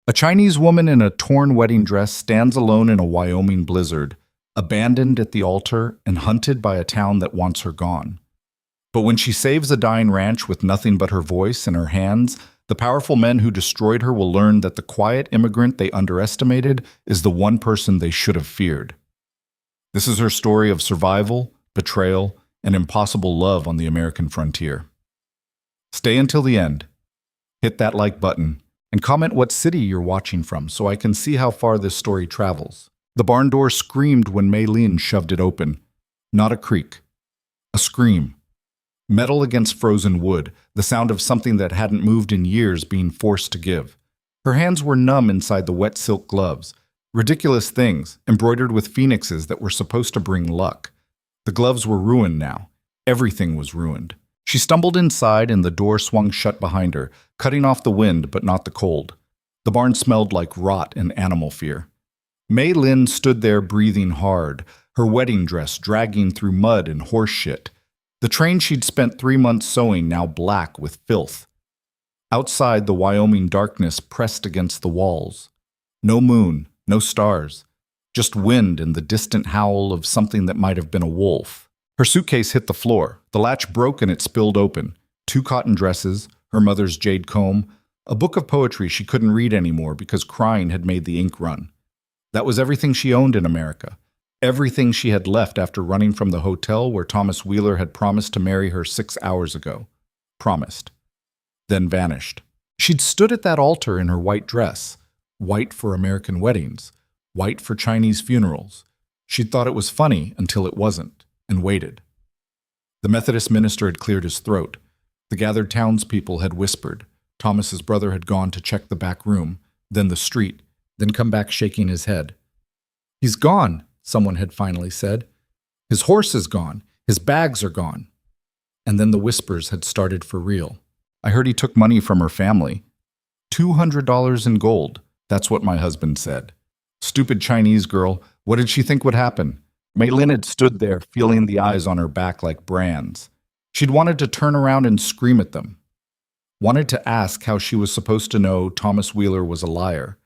A Chinese woman in a torn wedding dress stands alone in a Wyoming blizzard, abandoned at the altar and hunted by a town that wants her gone. But when she saves a dying ranch with nothing but her voice and her hands, the powerful men who destroyed her will learn that the quiet immigrant they underestimated is the one person they should have feared. This is her story of survival, betrayal, and impossible love on the American frontier. Stay until the end. Hit that like button and comment what city you're watching from so I can see how far this story travels. The barn door screamed when Maylin shoved it open. Not a creak. A scream. Metal against frozen wood, the sound of something that hadn't moved in years being forced to give. Her hands were numb inside the wet silk gloves. Ridiculous things, embroidered with phoenixes that were supposed to bring luck. The gloves were ruined now. Everything was ruined. She stumbled inside and the door swung shut behind her, cutting off the wind but not the cold. The barn smelled like rot and animal fear. Maylin stood there breathing hard, her wedding dress dragging through mud and horse shit. The train she'd spent 3 months sewing now black with filth. Outside, the Wyoming darkness pressed against the walls. No moon, no stars, just wind and the distant howl of something that might have been a wolf. Her suitcase hit the floor. The latch broke and it spilled open. 2 cotton dresses, her mother's jade comb, a book of poetry she couldn't read anymore because crying had made the ink run. That was everything she owned in America. Everything she had left after running from the hotel where Thomas Wheeler had promised to marry her 6 hours ago. Promised. Then vanished. She'd stood at that altar in her white dress, white for American weddings, white for Chinese funerals. She'd thought it was funny until it wasn't, and waited. The Methodist minister had cleared his throat. The gathered townspeople had whispered. Thomas's brother had gone to check the back room, then the street, then come back shaking his head. "He's gone," someone had finally said. "His horse is gone. His bags are gone." And then the whispers had started for real. "I heard he took money from her family. $200 in gold. That's what my husband said." Stupid Chinese girl, what did she think would happen? Maylin had stood there, feeling the eyes on her back like brands. She'd wanted to turn around and scream at them. Wanted to ask how she was supposed to know Thomas Wheeler was a liar,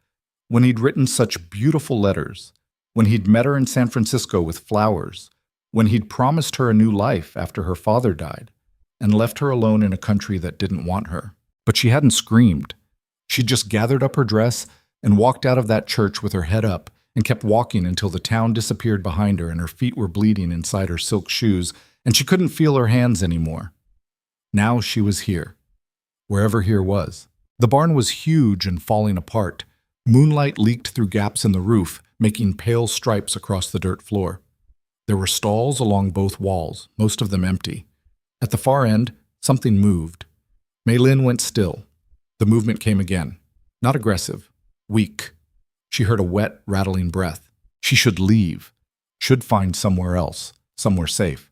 when he'd written such beautiful letters, when he'd met her in San Francisco with flowers, when he'd promised her a new life after her father died, and left her alone in a country that didn't want her. But she hadn't screamed. She'd just gathered up her dress and walked out of that church with her head up and kept walking until the town disappeared behind her and her feet were bleeding inside her silk shoes and she couldn't feel her hands anymore. Now she was here, wherever here was. The barn was huge and falling apart. Moonlight leaked through gaps in the roof, making pale stripes across the dirt floor. There were stalls along both walls, most of them empty. At the far end, something moved. Maylin went still. The movement came again. Not aggressive. Weak. She heard a wet, rattling breath. She should leave. Should find somewhere else. Somewhere safe.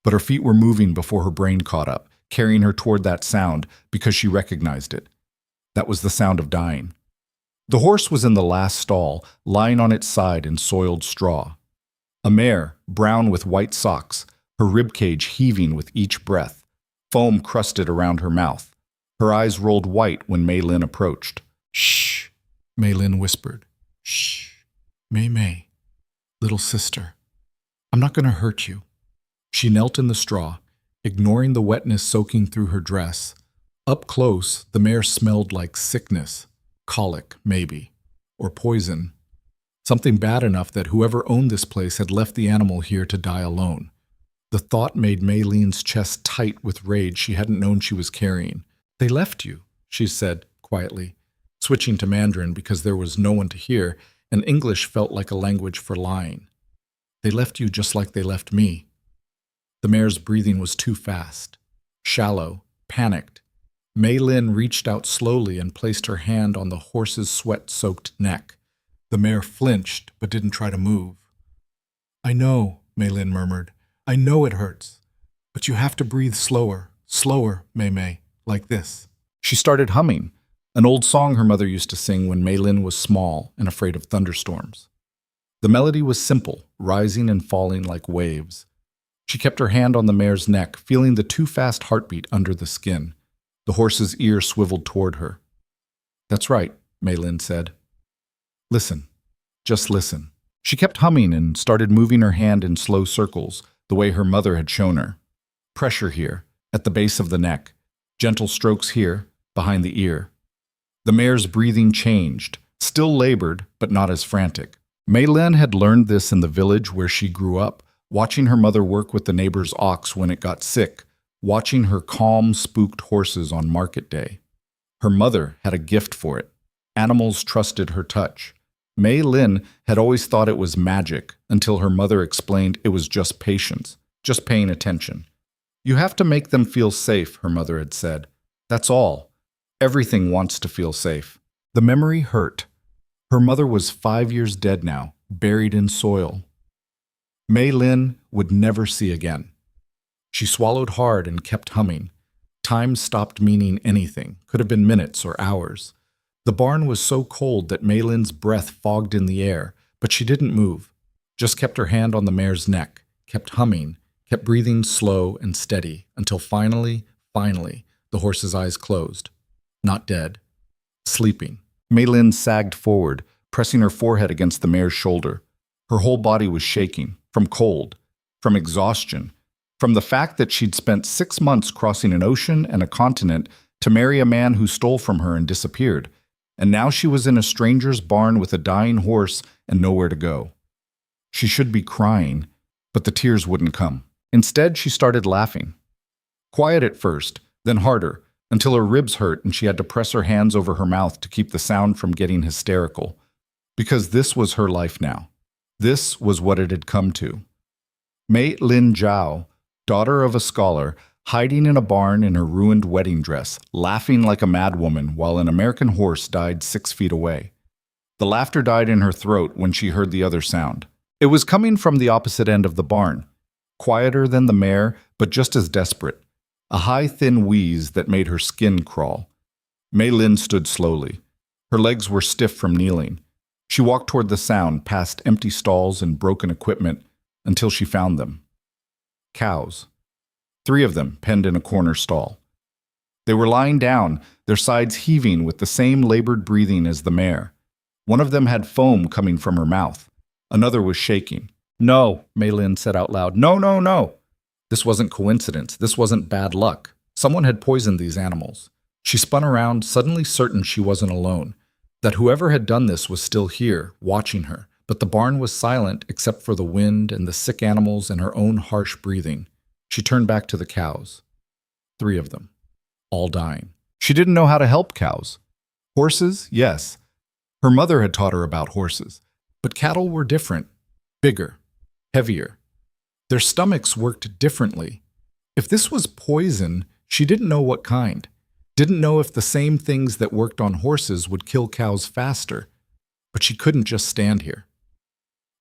But her feet were moving before her brain caught up, carrying her toward that sound because she recognized it. That was the sound of dying. The horse was in the last stall, lying on its side in soiled straw. A mare, brown with white socks, her ribcage heaving with each breath, foam crusted around her mouth. Her eyes rolled white when Maylin approached. "Shh," Maylin whispered. "Shh, May, little sister. I'm not going to hurt you." She knelt in the straw, ignoring the wetness soaking through her dress. Up close, the mare smelled like sickness. Colic, maybe, or poison. Something bad enough that whoever owned this place had left the animal here to die alone. The thought made Maylin's chest tight with rage she hadn't known she was carrying. "They left you," she said quietly, switching to Mandarin because there was no one to hear, and English felt like a language for lying. "They left you just like they left me." The mare's breathing was too fast, shallow, panicked. Maylin reached out slowly and placed her hand on the horse's sweat-soaked neck. The mare flinched, but didn't try to move. "I know," Maylin murmured. "I know it hurts. But you have to breathe slower, May, like this." She started humming, an old song her mother used to sing when Maylin was small and afraid of thunderstorms. The melody was simple, rising and falling like waves. She kept her hand on the mare's neck, feeling the too fast heartbeat under the skin. The horse's ear swiveled toward her. "That's right," Maylin said. Listen. Just listen. She kept humming and started moving her hand in slow circles, the way her mother had shown her. Pressure here, at the base of the neck. Gentle strokes here, behind the ear. The mare's breathing changed, still labored, but not as frantic. Maylin had learned this in the village where she grew up, watching her mother work with the neighbor's ox when it got sick, watching her calm, spooked horses on market day. Her mother had a gift for it. Animals trusted her touch. Maylin had always thought it was magic until her mother explained it was just patience, just paying attention. You have to make them feel safe, her mother had said. That's all. Everything wants to feel safe. The memory hurt. Her mother was 5 years dead now, buried in soil. Maylin would never see again. She swallowed hard and kept humming. Time stopped meaning anything, could have been minutes or hours. The barn was so cold that Maylin's breath fogged in the air, but she didn't move, just kept her hand on the mare's neck, kept humming, kept breathing slow and steady, until finally, the horse's eyes closed. Not dead. Sleeping. Maylin sagged forward, pressing her forehead against the mare's shoulder. Her whole body was shaking, from cold, from exhaustion, from the fact that she'd spent 6 months crossing an ocean and a continent to marry a man who stole from her and disappeared. And now she was in a stranger's barn with a dying horse and nowhere to go. She should be crying, but the tears wouldn't come. Instead, she started laughing. Quiet at first, then harder, until her ribs hurt and she had to press her hands over her mouth to keep the sound from getting hysterical. Because this was her life now. This was what it had come to. Maylin Zhao, daughter of a scholar, hiding in a barn in her ruined wedding dress, laughing like a madwoman while an American horse died 6 feet away. The laughter died in her throat when she heard the other sound. It was coming from the opposite end of the barn, quieter than the mare, but just as desperate. A high, thin wheeze that made her skin crawl. Maylin stood slowly. Her legs were stiff from kneeling. She walked toward the sound, past empty stalls and broken equipment, until she found them. Cows. 3 of them penned in a corner stall. They were lying down, their sides heaving with the same labored breathing as the mare. One of them had foam coming from her mouth. Another was shaking. No, Maylin said out loud. No, no, no. This wasn't coincidence. This wasn't bad luck. Someone had poisoned these animals. She spun around, suddenly certain she wasn't alone, that whoever had done this was still here, watching her. But the barn was silent except for the wind and the sick animals and her own harsh breathing. She turned back to the cows. 3 of them, all dying. She didn't know how to help cows. Horses, yes. Her mother had taught her about horses. But cattle were different, bigger, heavier. Their stomachs worked differently. If this was poison, she didn't know what kind. Didn't know if the same things that worked on horses would kill cows faster. But she couldn't just stand here.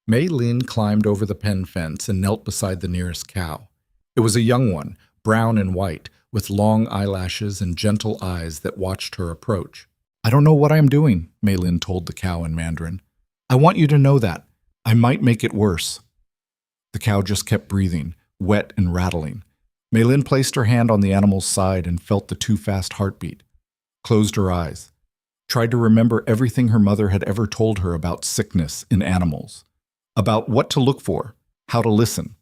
Maylin climbed over the pen fence and knelt beside the nearest cow. It was a young one, brown and white, with long eyelashes and gentle eyes that watched her approach. I don't know what I'm doing, Maylin told the cow in Mandarin. I want you to know that. I might make it worse. The cow just kept breathing, wet and rattling. Maylin placed her hand on the animal's side and felt the too fast heartbeat. Closed her eyes. Tried to remember everything her mother had ever told her about sickness in animals. About what to look for, how to listen.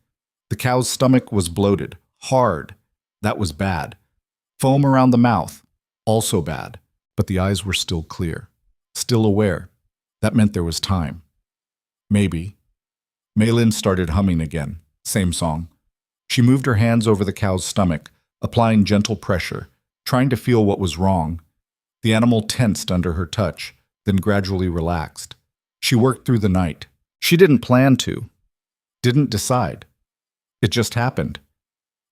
The cow's stomach was bloated, hard. That was bad. Foam around the mouth, also bad. But the eyes were still clear, still aware. That meant there was time. Maybe. Maylin started humming again, same song. She moved her hands over the cow's stomach, applying gentle pressure, trying to feel what was wrong. The animal tensed under her touch, then gradually relaxed. She worked through the night. She didn't plan to, didn't decide. It just happened.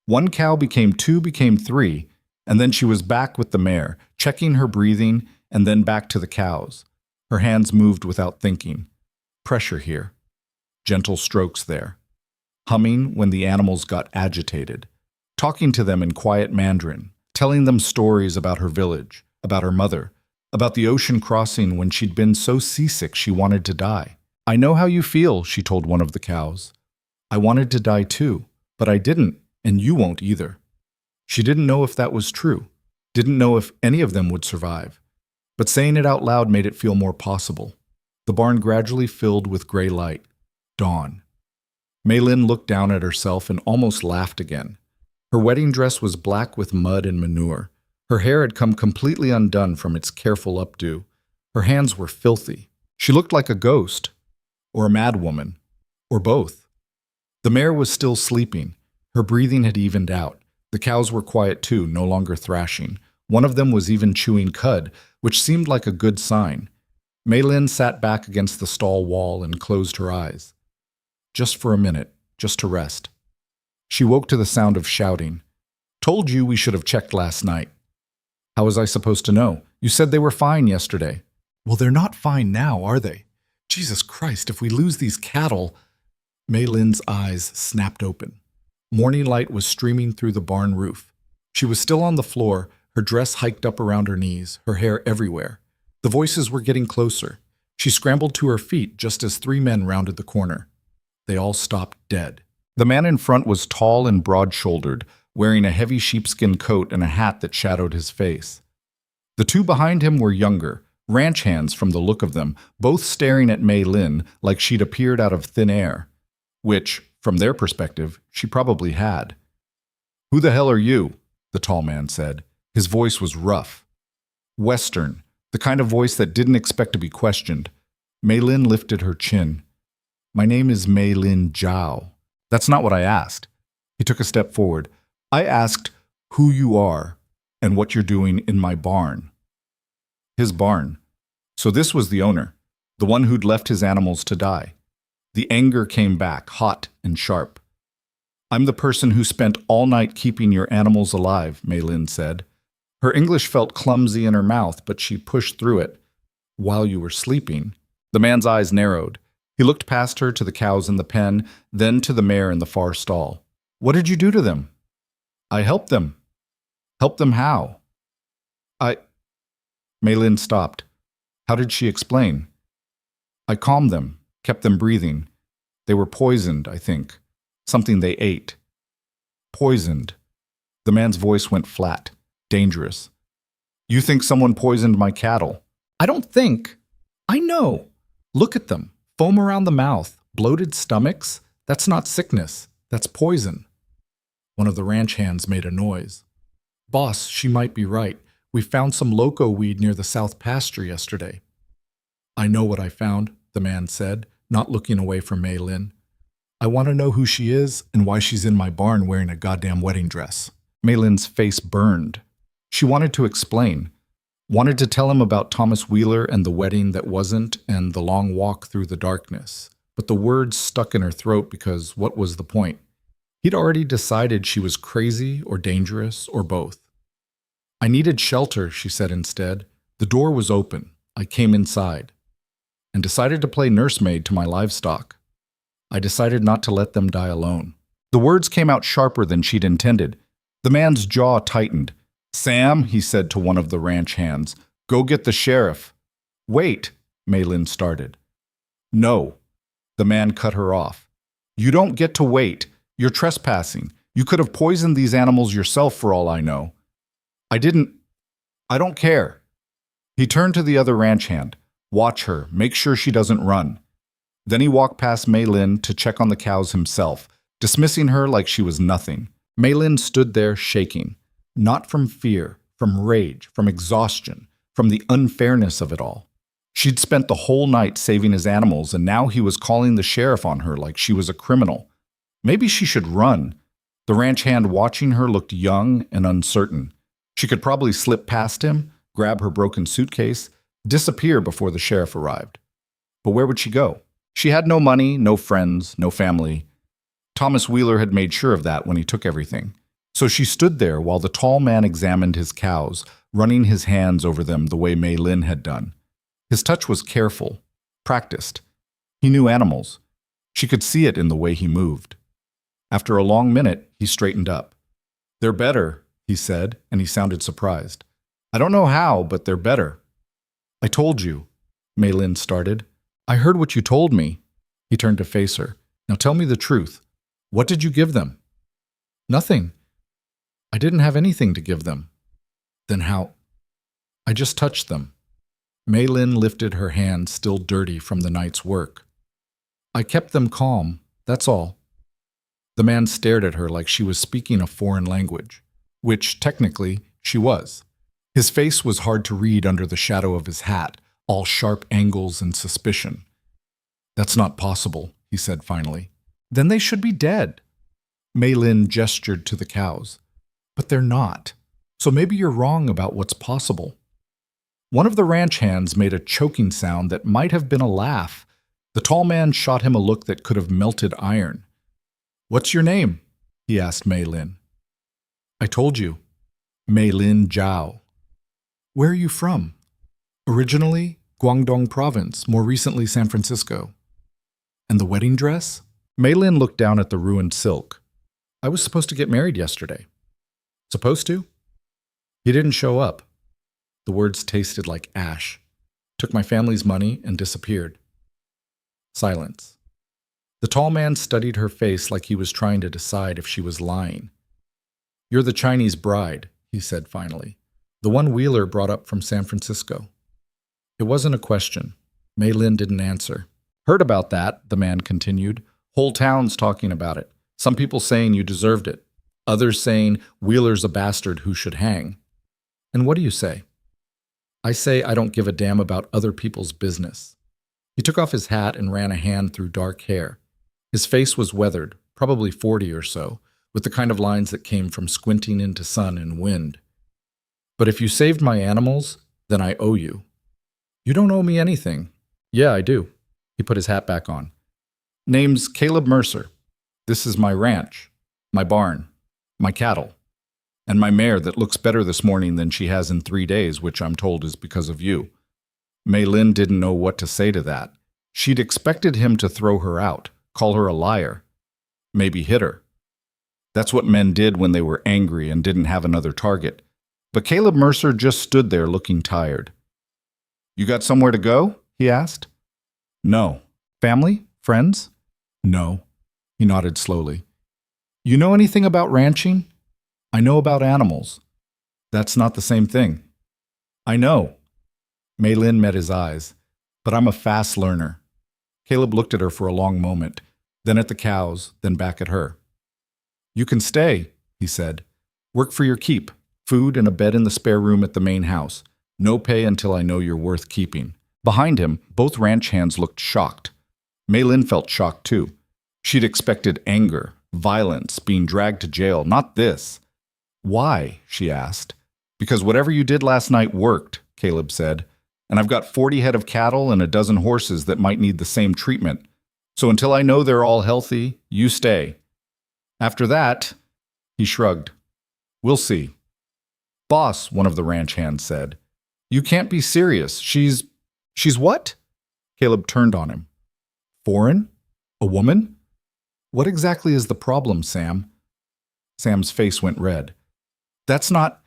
1 cow became 2, became 3, and then she was back with the mare, checking her breathing, and then back to the cows. Her hands moved without thinking. Pressure here. Gentle strokes there. Humming when the animals got agitated. Talking to them in quiet Mandarin. Telling them stories about her village, about her mother, about the ocean crossing when she'd been so seasick she wanted to die. I know how you feel, she told one of the cows. I wanted to die too, but I didn't, and you won't either. She didn't know if that was true, didn't know if any of them would survive, but saying it out loud made it feel more possible. The barn gradually filled with gray light. Dawn. Maylin looked down at herself and almost laughed again. Her wedding dress was black with mud and manure. Her hair had come completely undone from its careful updo. Her hands were filthy. She looked like a ghost, or a madwoman, or both. The mare was still sleeping. Her breathing had evened out. The cows were quiet too, no longer thrashing. One of them was even chewing cud, which seemed like a good sign. Maylin sat back against the stall wall and closed her eyes. Just for a minute, just to rest. She woke to the sound of shouting. "Told you we should have checked last night." "How was I supposed to know? You said they were fine yesterday." "Well, they're not fine now, are they? Jesus Christ, if we lose these cattle—" Maylin's eyes snapped open. Morning light was streaming through the barn roof. She was still on the floor, her dress hiked up around her knees, her hair everywhere. The voices were getting closer. She scrambled to her feet just as 3 men rounded the corner. They all stopped dead. The man in front was tall and broad-shouldered, wearing a heavy sheepskin coat and a hat that shadowed his face. The 2 behind him were younger, ranch hands from the look of them, both staring at Maylin like she'd appeared out of thin air, which, from their perspective, she probably had. "Who the hell are you?" the tall man said. His voice was rough. Western, the kind of voice that didn't expect to be questioned. Maylin lifted her chin. "My name is Maylin Zhao." "That's not what I asked." He took a step forward. "I asked who you are and what you're doing in my barn." His barn. So this was the owner, the one who'd left his animals to die. The anger came back, hot and sharp. "I'm the person who spent all night keeping your animals alive," Maylin said. Her English felt clumsy in her mouth, but she pushed through it. "While you were sleeping." The man's eyes narrowed. He looked past her to the cows in the pen, then to the mare in the far stall. "What did you do to them?" "I helped them." "Help them how?" Maylin stopped. How did she explain? "I calmed them, kept them breathing. They were poisoned, I think. Something they ate." "Poisoned." The man's voice went flat. Dangerous. "You think someone poisoned my cattle?" "I don't think. I know. Look at them. Foam around the mouth, bloated stomachs. That's not sickness. That's poison." One of the ranch hands made a noise. "Boss, she might be right. We found some loco weed near the south pasture yesterday." "I know what I found," the man said, not looking away from Maylin. "I want to know who she is and why she's in my barn wearing a goddamn wedding dress." Maylin's face burned. She wanted to explain. Wanted to tell him about Thomas Wheeler and the wedding that wasn't and the long walk through the darkness. But the words stuck in her throat because what was the point? He'd already decided she was crazy or dangerous or both. "I needed shelter," she said instead. "The door was open. I came inside and decided to play nursemaid to my livestock. I decided not to let them die alone." The words came out sharper than she'd intended. The man's jaw tightened. "Sam," he said to one of the ranch hands, "go get the sheriff." "Wait," Maylin started. "No." The man cut her off. "You don't get to wait. You're trespassing. You could have poisoned these animals yourself for all I know." I don't care." He turned to the other ranch hand. "Watch her. Make sure she doesn't run." Then he walked past Maylin to check on the cows himself, dismissing her like she was nothing. Maylin stood there shaking, not from fear, from rage, from exhaustion, from the unfairness of it all. She'd spent the whole night saving his animals, and now he was calling the sheriff on her like she was a criminal. Maybe she should run. The ranch hand watching her looked young and uncertain. She could probably slip past him, grab her broken suitcase, disappear before the sheriff arrived. But where would she go? She had no money, no friends, no family. Thomas Wheeler had made sure of that when he took everything. So she stood there while the tall man examined his cows, running his hands over them the way Maylin had done. His touch was careful, practiced. He knew animals. She could see it in the way he moved. After a long minute, he straightened up. "They're better," he said, and he sounded surprised. "I don't know how, but they're better." "I told you," Maylin started. "I heard what you told me." He turned to face her. "Now tell me the truth. What did you give them?" "Nothing. I didn't have anything to give them." "Then how?" "I just touched them." Maylin lifted her hands still dirty from the night's work. I kept them calm, that's all. The man stared at her like she was speaking a foreign language, which, technically, she was. His face was hard to read under the shadow of his hat, all sharp angles and suspicion. That's not possible, he said finally. Then they should be dead. Maylin gestured to the cows. But they're not. So maybe you're wrong about what's possible. One of the ranch hands made a choking sound that might have been a laugh. The tall man shot him a look that could have melted iron. What's your name? He asked Maylin. I told you. Maylin Zhao. Where are you from? Originally, Guangdong Province, more recently San Francisco. And the wedding dress? Maylin looked down at the ruined silk. I was supposed to get married yesterday. Supposed to? He didn't show up. The words tasted like ash. Took my family's money and disappeared. Silence. The tall man studied her face like he was trying to decide if she was lying. You're the Chinese bride, he said finally. The one Wheeler brought up from San Francisco. It wasn't a question. Maylin didn't answer. Heard about that, the man continued. Whole town's talking about it. Some people saying you deserved it. Others saying Wheeler's a bastard who should hang. And what do you say? I say I don't give a damn about other people's business. He took off his hat and ran a hand through dark hair. His face was weathered, probably 40 or so, with the kind of lines that came from squinting into sun and wind. But if you saved my animals, then I owe you. You don't owe me anything. Yeah, I do. He put his hat back on. Name's Caleb Mercer. This is my ranch, my barn, my cattle, and my mare that looks better this morning than she has in 3 days, which I'm told is because of you. Maylin didn't know what to say to that. She'd expected him to throw her out, call her a liar, maybe hit her. That's what men did when they were angry and didn't have another target. But Caleb Mercer just stood there looking tired. You got somewhere to go? He asked. No. Family? Friends? No. He nodded slowly. You know anything about ranching? I know about animals. That's not the same thing. I know. Maylin met his eyes. But I'm a fast learner. Caleb looked at her for a long moment, then at the cows, then back at her. You can stay, he said. Work for your keep. Food and a bed in the spare room at the main house. No pay until I know you're worth keeping. Behind him, both ranch hands looked shocked. Maylin felt shocked too. She'd expected anger, violence, being dragged to jail, not this. Why? She asked. Because whatever you did last night worked, Caleb said. And I've got 40 head of cattle and a dozen horses that might need the same treatment. So until I know they're all healthy, you stay. After that, he shrugged. We'll see. Boss, one of the ranch hands said. You can't be serious. She's what? Caleb turned on him. Foreign? A woman? What exactly is the problem, Sam? Sam's face went red. That's not...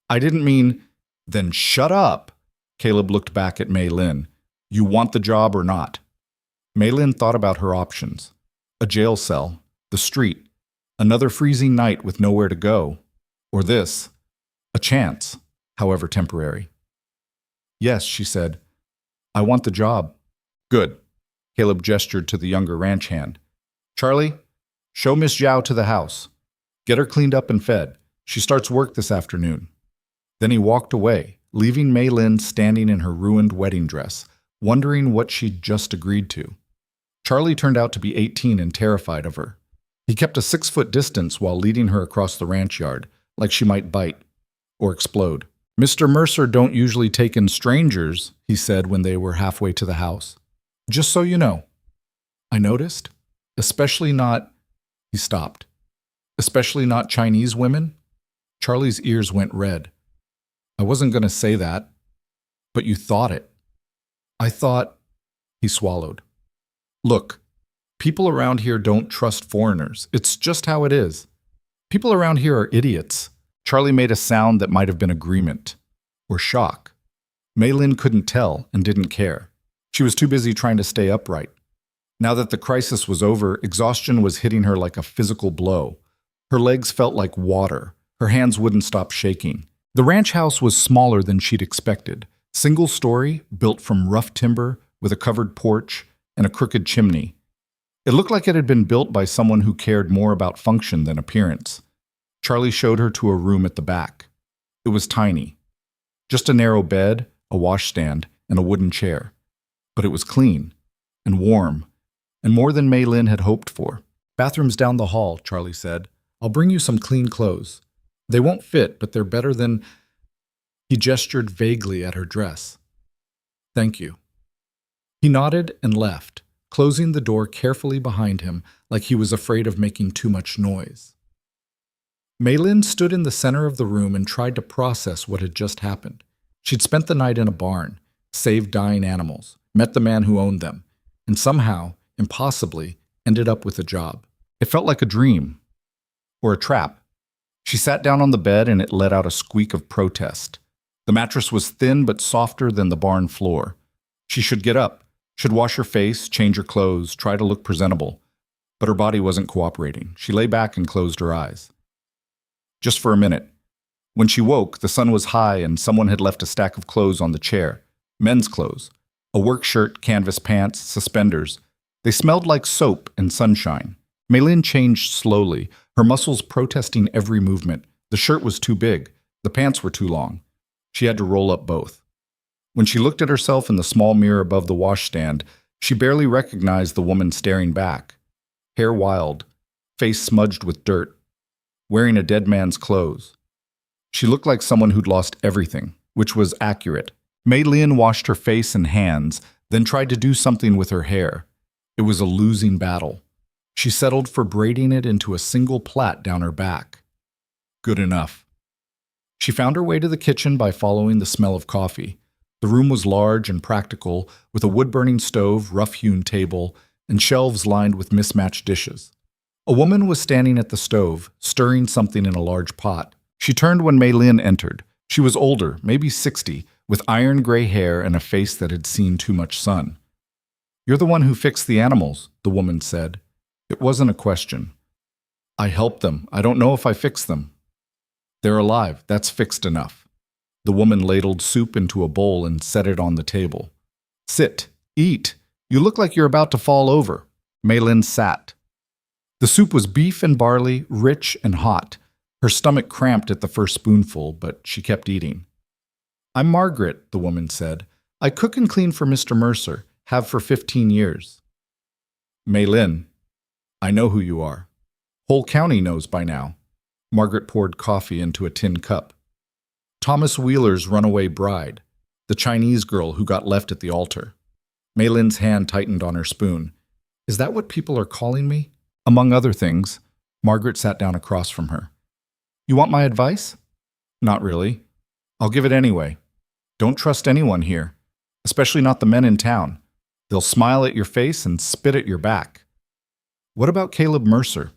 I didn't mean... Then shut up. Caleb looked back at Maylin. You want the job or not? Maylin thought about her options. A jail cell, the street, another freezing night with nowhere to go, or this, a chance, however temporary. Yes, she said. I want the job. Good. Caleb gestured to the younger ranch hand. Charlie, show Miss Zhao to the house. Get her cleaned up and fed. She starts work this afternoon. Then he walked away, leaving Maylin standing in her ruined wedding dress, wondering what she'd just agreed to. Charlie turned out to be 18 and terrified of her. He kept a 6-foot distance while leading her across the ranch yard, like she might bite or explode. Mr. Mercer don't usually take in strangers, he said when they were halfway to the house. Just so you know. I noticed. Especially not... He stopped. Especially not Chinese women? Charlie's ears went red. I wasn't going to say that. But you thought it. I thought... He swallowed. Look, people around here don't trust foreigners. It's just how it is. People around here are idiots. Charlie made a sound that might have been agreement. Or shock. Maylin couldn't tell and didn't care. She was too busy trying to stay upright. Now that the crisis was over, exhaustion was hitting her like a physical blow. Her legs felt like water. Her hands wouldn't stop shaking. The ranch house was smaller than she'd expected. Single story, built from rough timber, with a covered porch and a crooked chimney. It looked like it had been built by someone who cared more about function than appearance. Charlie showed her to a room at the back. It was tiny. Just a narrow bed, a washstand, and a wooden chair. But it was clean and warm, and more than Maylin had hoped for. "Bathroom's down the hall," Charlie said. "I'll bring you some clean clothes. They won't fit, but they're better than—" He gestured vaguely at her dress. "Thank you." He nodded and left, closing the door carefully behind him like he was afraid of making too much noise. Maylin stood in the center of the room and tried to process what had just happened. She'd spent the night in a barn, saved dying animals, met the man who owned them, and somehow, impossibly, ended up with a job. It felt like a dream. Or a trap. She sat down on the bed and it let out a squeak of protest. The mattress was thin but softer than the barn floor. She should get up, should wash her face, change her clothes, try to look presentable. But her body wasn't cooperating. She lay back and closed her eyes. Just for a minute. When she woke, the sun was high and someone had left a stack of clothes on the chair. Men's clothes. A work shirt, canvas pants, suspenders. They smelled like soap and sunshine. Maylin changed slowly, her muscles protesting every movement. The shirt was too big. The pants were too long. She had to roll up both. When she looked at herself in the small mirror above the washstand, she barely recognized the woman staring back. Hair wild, face smudged with dirt, wearing a dead man's clothes. She looked like someone who'd lost everything, which was accurate. Maylin washed her face and hands, then tried to do something with her hair. It was a losing battle. She settled for braiding it into a single plait down her back. Good enough. She found her way to the kitchen by following the smell of coffee. The room was large and practical, with a wood-burning stove, rough-hewn table, and shelves lined with mismatched dishes. A woman was standing at the stove, stirring something in a large pot. She turned when Maylin entered. She was older, maybe 60, with iron gray hair and a face that had seen too much sun. "You're the one who fixed the animals," the woman said. It wasn't a question. "I helped them. I don't know if I fixed them." "They're alive. That's fixed enough." The woman ladled soup into a bowl and set it on the table. "Sit. Eat. You look like you're about to fall over." Maylin sat. The soup was beef and barley, rich and hot. Her stomach cramped at the first spoonful, but she kept eating. "I'm Margaret," the woman said. "I cook and clean for Mr. Mercer, have for 15 years. "Maylin, I know who you are. Whole county knows by now." Margaret poured coffee into a tin cup. "Thomas Wheeler's runaway bride, the Chinese girl who got left at the altar." Maylin's hand tightened on her spoon. "Is that what people are calling me?" "Among other things." Margaret sat down across from her. "You want my advice?" "Not really. I'll give it anyway. Don't trust anyone here, especially not the men in town. They'll smile at your face and spit at your back." "What about Caleb Mercer?"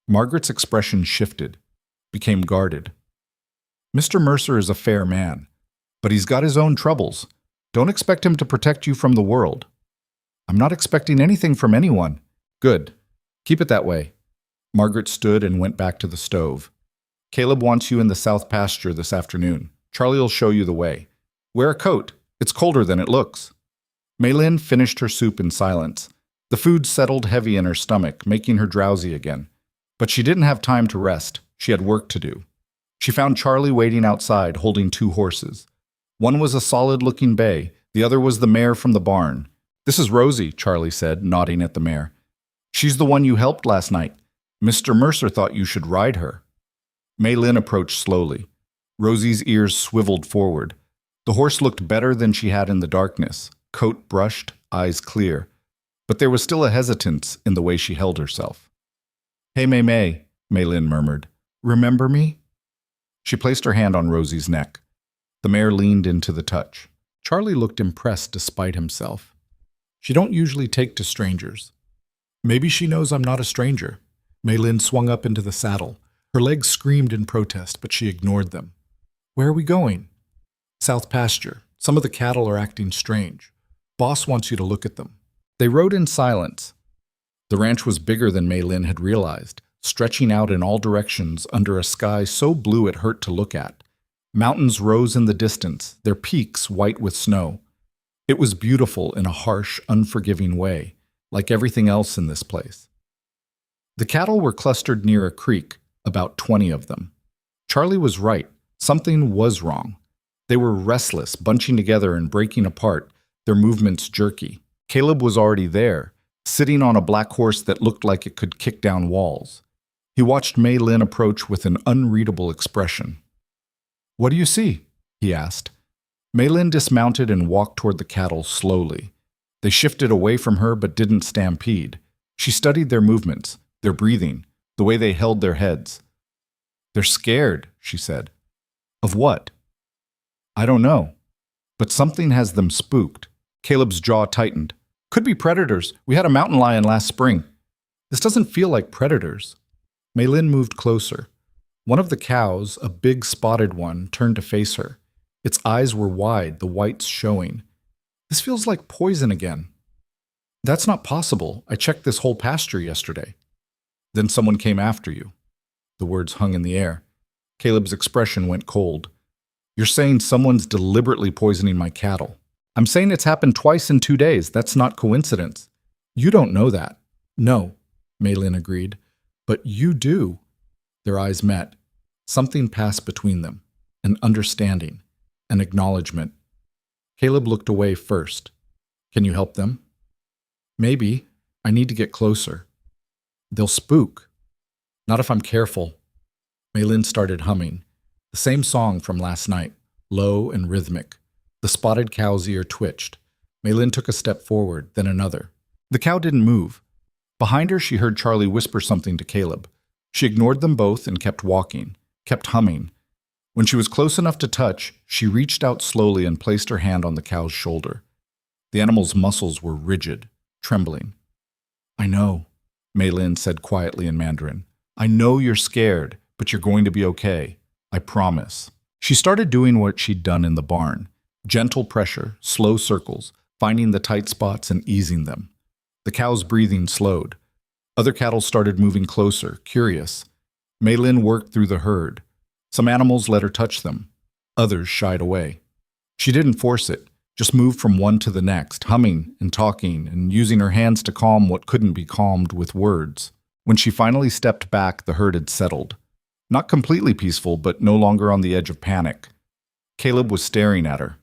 Margaret's expression shifted, became guarded. "Mr. Mercer is a fair man, but he's got his own troubles. Don't expect him to protect you from the world." "I'm not expecting anything from anyone." "Good. Keep it that way." Margaret stood and went back to the stove. "Caleb wants you in the south pasture this afternoon. Charlie'll show you the way. Wear a coat. It's colder than it looks." Maylin finished her soup in silence. The food settled heavy in her stomach, making her drowsy again. But she didn't have time to rest. She had work to do. She found Charlie waiting outside, holding 2 horses. One was a solid-looking bay. The other was the mare from the barn. "This is Rosie," Charlie said, nodding at the mare. "She's the one you helped last night. Mr. Mercer thought you should ride her." Maylin approached slowly. Rosie's ears swiveled forward. The horse looked better than she had in the darkness, coat brushed, eyes clear. But there was still a hesitance in the way she held herself. "Hey, May," Maylin murmured. "Remember me?" She placed her hand on Rosie's neck. The mare leaned into the touch. Charlie looked impressed despite himself. "She don't usually take to strangers." "Maybe she knows I'm not a stranger." Maylin swung up into the saddle. Her legs screamed in protest, but she ignored them. "Where are we going?" "South pasture. Some of the cattle are acting strange. Boss wants you to look at them." They rode in silence. The ranch was bigger than Maylin had realized, stretching out in all directions under a sky so blue it hurt to look at. Mountains rose in the distance, their peaks white with snow. It was beautiful in a harsh, unforgiving way, like everything else in this place. The cattle were clustered near a creek, about 20 of them. Charlie was right. Something was wrong. They were restless, bunching together and breaking apart, their movements jerky. Caleb was already there, sitting on a black horse that looked like it could kick down walls. He watched Maylin approach with an unreadable expression. "What do you see?" he asked. Maylin dismounted and walked toward the cattle slowly. They shifted away from her but didn't stampede. She studied their movements, their breathing, the way they held their heads. "They're scared," she said. "Of what?" "I don't know. But something has them spooked." Caleb's jaw tightened. "Could be predators. We had a mountain lion last spring." "This doesn't feel like predators." Maylin moved closer. One of the cows, a big spotted one, turned to face her. Its eyes were wide, the whites showing. "This feels like poison again." "That's not possible. I checked this whole pasture yesterday." "Then someone came after you." The words hung in the air. Caleb's expression went cold. "You're saying someone's deliberately poisoning my cattle." "I'm saying it's happened twice in 2 days. That's not coincidence." "You don't know that." "No," Maylin agreed. "But you do." Their eyes met. Something passed between them. An understanding. An acknowledgement. Caleb looked away first. "Can you help them?" "Maybe. I need to get closer." "They'll spook." "Not if I'm careful." Maylin started humming. The same song from last night, low and rhythmic. The spotted cow's ear twitched. Maylin took a step forward, then another. The cow didn't move. Behind her, she heard Charlie whisper something to Caleb. She ignored them both and kept walking, kept humming. When she was close enough to touch, she reached out slowly and placed her hand on the cow's shoulder. The animal's muscles were rigid, trembling. "I know," Maylin said quietly in Mandarin. "I know you're scared, but you're going to be okay. I promise." She started doing what she'd done in the barn. Gentle pressure, slow circles, finding the tight spots and easing them. The cow's breathing slowed. Other cattle started moving closer, curious. Maylin worked through the herd. Some animals let her touch them. Others shied away. She didn't force it, just moved from one to the next, humming and talking and using her hands to calm what couldn't be calmed with words. When she finally stepped back, the herd had settled. Not completely peaceful, but no longer on the edge of panic. Caleb was staring at her.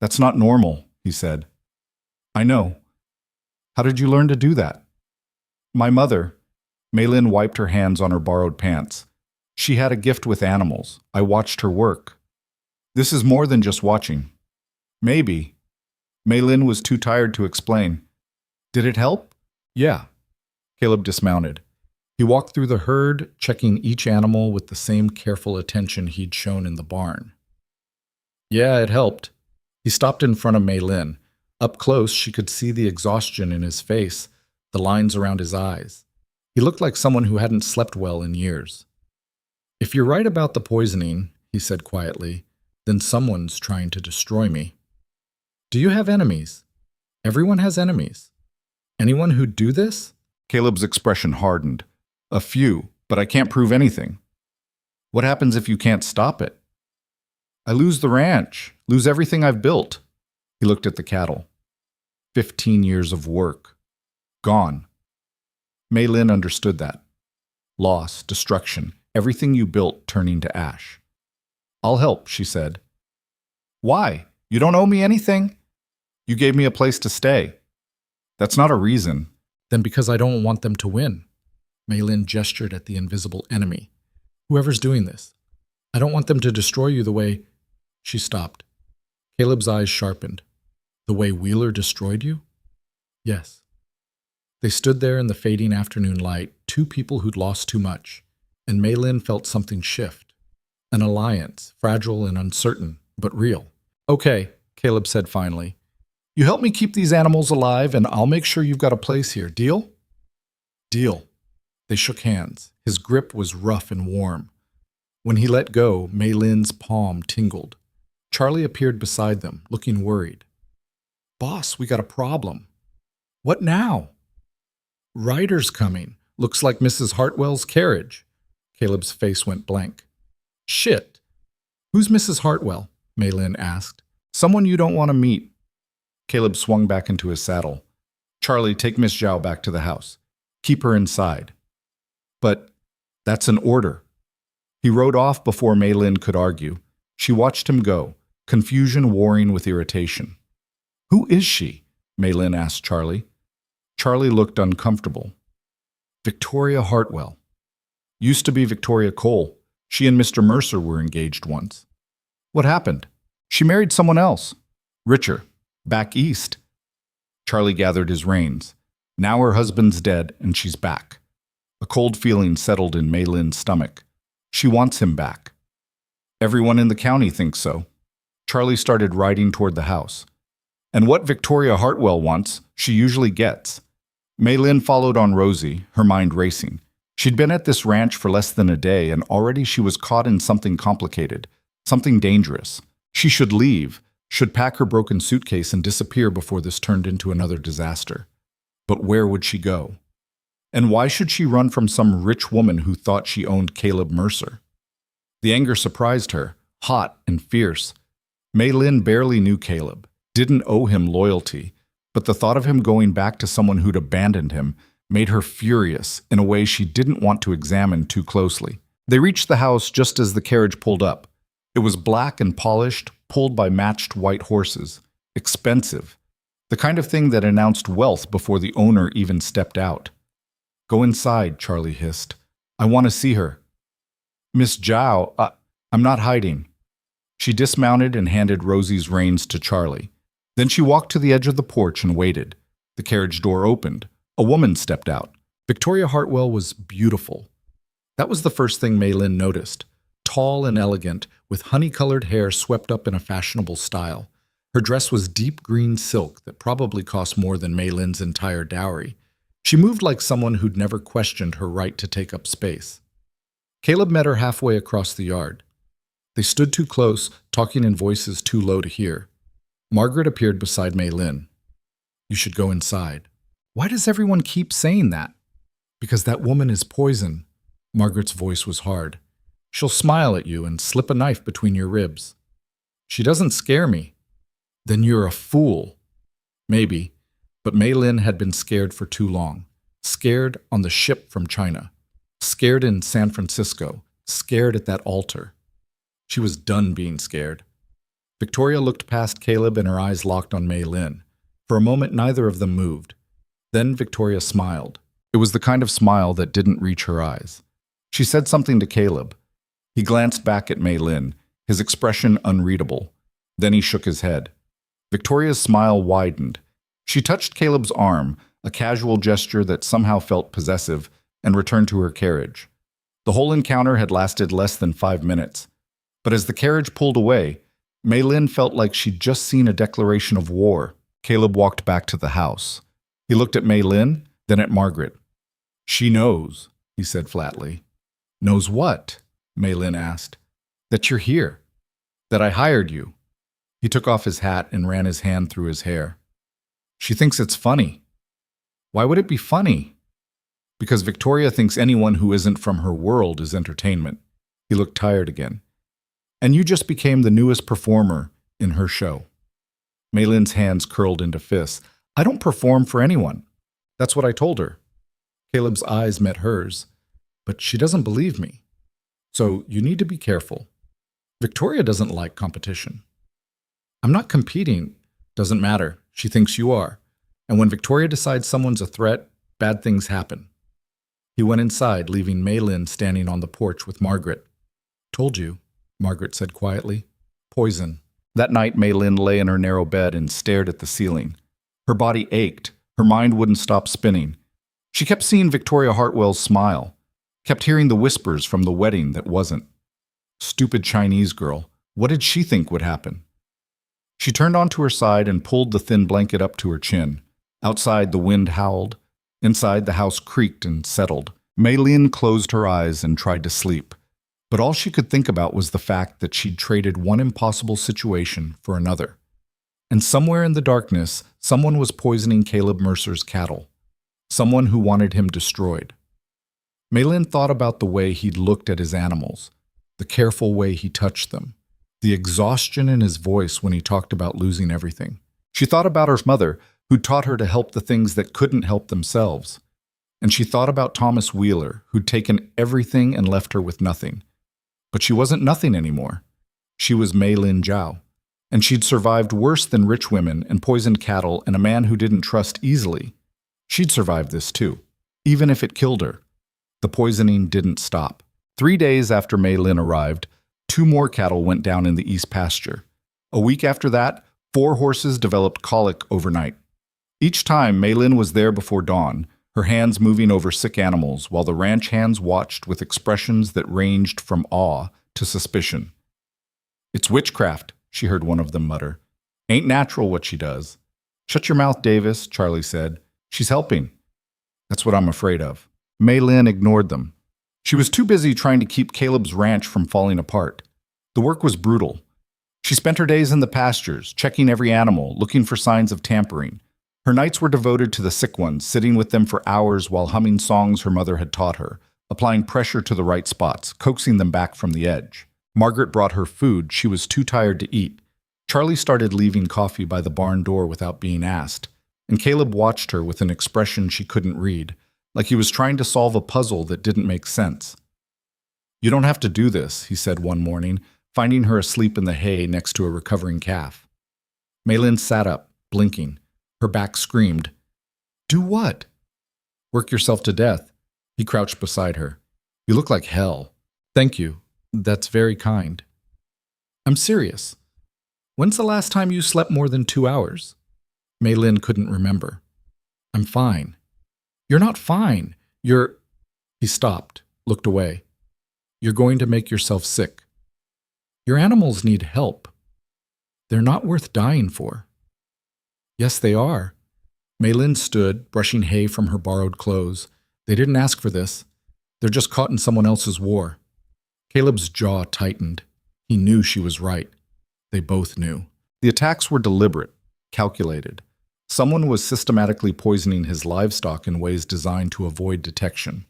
"That's not normal," he said. "I know. How did you learn to do that?" "My mother." Maylin wiped her hands on her borrowed pants. "She had a gift with animals. I watched her work." "This is more than just watching." "Maybe." Maylin was too tired to explain. "Did it help?" "Yeah." Caleb dismounted. He walked through the herd, checking each animal with the same careful attention he'd shown in the barn. "Yeah, it helped." He stopped in front of Maylin. Up close, she could see the exhaustion in his face, the lines around his eyes. He looked like someone who hadn't slept well in years. "If you're right about the poisoning," he said quietly, "then someone's trying to destroy me." "Do you have enemies?" "Everyone has enemies." "Anyone who'd do this?" Caleb's expression hardened. "A few, but I can't prove anything." "What happens if you can't stop it?" "I lose the ranch, lose everything I've built." He looked at the cattle. 15 years of work. Gone. Maylin understood that. Loss, destruction, everything you built turning to ash. "I'll help," she said. "Why? You don't owe me anything." "You gave me a place to stay." "That's not a reason." "Then because I don't want them to win." Maylin gestured at the invisible enemy. "Whoever's doing this. I don't want them to destroy you the way—" She stopped. Caleb's eyes sharpened. "The way Wheeler destroyed you?" "Yes." They stood there in the fading afternoon light, two people who'd lost too much, and Maylin felt something shift. An alliance, fragile and uncertain, but real. "Okay," Caleb said finally. "You help me keep these animals alive, and I'll make sure you've got a place here. Deal?" "Deal." They shook hands. His grip was rough and warm. When he let go, Maylin's palm tingled. Charlie appeared beside them, looking worried. "Boss, we got a problem." "What now?" "Rider's coming. Looks like Mrs. Hartwell's carriage." Caleb's face went blank. "Shit." Who's Mrs. Hartwell? Maylin asked. Someone you don't want to meet. Caleb swung back into his saddle. Charlie, take Miss Zhao back to the house. Keep her inside. But that's an order. He rode off before Maylin could argue. She watched him go, confusion warring with irritation. Who is she? Maylin asked Charlie. Charlie looked uncomfortable. Victoria Hartwell. Used to be Victoria Cole. She and Mr. Mercer were engaged once. What happened? She married someone else. Richer. Back east. Charlie gathered his reins. Now her husband's dead and she's back. A cold feeling settled in Maylin's stomach. She wants him back. Everyone in the county thinks so. Charlie started riding toward the house. And what Victoria Hartwell wants, she usually gets. Maylin followed on Rosie, her mind racing. She'd been at this ranch for less than a day, and already she was caught in something complicated, something dangerous. She should leave, should pack her broken suitcase and disappear before this turned into another disaster. But where would she go? And why should she run from some rich woman who thought she owned Caleb Mercer? The anger surprised her, hot and fierce. Maylin barely knew Caleb, didn't owe him loyalty, but the thought of him going back to someone who'd abandoned him made her furious in a way she didn't want to examine too closely. They reached the house just as the carriage pulled up. It was black and polished, pulled by matched white horses. Expensive. The kind of thing that announced wealth before the owner even stepped out. Go inside, Charlie hissed. I want to see her. Miss Zhao, I'm not hiding. She dismounted and handed Rosie's reins to Charlie. Then she walked to the edge of the porch and waited. The carriage door opened. A woman stepped out. Victoria Hartwell was beautiful. That was the first thing Maylin noticed. Tall and elegant, with honey-colored hair swept up in a fashionable style. Her dress was deep green silk that probably cost more than Maylin's entire dowry. She moved like someone who'd never questioned her right to take up space. Caleb met her halfway across the yard. They stood too close, talking in voices too low to hear. Margaret appeared beside Maylin. You should go inside. Why does everyone keep saying that? Because that woman is poison. Margaret's voice was hard. She'll smile at you and slip a knife between your ribs. She doesn't scare me. Then you're a fool. Maybe, but Maylin had been scared for too long. Scared on the ship from China. Scared in San Francisco. Scared at that altar. She was done being scared. Victoria looked past Caleb and her eyes locked on Maylin. For a moment, neither of them moved. Then Victoria smiled. It was the kind of smile that didn't reach her eyes. She said something to Caleb. He glanced back at Maylin, his expression unreadable. Then he shook his head. Victoria's smile widened. She touched Caleb's arm, a casual gesture that somehow felt possessive, and returned to her carriage. The whole encounter had lasted less than 5 minutes. But as the carriage pulled away, Maylin felt like she'd just seen a declaration of war. Caleb walked back to the house. He looked at Maylin, then at Margaret. She knows, he said flatly. Knows what? Maylin asked. That you're here. That I hired you. He took off his hat and ran his hand through his hair. She thinks it's funny. Why would it be funny? Because Victoria thinks anyone who isn't from her world is entertainment. He looked tired again. And you just became the newest performer in her show. Maylin's hands curled into fists. I don't perform for anyone. That's what I told her. Caleb's eyes met hers. But she doesn't believe me. So you need to be careful. Victoria doesn't like competition. I'm not competing. Doesn't matter. She thinks you are. And when Victoria decides someone's a threat, bad things happen. He went inside, leaving Maylin standing on the porch with Margaret. Told you, Margaret said quietly. Poison. That night, Maylin lay in her narrow bed and stared at the ceiling. Her body ached. Her mind wouldn't stop spinning. She kept seeing Victoria Hartwell's smile. Kept hearing the whispers from the wedding that wasn't. Stupid Chinese girl. What did she think would happen? She turned onto her side and pulled the thin blanket up to her chin. Outside, the wind howled. Inside, the house creaked and settled. Maylin closed her eyes and tried to sleep. But all she could think about was the fact that she'd traded one impossible situation for another. And somewhere in the darkness, someone was poisoning Caleb Mercer's cattle. Someone who wanted him destroyed. Maylin thought about the way he'd looked at his animals, the careful way he touched them, the exhaustion in his voice when he talked about losing everything. She thought about her mother, who taught her to help the things that couldn't help themselves. And she thought about Thomas Wheeler, who'd taken everything and left her with nothing. But she wasn't nothing anymore. She was Maylin Zhao, and she'd survived worse than rich women and poisoned cattle and a man who didn't trust easily. She'd survived this too, even if it killed her. The poisoning didn't stop. 3 days after Maylin arrived, 2 more cattle went down in the east pasture. A week after that, 4 horses developed colic overnight. Each time, Maylin was there before dawn, her hands moving over sick animals while the ranch hands watched with expressions that ranged from awe to suspicion. "It's witchcraft," she heard one of them mutter. "Ain't natural what she does." "Shut your mouth, Davis," Charlie said. "She's helping." "That's what I'm afraid of." Maylin ignored them. She was too busy trying to keep Caleb's ranch from falling apart. The work was brutal. She spent her days in the pastures, checking every animal, looking for signs of tampering. Her nights were devoted to the sick ones, sitting with them for hours while humming songs her mother had taught her, applying pressure to the right spots, coaxing them back from the edge. Margaret brought her food. She was too tired to eat. Charlie started leaving coffee by the barn door without being asked, and Caleb watched her with an expression she couldn't read, like he was trying to solve a puzzle that didn't make sense. "You don't have to do this," he said one morning, finding her asleep in the hay next to a recovering calf. Maylin sat up, blinking. Her back screamed. "Do what?" "Work yourself to death." He crouched beside her. "You look like hell." "Thank you. That's very kind." "I'm serious. When's the last time you slept more than 2 hours?" Maylin couldn't remember. "I'm fine." "You're not fine. You're—" He stopped, looked away. "You're going to make yourself sick. Your animals need help. They're not worth dying for." "Yes, they are." Maylin stood, brushing hay from her borrowed clothes. "They didn't ask for this. They're just caught in someone else's war." Caleb's jaw tightened. He knew she was right. They both knew. The attacks were deliberate, calculated. Someone was systematically poisoning his livestock in ways designed to avoid detection.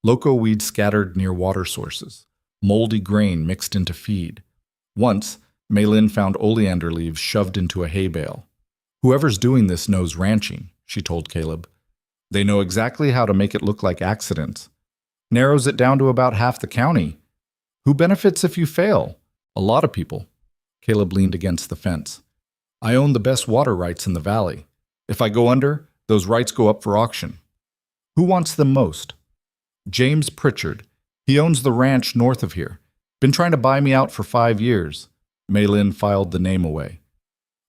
Loco weeds scattered near water sources. Moldy grain mixed into feed. Once, Maylin found oleander leaves shoved into a hay bale. "Whoever's doing this knows ranching," she told Caleb. "They know exactly how to make it look like accidents. Narrows it down to about half the county. Who benefits if you fail? A lot of people." Caleb leaned against the fence. "I own the best water rights in the valley. If I go under, those rights go up for auction. Who wants them most?" "James Pritchard. He owns the ranch north of here. Been trying to buy me out for 5 years. Maylin filed the name away.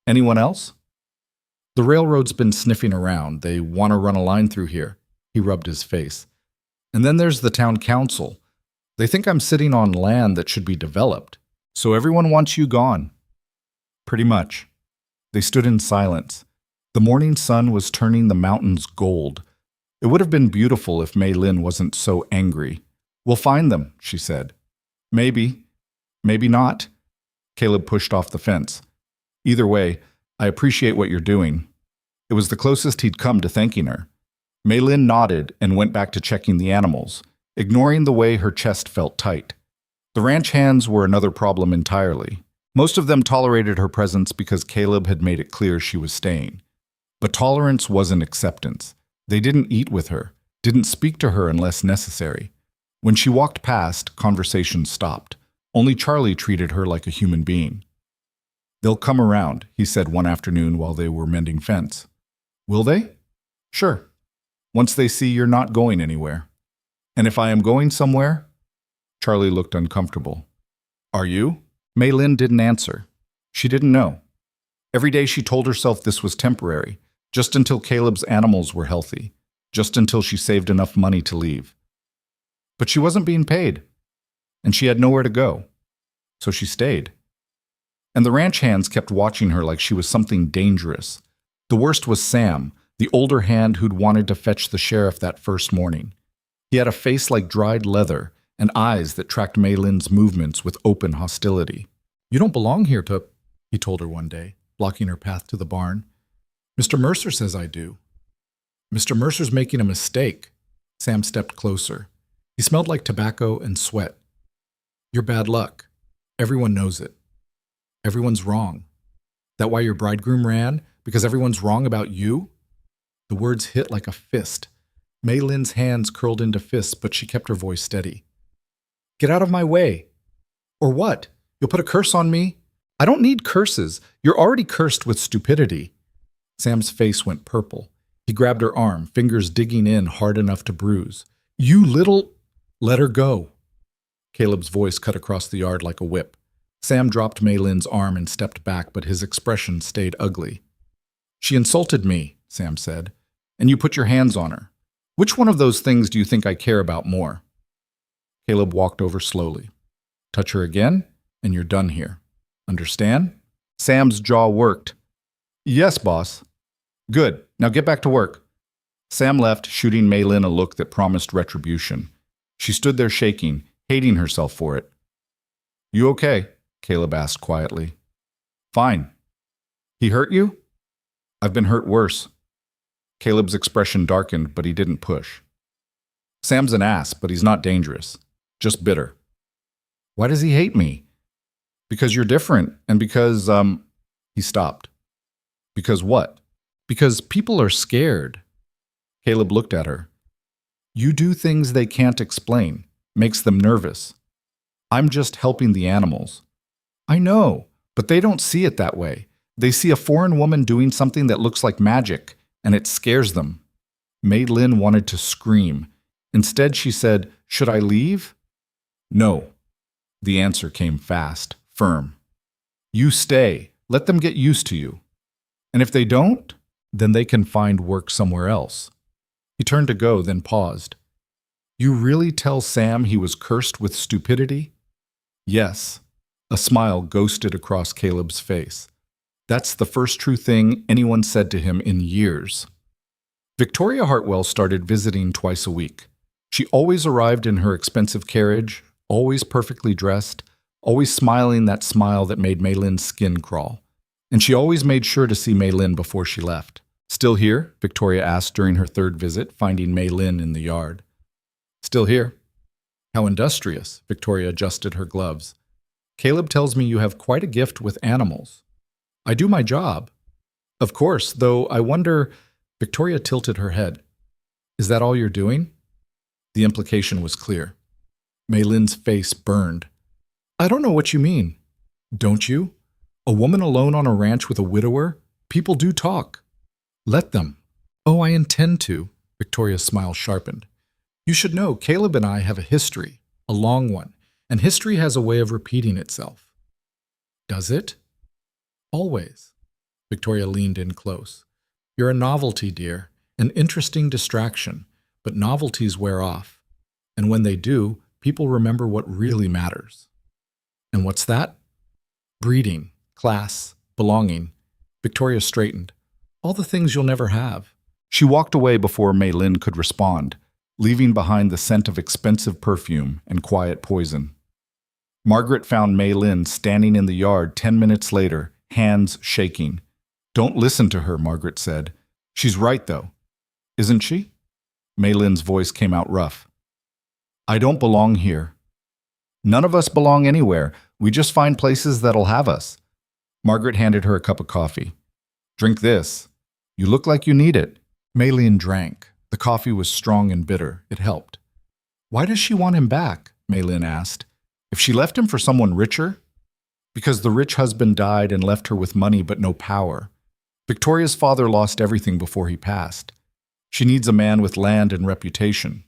"Anyone else?" "The railroad's been sniffing around. They want to run a line through here." He rubbed his face. "And then there's the town council. They think I'm sitting on land that should be developed. So everyone wants you gone." "Pretty much." They stood in silence. The morning sun was turning the mountains gold. It would have been beautiful if Maylin wasn't so angry. "We'll find them," she said. "Maybe. Maybe not." Caleb pushed off the fence. "Either way, I appreciate what you're doing." It was the closest he'd come to thanking her. Maylin nodded and went back to checking the animals, ignoring the way her chest felt tight. The ranch hands were another problem entirely. Most of them tolerated her presence because Caleb had made it clear she was staying. But tolerance wasn't acceptance. They didn't eat with her, didn't speak to her unless necessary. When she walked past, conversation stopped. Only Charlie treated her like a human being. "They'll come around," he said one afternoon while they were mending fence. "Will they?" "Sure. Once they see you're not going anywhere." "And if I am going somewhere?" Charlie looked uncomfortable. "Are you?" Maylin didn't answer. She didn't know. Every day she told herself this was temporary, just until Caleb's animals were healthy, just until she saved enough money to leave. But she wasn't being paid, and she had nowhere to go. So she stayed. And the ranch hands kept watching her like she was something dangerous. The worst was Sam, the older hand who'd wanted to fetch the sheriff that first morning. He had a face like dried leather and eyes that tracked Maylin's movements with open hostility. "You don't belong here to," he told her one day, blocking her path to the barn. "Mr. Mercer says I do." "Mr. Mercer's making a mistake." Sam stepped closer. He smelled like tobacco and sweat. "You're bad luck. Everyone knows it." Everyone's wrong. That why your bridegroom ran? Because everyone's wrong about you? The words hit like a fist. Maylin's hands curled into fists, but she kept her voice steady. Get out of my way. Or what? You'll put a curse on me? I don't need curses. You're already cursed with stupidity. Sam's face went purple. He grabbed her arm, fingers digging in hard enough to bruise. You little... Let her go. Caleb's voice cut across the yard like a whip. Sam dropped Maylin's arm and stepped back, but his expression stayed ugly. She insulted me, Sam said, and you put your hands on her. Which one of those things do you think I care about more? Caleb walked over slowly. Touch her again, and you're done here. Understand? Sam's jaw worked. Yes, boss. Good. Now get back to work. Sam left, shooting Maylin a look that promised retribution. She stood there shaking, hating herself for it. You okay? Caleb asked quietly. Fine. He hurt you? I've been hurt worse. Caleb's expression darkened, but he didn't push. Sam's an ass, but he's not dangerous. Just bitter. Why does he hate me? Because you're different, and because, He stopped. Because what? Because people are scared. Caleb looked at her. You do things they can't explain. Makes them nervous. I'm just helping the animals. I know, but they don't see it that way. They see a foreign woman doing something that looks like magic, and it scares them. Maylin wanted to scream. Instead, she said, Should I leave? No. The answer came fast, firm. You stay. Let them get used to you. And if they don't, then they can find work somewhere else. He turned to go, then paused. You really tell Sam he was cursed with stupidity? Yes. A smile ghosted across Caleb's face. That's the first true thing anyone said to him in years. Victoria Hartwell started visiting twice a week. She always arrived in her expensive carriage, always perfectly dressed, always smiling that smile that made Maylin's skin crawl. And she always made sure to see Maylin before she left. Still here? Victoria asked during her third visit, finding Maylin in the yard. Still here. How industrious, Victoria adjusted her gloves. Caleb tells me you have quite a gift with animals. I do my job. Of course, though I wonder... Victoria tilted her head. Is that all you're doing? The implication was clear. Maylin's face burned. I don't know what you mean. Don't you? A woman alone on a ranch with a widower? People do talk. Let them. Oh, I intend to. Victoria's smile sharpened. You should know, Caleb and I have a history, a long one, and history has a way of repeating itself. Does it? Always. Victoria leaned in close. You're a novelty, dear, an interesting distraction, but novelties wear off. And when they do, people remember what really matters. And what's that? Breeding, class, belonging. Victoria straightened. All the things you'll never have. She walked away before Maylin could respond, leaving behind the scent of expensive perfume and quiet poison. Margaret found Maylin standing in the yard 10 minutes later, hands shaking. Don't listen to her, Margaret said. She's right, though. Isn't she? Maylin's voice came out rough. I don't belong here. None of us belong anywhere. We just find places that'll have us. Margaret handed her a cup of coffee. Drink this. You look like you need it. Maylin drank. The coffee was strong and bitter. It helped. Why does she want him back? Maylin asked. If she left him for someone richer? Because the rich husband died and left her with money but no power. Victoria's father lost everything before he passed. She needs a man with land and reputation.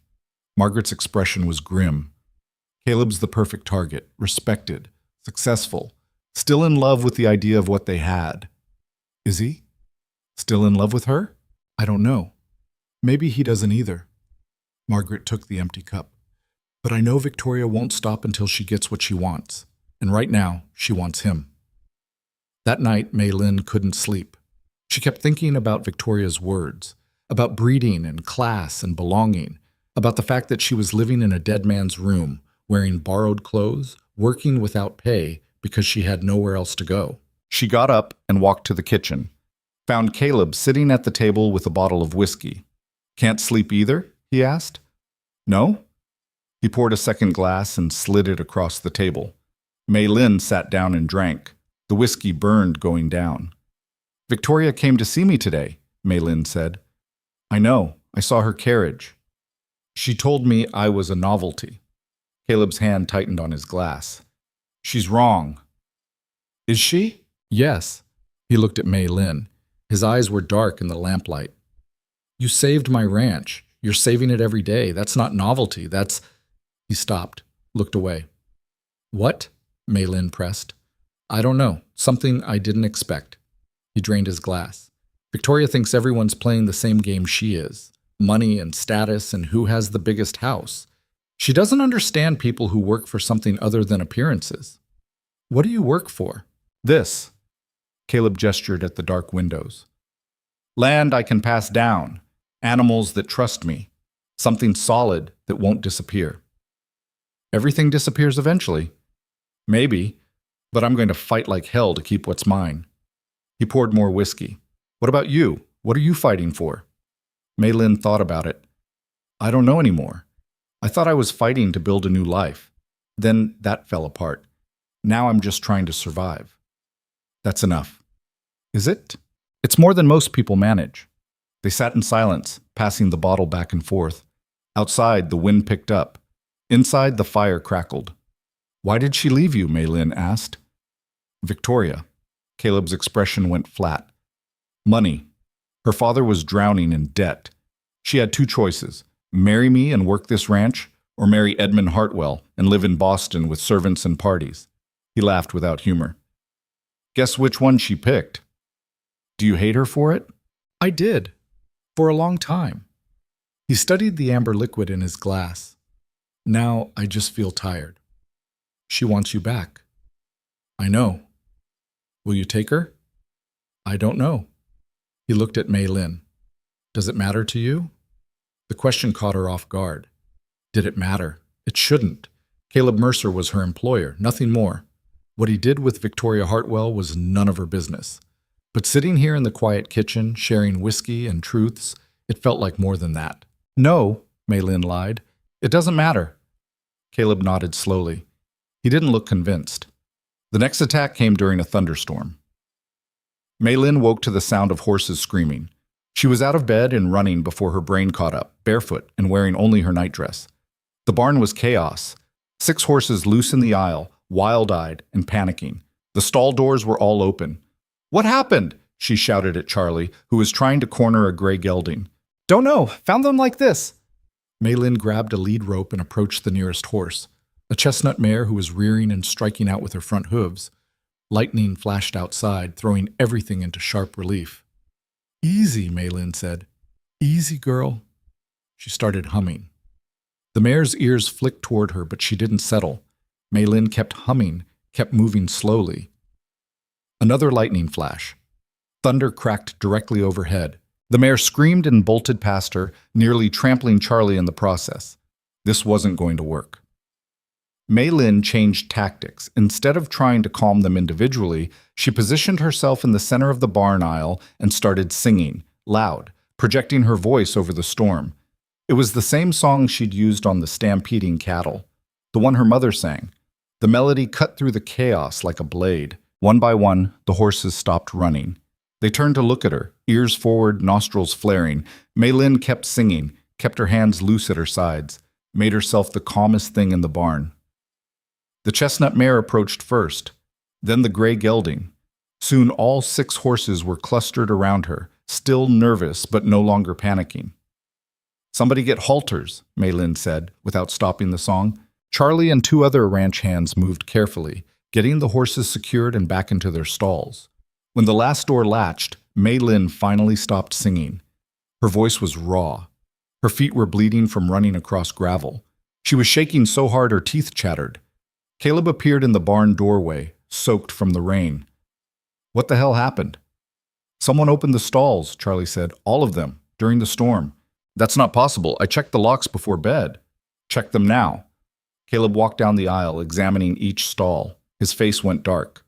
Margaret's expression was grim. Caleb's the perfect target, respected, successful, still in love with the idea of what they had. Is he? Still in love with her? I don't know. Maybe he doesn't either. Margaret took the empty cup. But I know Victoria won't stop until she gets what she wants. And right now, she wants him. That night, Maylin couldn't sleep. She kept thinking about Victoria's words, about breeding and class and belonging, about the fact that she was living in a dead man's room, wearing borrowed clothes, working without pay because she had nowhere else to go. She got up and walked to the kitchen, found Caleb sitting at the table with a bottle of whiskey. Can't sleep either? He asked. No? He poured a second glass and slid it across the table. Maylin sat down and drank. The whiskey burned going down. Victoria came to see me today, Maylin said. I know. I saw her carriage. She told me I was a novelty. Caleb's hand tightened on his glass. She's wrong. Is she? Yes. He looked at Maylin. His eyes were dark in the lamplight. You saved my ranch. You're saving it every day. That's not novelty. That's... He stopped, looked away. What? Maylin pressed. I don't know. Something I didn't expect. He drained his glass. Victoria thinks everyone's playing the same game she is. Money and status and who has the biggest house. She doesn't understand people who work for something other than appearances. What do you work for? This. Caleb gestured at the dark windows. Land I can pass down. Animals that trust me. Something solid that won't disappear. Everything disappears eventually. Maybe, but I'm going to fight like hell to keep what's mine. He poured more whiskey. What about you? What are you fighting for? Maylin thought about it. I don't know anymore. I thought I was fighting to build a new life. Then that fell apart. Now I'm just trying to survive. That's enough. Is it? It's more than most people manage. They sat in silence, passing the bottle back and forth. Outside, the wind picked up. Inside, the fire crackled. Why did she leave you? Maylin asked. Victoria. Caleb's expression went flat. Money. Her father was drowning in debt. She had two choices, marry me and work this ranch, or marry Edmund Hartwell and live in Boston with servants and parties. He laughed without humor. Guess which one she picked? Do you hate her for it? I did. For a long time. He studied the amber liquid in his glass. Now I just feel tired. She wants you back. I know. Will you take her? I don't know. He looked at Maylin. Does it matter to you? The question caught her off guard. Did it matter? It shouldn't. Caleb Mercer was her employer, nothing more. What he did with Victoria Hartwell was none of her business. But sitting here in the quiet kitchen, sharing whiskey and truths, it felt like more than that. No, Maylin lied. It doesn't matter. Caleb nodded slowly. He didn't look convinced. The next attack came during a thunderstorm. Maylin woke to the sound of horses screaming. She was out of bed and running before her brain caught up, barefoot and wearing only her nightdress. The barn was chaos. 6 horses loose in the aisle, wild-eyed and panicking. The stall doors were all open. What happened? She shouted at Charlie, who was trying to corner a gray gelding. Don't know. Found them like this. Maylin grabbed a lead rope and approached the nearest horse, a chestnut mare who was rearing and striking out with her front hooves. Lightning flashed outside, throwing everything into sharp relief. Easy, Maylin said. Easy, girl. She started humming. The mare's ears flicked toward her, but she didn't settle. Maylin kept humming, kept moving slowly. Another lightning flash. Thunder cracked directly overhead. The mare screamed and bolted past her, nearly trampling Charlie in the process. This wasn't going to work. Maylin changed tactics. Instead of trying to calm them individually, she positioned herself in the center of the barn aisle and started singing, loud, projecting her voice over the storm. It was the same song she'd used on the stampeding cattle, the one her mother sang. The melody cut through the chaos like a blade. One by one, the horses stopped running. They turned to look at her, ears forward, nostrils flaring. Maylin kept singing, kept her hands loose at her sides, made herself the calmest thing in the barn. The chestnut mare approached first, then the gray gelding. Soon all 6 horses were clustered around her, still nervous but no longer panicking. Somebody get halters, Maylin said, without stopping the song. Charlie and 2 other ranch hands moved carefully, getting the horses secured and back into their stalls. When the last door latched, Maylin finally stopped singing. Her voice was raw. Her feet were bleeding from running across gravel. She was shaking so hard her teeth chattered. Caleb appeared in the barn doorway, soaked from the rain. What the hell happened? Someone opened the stalls, Charlie said. All of them, during the storm. That's not possible. I checked the locks before bed. Check them now. Caleb walked down the aisle, examining each stall. His face went dark.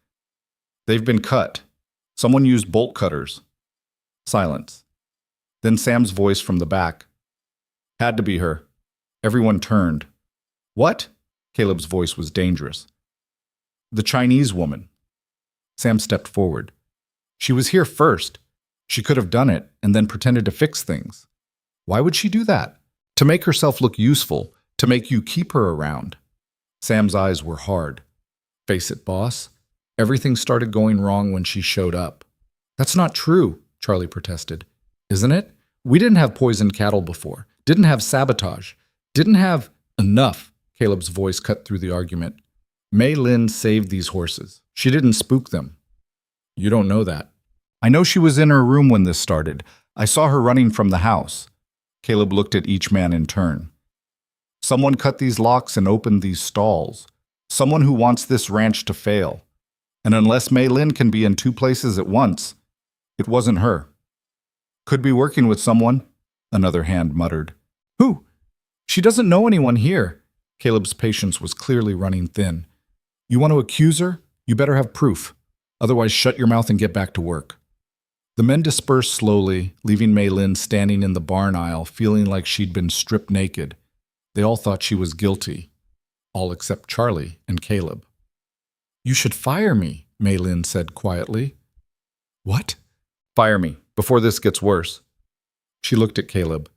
They've been cut. Someone used bolt cutters. Silence. Then Sam's voice from the back. Had to be her. Everyone turned. What? Caleb's voice was dangerous. The Chinese woman. Sam stepped forward. She was here first. She could have done it and then pretended to fix things. Why would she do that? To make herself look useful, to make you keep her around. Sam's eyes were hard. Face it, boss. Everything started going wrong when she showed up. That's not true, Charlie protested. Isn't it? We didn't have poisoned cattle before. Didn't have sabotage. Didn't have enough. Caleb's voice cut through the argument. Maylin saved these horses. She didn't spook them. You don't know that. I know she was in her room when this started. I saw her running from the house. Caleb looked at each man in turn. Someone cut these locks and opened these stalls. Someone who wants this ranch to fail. And unless Maylin can be in two places at once, it wasn't her. Could be working with someone, another hand muttered. Who? She doesn't know anyone here. Caleb's patience was clearly running thin. You want to accuse her? You better have proof. Otherwise, shut your mouth and get back to work. The men dispersed slowly, leaving Maylin standing in the barn aisle, feeling like she'd been stripped naked. They all thought she was guilty. All except Charlie and Caleb. You should fire me, Maylin said quietly. What? Fire me, before this gets worse. She looked at Caleb.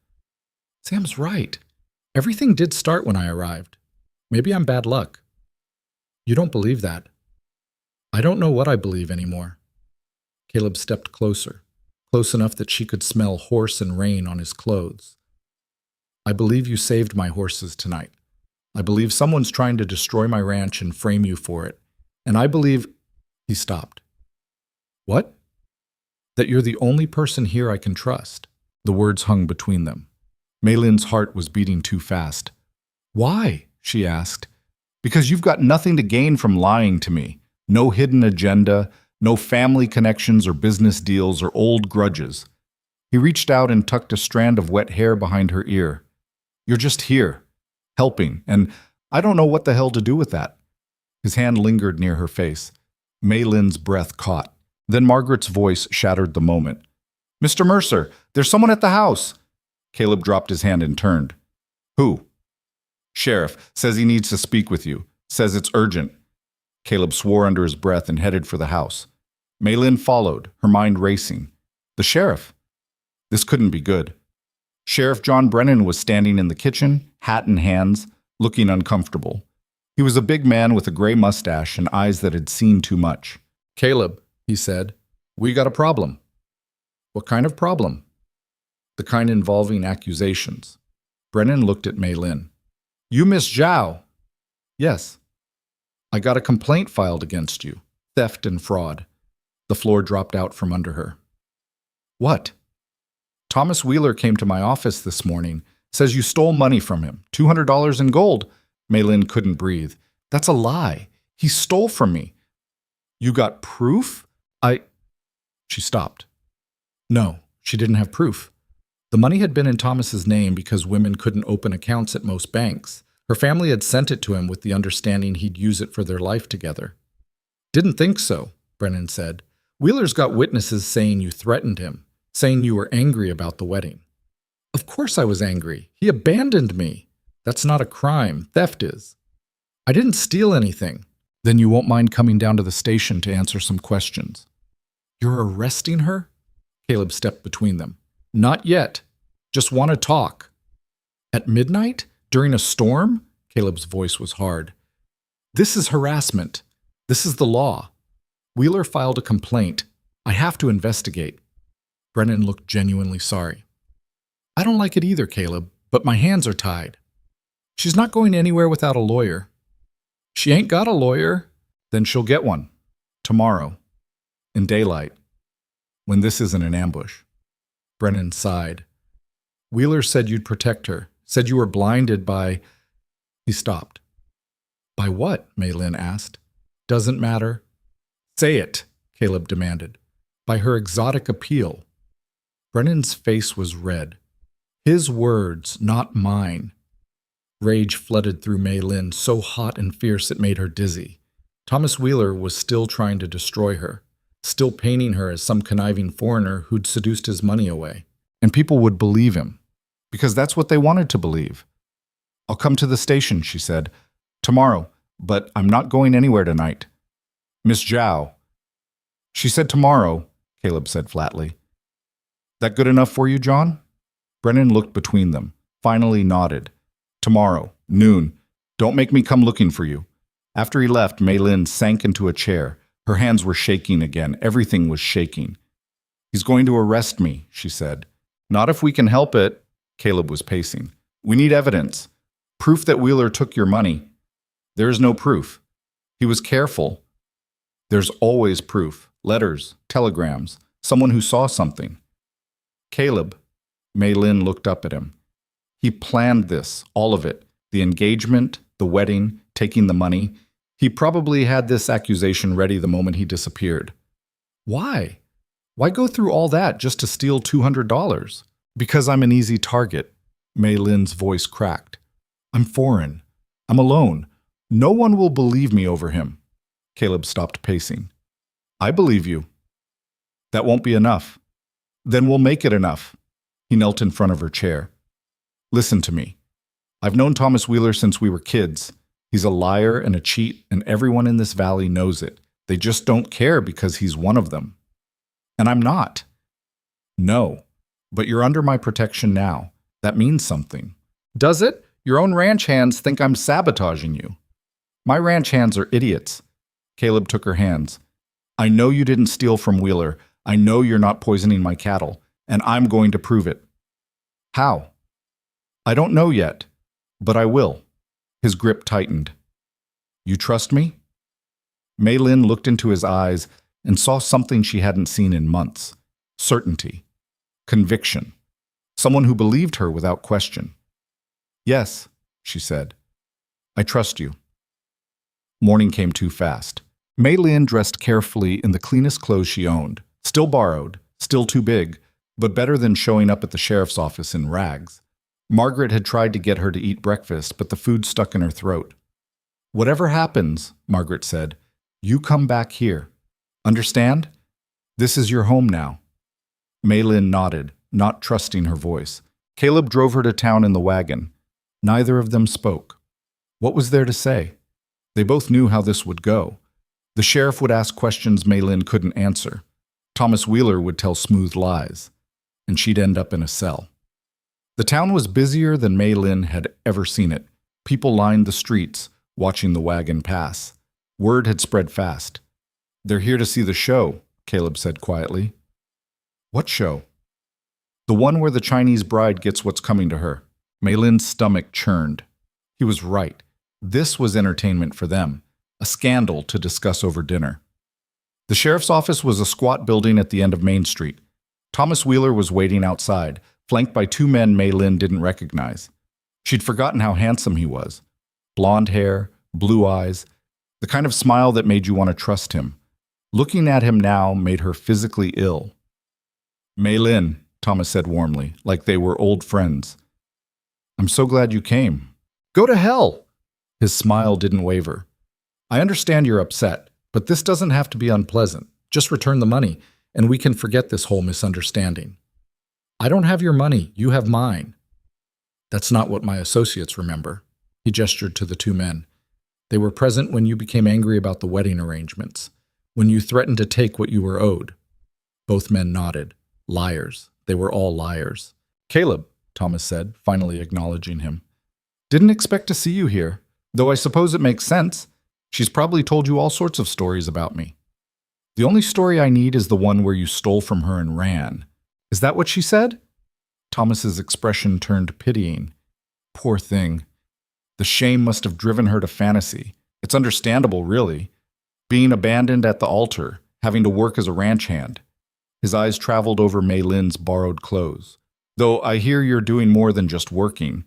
Sam's right. Everything did start when I arrived. Maybe I'm bad luck. You don't believe that. I don't know what I believe anymore. Caleb stepped closer, close enough that she could smell horse and rain on his clothes. I believe you saved my horses tonight. I believe someone's trying to destroy my ranch and frame you for it. And I believe... He stopped. What? That you're the only person here I can trust. The words hung between them. Maylin's heart was beating too fast. Why? She asked. Because you've got nothing to gain from lying to me. No hidden agenda, no family connections or business deals or old grudges. He reached out and tucked a strand of wet hair behind her ear. You're just here, helping, and I don't know what the hell to do with that. His hand lingered near her face. Maylin's breath caught. Then Margaret's voice shattered the moment. Mr. Mercer, there's someone at the house. Caleb dropped his hand and turned. Who? Sheriff, says he needs to speak with you. Says it's urgent. Caleb swore under his breath and headed for the house. Maylin followed, her mind racing. The sheriff? This couldn't be good. Sheriff John Brennan was standing in the kitchen, hat in hands, looking uncomfortable. He was a big man with a gray mustache and eyes that had seen too much. Caleb, he said, we got a problem. What kind of problem? The kind involving accusations. Brennan looked at Maylin. You Miss Zhao? Yes. I got a complaint filed against you. Theft and fraud. The floor dropped out from under her. What? Thomas Wheeler came to my office this morning. Says you stole money from him. $200 in gold. Maylin couldn't breathe. That's a lie. He stole from me. You got proof? She stopped. No, she didn't have proof. The money had been in Thomas's name because women couldn't open accounts at most banks. Her family had sent it to him with the understanding he'd use it for their life together. Didn't think so, Brennan said. Wheeler's got witnesses saying you threatened him, saying you were angry about the wedding. Of course I was angry. He abandoned me. That's not a crime. Theft is. I didn't steal anything. Then you won't mind coming down to the station to answer some questions. You're arresting her? Caleb stepped between them. Not yet. Just want to talk. At midnight? During a storm? Caleb's voice was hard. This is harassment. This is the law. Wheeler filed a complaint. I have to investigate. Brennan looked genuinely sorry. I don't like it either, Caleb, but my hands are tied. She's not going anywhere without a lawyer. She ain't got a lawyer. Then she'll get one. Tomorrow. In daylight. When this isn't an ambush. Brennan sighed. Wheeler said you'd protect her. Said you were blinded by... He stopped. By what? Maylin asked. Doesn't matter. Say it, Caleb demanded. By her exotic appeal. Brennan's face was red. His words, not mine. Rage flooded through Maylin, so hot and fierce it made her dizzy. Thomas Wheeler was still trying to destroy her, still painting her as some conniving foreigner who'd seduced his money away. And people would believe him, because that's what they wanted to believe. I'll come to the station, she said. Tomorrow, but I'm not going anywhere tonight. Miss Zhao. She said tomorrow, Caleb said flatly. That good enough for you, John? Brennan looked between them, finally nodded. Tomorrow, noon. Don't make me come looking for you. After he left, Maylin sank into a chair. Her hands were shaking again. Everything was shaking. He's going to arrest me, she said. Not if we can help it, Caleb was pacing. We need evidence. Proof that Wheeler took your money. There is no proof. He was careful. There's always proof. Letters, telegrams, someone who saw something. Caleb, Maylin looked up at him. He planned this, all of it. The engagement, the wedding, taking the money. He probably had this accusation ready the moment he disappeared. Why? Why go through all that just to steal $200? Because I'm an easy target. Maylin's voice cracked. I'm foreign. I'm alone. No one will believe me over him. Caleb stopped pacing. I believe you. That won't be enough. Then we'll make it enough. He knelt in front of her chair. Listen to me. I've known Thomas Wheeler since we were kids. He's a liar and a cheat, and everyone in this valley knows it. They just don't care because he's one of them. And I'm not. No, but you're under my protection now. That means something. Does it? Your own ranch hands think I'm sabotaging you. My ranch hands are idiots. Caleb took her hands. I know you didn't steal from Wheeler. I know you're not poisoning my cattle, and I'm going to prove it. How? I don't know yet, but I will. His grip tightened. You trust me? Maylin looked into his eyes and saw something she hadn't seen in months. Certainty. Conviction. Someone who believed her without question. Yes, she said. I trust you. Morning came too fast. Maylin dressed carefully in the cleanest clothes she owned. Still borrowed, still too big, but better than showing up at the sheriff's office in rags. Margaret had tried to get her to eat breakfast, but the food stuck in her throat. Whatever happens, Margaret said, you come back here. Understand? This is your home now. Maylin nodded, not trusting her voice. Caleb drove her to town in the wagon. Neither of them spoke. What was there to say? They both knew how this would go. The sheriff would ask questions Maylin couldn't answer. Thomas Wheeler would tell smooth lies, and she'd end up in a cell. The town was busier than Maylin had ever seen it. People lined the streets, watching the wagon pass. Word had spread fast. They're here to see the show, Caleb said quietly. What show? The one where the Chinese bride gets what's coming to her. Maylin's stomach churned. He was right. This was entertainment for them, a scandal to discuss over dinner. The sheriff's office was a squat building at the end of Main Street. Thomas Wheeler was waiting outside, flanked by two men Maylin didn't recognize. She'd forgotten how handsome he was. Blonde hair, blue eyes, the kind of smile that made you want to trust him. Looking at him now made her physically ill. Maylin, Thomas said warmly, like they were old friends. I'm so glad you came. Go to hell! His smile didn't waver. I understand you're upset, but this doesn't have to be unpleasant. Just return the money, and we can forget this whole misunderstanding. I don't have your money, you have mine. That's not what my associates remember. He gestured to the two men. They were present when you became angry about the wedding arrangements, when you threatened to take what you were owed. Both men nodded. Liars. They were all liars. Caleb, Thomas said, finally acknowledging him. Didn't expect to see you here, though I suppose it makes sense. She's probably told you all sorts of stories about me. The only story I need is the one where you stole from her and ran. Is that what she said? Thomas's expression turned pitying. Poor thing. The shame must have driven her to fantasy. It's understandable, really. Being abandoned at the altar, having to work as a ranch hand. His eyes traveled over Maylin's borrowed clothes. Though I hear you're doing more than just working.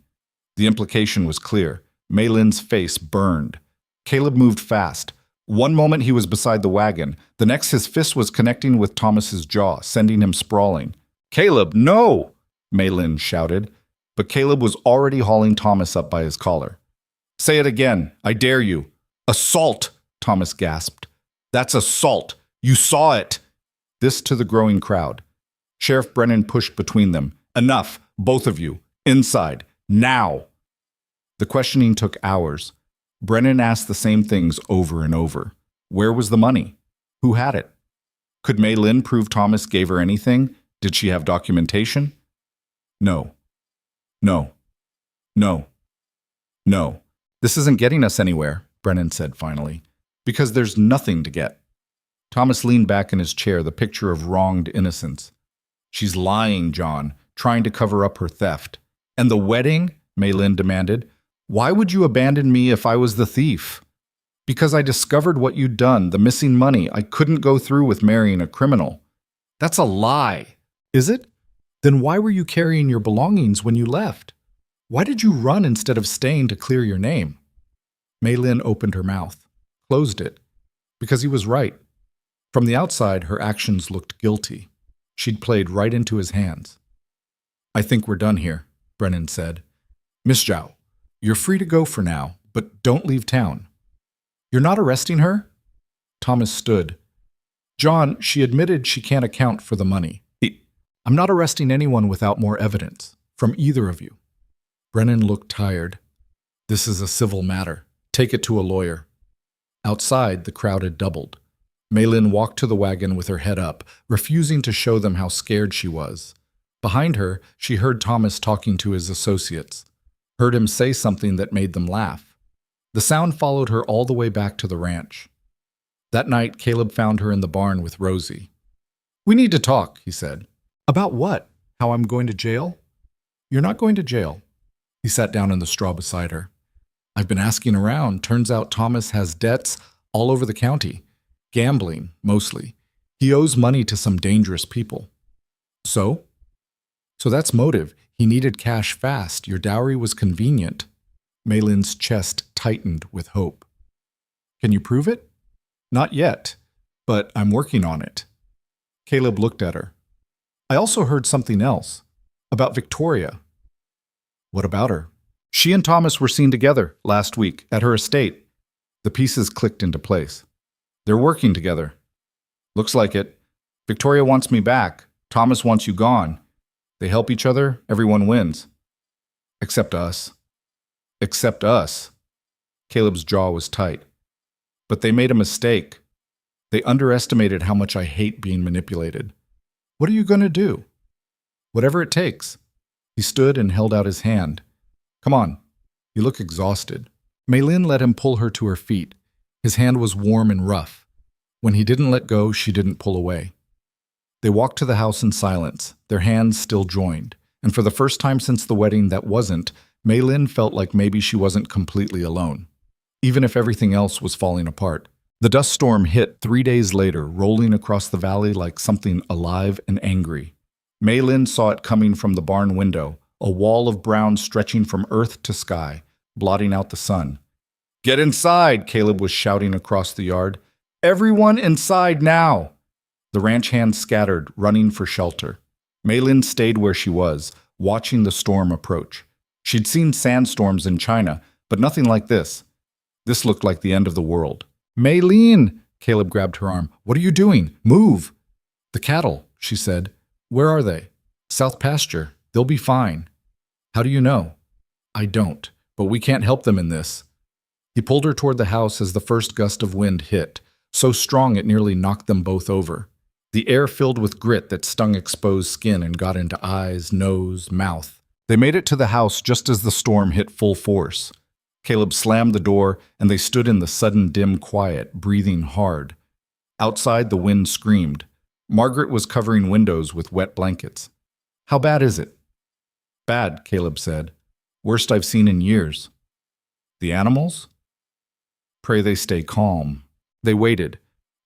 The implication was clear. Maylin's face burned. Caleb moved fast. One moment he was beside the wagon. The next his fist was connecting with Thomas's jaw, sending him sprawling. Caleb, no! Maylin shouted. But Caleb was already hauling Thomas up by his collar. Say it again. I dare you. Assault, Thomas gasped. That's assault. You saw it. This to the growing crowd. Sheriff Brennan pushed between them. Enough, both of you. Inside. Now. The questioning took hours. Brennan asked the same things over and over. Where was the money? Who had it? Could Maylin prove Thomas gave her anything? Did she have documentation? No. No. No. No. This isn't getting us anywhere, Brennan said finally, because there's nothing to get. Thomas leaned back in his chair, the picture of wronged innocence. She's lying, John, trying to cover up her theft. And the wedding? Maylin demanded. Why would you abandon me if I was the thief? Because I discovered what you'd done, the missing money. I couldn't go through with marrying a criminal. That's a lie. Is it? Then why were you carrying your belongings when you left? Why did you run instead of staying to clear your name? Maylin opened her mouth, closed it, because he was right. From the outside, her actions looked guilty. She'd played right into his hands. I think we're done here, Brennan said. Miss Zhao, you're free to go for now, but don't leave town. You're not arresting her? Thomas stood. John, she admitted she can't account for the money. I'm not arresting anyone without more evidence, from either of you. Brennan looked tired. This is a civil matter. Take it to a lawyer. Outside, the crowd had doubled. Maylin walked to the wagon with her head up, refusing to show them how scared she was. Behind her, she heard Thomas talking to his associates, heard him say something that made them laugh. The sound followed her all the way back to the ranch. That night, Caleb found her in the barn with Rosie. We need to talk, he said. About what? How I'm going to jail? You're not going to jail. He sat down in the straw beside her. I've been asking around. Turns out Thomas has debts all over the county. Gambling, mostly. He owes money to some dangerous people. So? So that's motive. He needed cash fast. Your dowry was convenient. Maylin's chest tightened with hope. Can you prove it? Not yet, but I'm working on it. Caleb looked at her. I also heard something else. About Victoria. What about her? She and Thomas were seen together last week at her estate. The pieces clicked into place. They're working together. Looks like it. Victoria wants me back. Thomas wants you gone. They help each other. Everyone wins. Except us. Except us. Caleb's jaw was tight. But they made a mistake. They underestimated how much I hate being manipulated. What are you going to do? Whatever it takes. He stood and held out his hand. Come on. You look exhausted. Maylin let him pull her to her feet. His hand was warm and rough. When he didn't let go, she didn't pull away. They walked to the house in silence, their hands still joined. And for the first time since the wedding that wasn't, Maylin felt like maybe she wasn't completely alone, even if everything else was falling apart. The dust storm hit 3 days later, rolling across the valley like something alive and angry. Maylin saw it coming from the barn window, a wall of brown stretching from earth to sky, blotting out the sun. Get inside, Caleb was shouting across the yard. Everyone inside now! The ranch hands scattered, running for shelter. Maylin stayed where she was, watching the storm approach. She'd seen sandstorms in China, but nothing like this. This looked like the end of the world. Maylin! Caleb grabbed her arm. What are you doing? Move! The cattle, she said. Where are they? South pasture. They'll be fine. How do you know? I don't, but we can't help them in this. He pulled her toward the house as the first gust of wind hit, so strong it nearly knocked them both over. The air filled with grit that stung exposed skin and got into eyes, nose, mouth. They made it to the house just as the storm hit full force. Caleb slammed the door, and they stood in the sudden dim quiet, breathing hard. Outside, the wind screamed. Margaret was covering windows with wet blankets. How bad is it? Bad, Caleb said. Worst I've seen in years. The animals? Pray they stay calm. They waited.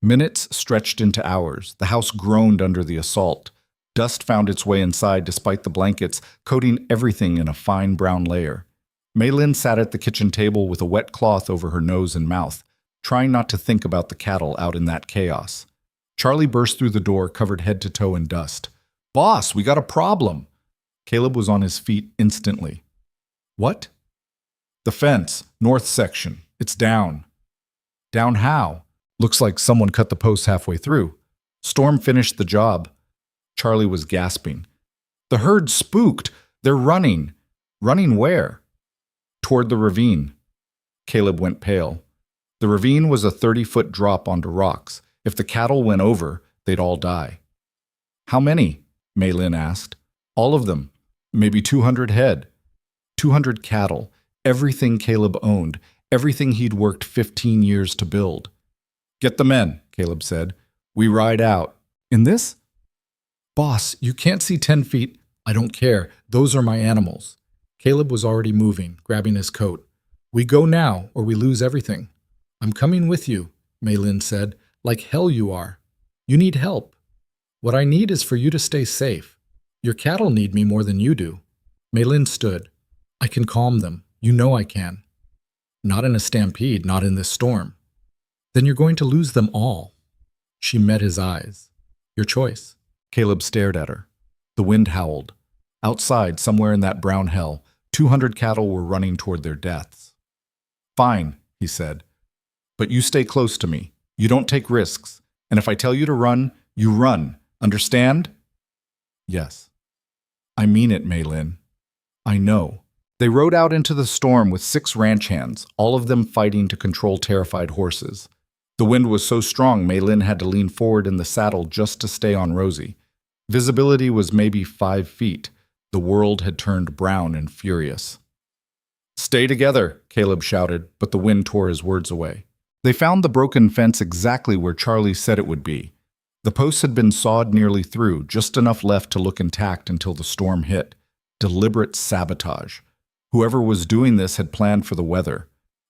Minutes stretched into hours. The house groaned under the assault. Dust found its way inside despite the blankets, coating everything in a fine brown layer. Maylin sat at the kitchen table with a wet cloth over her nose and mouth, trying not to think about the cattle out in that chaos. Charlie burst through the door, covered head to toe in dust. Boss, we got a problem. Caleb was on his feet instantly. What? The fence, north section. It's down. Down how? Looks like someone cut the post halfway through. Storm finished the job. Charlie was gasping. The herd spooked. They're running. Running where? Toward the ravine. Caleb went pale. The ravine was a 30-foot drop onto rocks. If the cattle went over, they'd all die. How many? Maylin asked. All of them. Maybe 200 head. 200 cattle. Everything Caleb owned. Everything he'd worked 15 years to build. Get the men, Caleb said. We ride out. In this? Boss, you can't see 10 feet. I don't care. Those are my animals. Caleb was already moving, grabbing his coat. We go now, or we lose everything. I'm coming with you, Maylin said. Like hell you are. You need help. What I need is for you to stay safe. Your cattle need me more than you do. Maylin stood. I can calm them. You know I can. Not in a stampede, not in this storm. Then you're going to lose them all. She met his eyes. Your choice. Caleb stared at her. The wind howled. Outside, somewhere in that brown hell, 200 cattle were running toward their deaths. Fine, he said. But you stay close to me. You don't take risks. And if I tell you to run, you run. Understand? Yes. I mean it, Maylin. I know. They rode out into the storm with 6 ranch hands, all of them fighting to control terrified horses. The wind was so strong Maylin had to lean forward in the saddle just to stay on Rosie. Visibility was maybe 5 feet. The world had turned brown and furious. Stay together, Caleb shouted, but the wind tore his words away. They found the broken fence exactly where Charlie said it would be. The posts had been sawed nearly through, just enough left to look intact until the storm hit. Deliberate sabotage. Whoever was doing this had planned for the weather.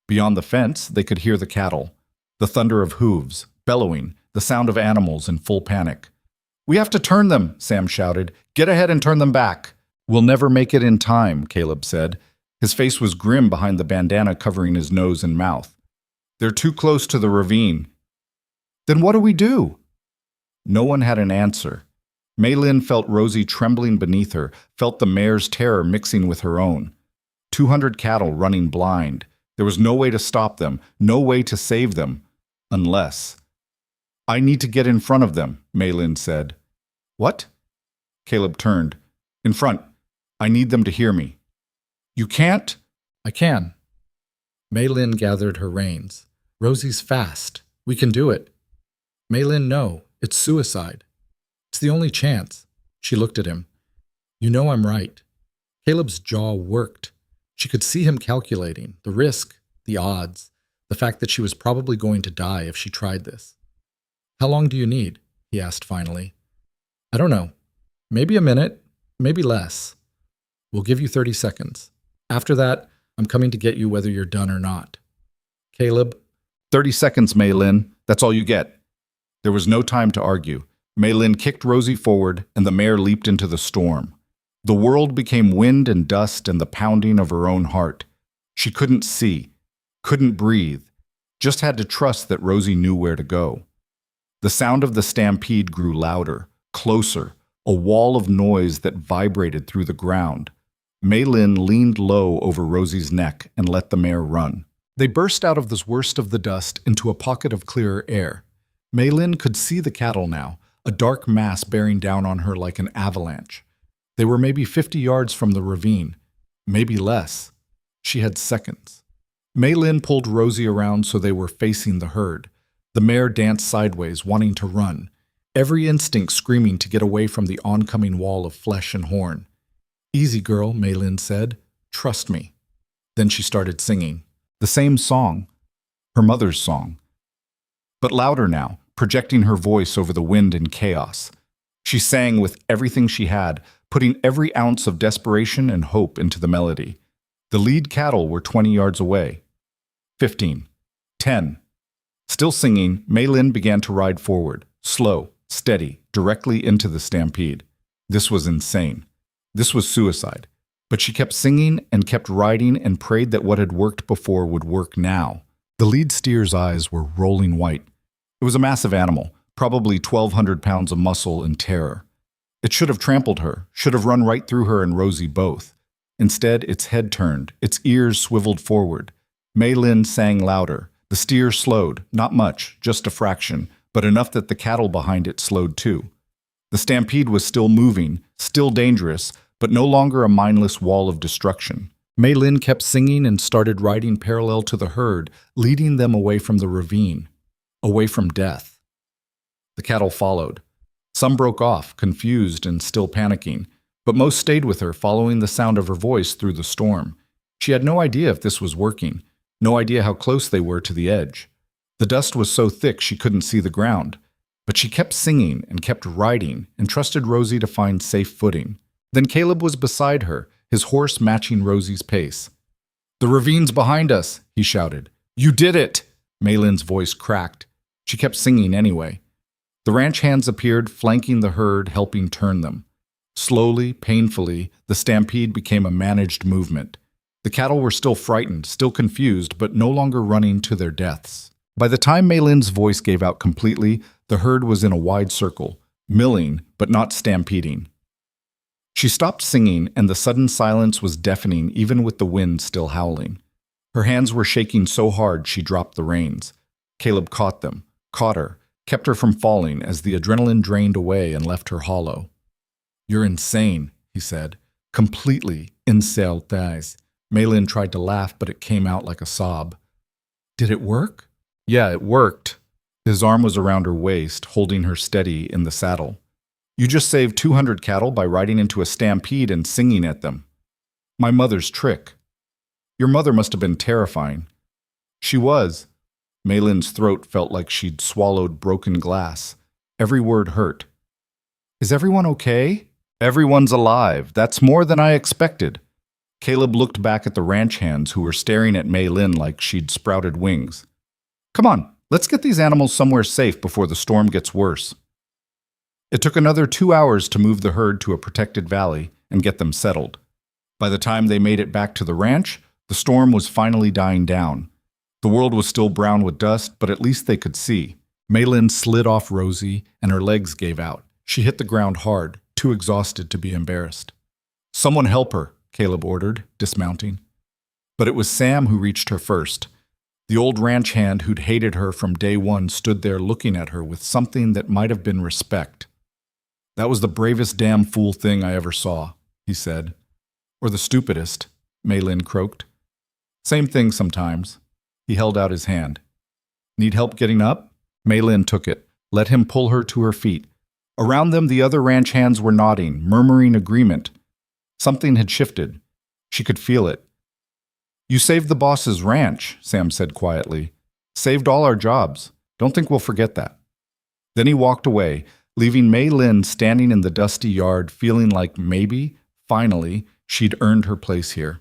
Beyond the fence, they could hear the cattle. The thunder of hooves, bellowing, the sound of animals in full panic. We have to turn them, Sam shouted. Get ahead and turn them back. We'll never make it in time, Caleb said. His face was grim behind the bandana covering his nose and mouth. They're too close to the ravine. Then what do we do? No one had an answer. Maylin felt Rosie trembling beneath her, felt the mare's terror mixing with her own. 200 cattle running blind. There was no way to stop them, no way to save them, unless... I need to get in front of them, Maylin said. What? Caleb turned. In front. I need them to hear me. You can't? I can. Maylin gathered her reins. Rosie's fast. We can do it. Maylin, no. It's suicide. It's the only chance. She looked at him. You know I'm right. Caleb's jaw worked. She could see him calculating, the risk, the odds, the fact that she was probably going to die if she tried this. How long do you need? He asked finally. I don't know. Maybe a minute, maybe less. We'll give you 30 seconds. After that, I'm coming to get you whether you're done or not. Caleb. 30 seconds, Maylin. That's all you get. There was no time to argue. Maylin kicked Rosie forward, and the mare leaped into the storm. The world became wind and dust and the pounding of her own heart. She couldn't see, couldn't breathe, just had to trust that Rosie knew where to go. The sound of the stampede grew louder, closer, a wall of noise that vibrated through the ground. Maylin leaned low over Rosie's neck and let the mare run. They burst out of this worst of the dust into a pocket of clearer air. Maylin could see the cattle now, a dark mass bearing down on her like an avalanche. They were maybe 50 yards from the ravine, maybe less. She had seconds. Maylin pulled Rosie around so they were facing the herd. The mare danced sideways, wanting to run, every instinct screaming to get away from the oncoming wall of flesh and horn. Easy, girl, Maylin said. Trust me. Then she started singing. The same song. Her mother's song. But louder now, projecting her voice over the wind and chaos. She sang with everything she had, putting every ounce of desperation and hope into the melody. The lead cattle were 20 yards away. 15. 10. Still singing, Maylin began to ride forward, slow, steady, directly into the stampede. This was insane. This was suicide. But she kept singing and kept riding and prayed that what had worked before would work now. The lead steer's eyes were rolling white. It was a massive animal, probably 1,200 pounds of muscle and terror. It should have trampled her, should have run right through her and Rosie both. Instead, its head turned, its ears swiveled forward. Maylin sang louder. The steer slowed, not much, just a fraction, but enough that the cattle behind it slowed too. The stampede was still moving, still dangerous, but no longer a mindless wall of destruction. Maylin kept singing and started riding parallel to the herd, leading them away from the ravine, away from death. The cattle followed. Some broke off, confused and still panicking, but most stayed with her, following the sound of her voice through the storm. She had no idea if this was working, no idea how close they were to the edge. The dust was so thick she couldn't see the ground, but she kept singing and kept riding and trusted Rosie to find safe footing. Then Caleb was beside her, his horse matching Rosie's pace. "The ravine's behind us," he shouted. "You did it!" Maylin's voice cracked. She kept singing anyway. The ranch hands appeared, flanking the herd, helping turn them. Slowly, painfully, the stampede became a managed movement. The cattle were still frightened, still confused, but no longer running to their deaths. By the time Maylin's voice gave out completely, the herd was in a wide circle, milling, but not stampeding. She stopped singing, and the sudden silence was deafening even with the wind still howling. Her hands were shaking so hard she dropped the reins. Caleb caught them, caught her, kept her from falling as the adrenaline drained away and left her hollow. "You're insane," he said. "Completely insabotage." Maylin tried to laugh, but it came out like a sob. "Did it work?" "Yeah, it worked." His arm was around her waist, holding her steady in the saddle. "You just saved 200 cattle by riding into a stampede and singing at them. My mother's trick." "Your mother must have been terrifying." "She was." Maylin's throat felt like she'd swallowed broken glass. Every word hurt. "Is everyone okay?" "Everyone's alive. That's more than I expected." Caleb looked back at the ranch hands who were staring at Maylin like she'd sprouted wings. "Come on, let's get these animals somewhere safe before the storm gets worse." It took another 2 hours to move the herd to a protected valley and get them settled. By the time they made it back to the ranch, the storm was finally dying down. The world was still brown with dust, but at least they could see. Maylin slid off Rosie, and her legs gave out. She hit the ground hard, too exhausted to be embarrassed. "Someone help her," Caleb ordered, dismounting. But it was Sam who reached her first. The old ranch hand who'd hated her from day one stood there looking at her with something that might have been respect. "That was the bravest damn fool thing I ever saw," he said. "Or the stupidest," Maylin croaked. "Same thing sometimes." He held out his hand. "Need help getting up?" Maylin took it, let him pull her to her feet. Around them, the other ranch hands were nodding, murmuring agreement. Something had shifted. She could feel it. "You saved the boss's ranch," Sam said quietly. "Saved all our jobs. Don't think we'll forget that." Then he walked away, leaving Maylin standing in the dusty yard, feeling like maybe, finally, she'd earned her place here.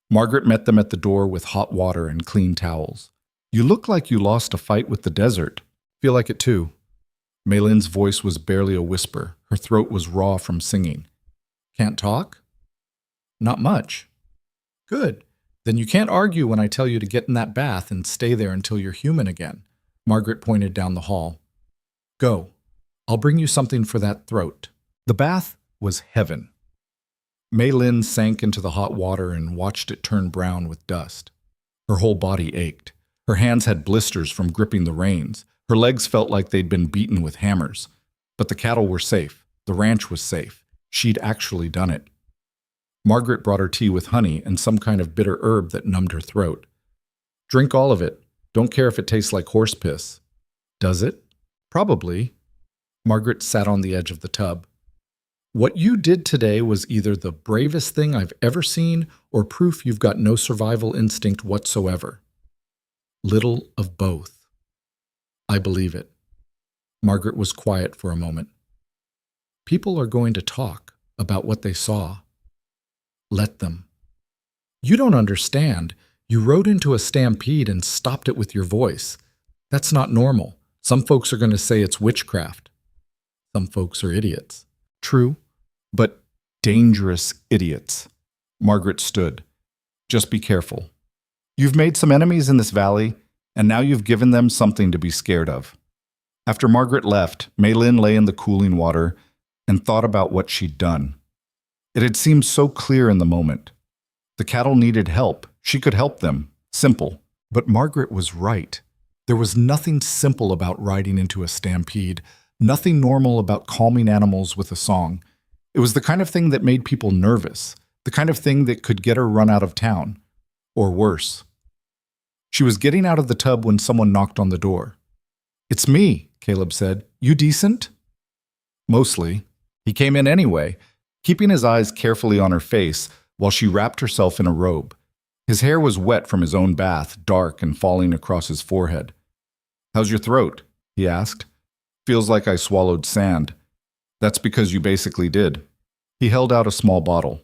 Margaret met them at the door with hot water and clean towels. "You look like you lost a fight with the desert." "Feel like it too." Maylin's voice was barely a whisper. Her throat was raw from singing. "Can't talk?" "Not much." "Good. Then you can't argue when I tell you to get in that bath and stay there until you're human again." Margaret pointed down the hall. "Go. I'll bring you something for that throat." The bath was heaven. Maylin sank into the hot water and watched it turn brown with dust. Her whole body ached. Her hands had blisters from gripping the reins. Her legs felt like they'd been beaten with hammers. But the cattle were safe. The ranch was safe. She'd actually done it. Margaret brought her tea with honey and some kind of bitter herb that numbed her throat. "Drink all of it. Don't care if it tastes like horse piss." "Does it?" "Probably." Margaret sat on the edge of the tub. "What you did today was either the bravest thing I've ever seen or proof you've got no survival instinct whatsoever." "Little of both." "I believe it." Margaret was quiet for a moment. "People are going to talk about what they saw. Let them." "You don't understand. You rode into a stampede and stopped it with your voice. That's not normal. Some folks are going to say it's witchcraft. Some folks are idiots." "True, but dangerous idiots." Margaret stood. "Just be careful. You've made some enemies in this valley, and now you've given them something to be scared of." After Margaret left, Maylin lay in the cooling water and thought about what she'd done. It had seemed so clear in the moment. The cattle needed help. She could help them. Simple. But Margaret was right. There was nothing simple about riding into a stampede, nothing normal about calming animals with a song. It was the kind of thing that made people nervous, the kind of thing that could get her run out of town. Or worse. She was getting out of the tub when someone knocked on the door. "It's me," Caleb said. You decent? Mostly. He came in anyway, keeping his eyes carefully on her face while she wrapped herself in a robe. His hair was wet from his own bath, dark and falling across his forehead. How's your throat? He asked. Feels like I swallowed sand. That's because you basically did. He held out a small bottle.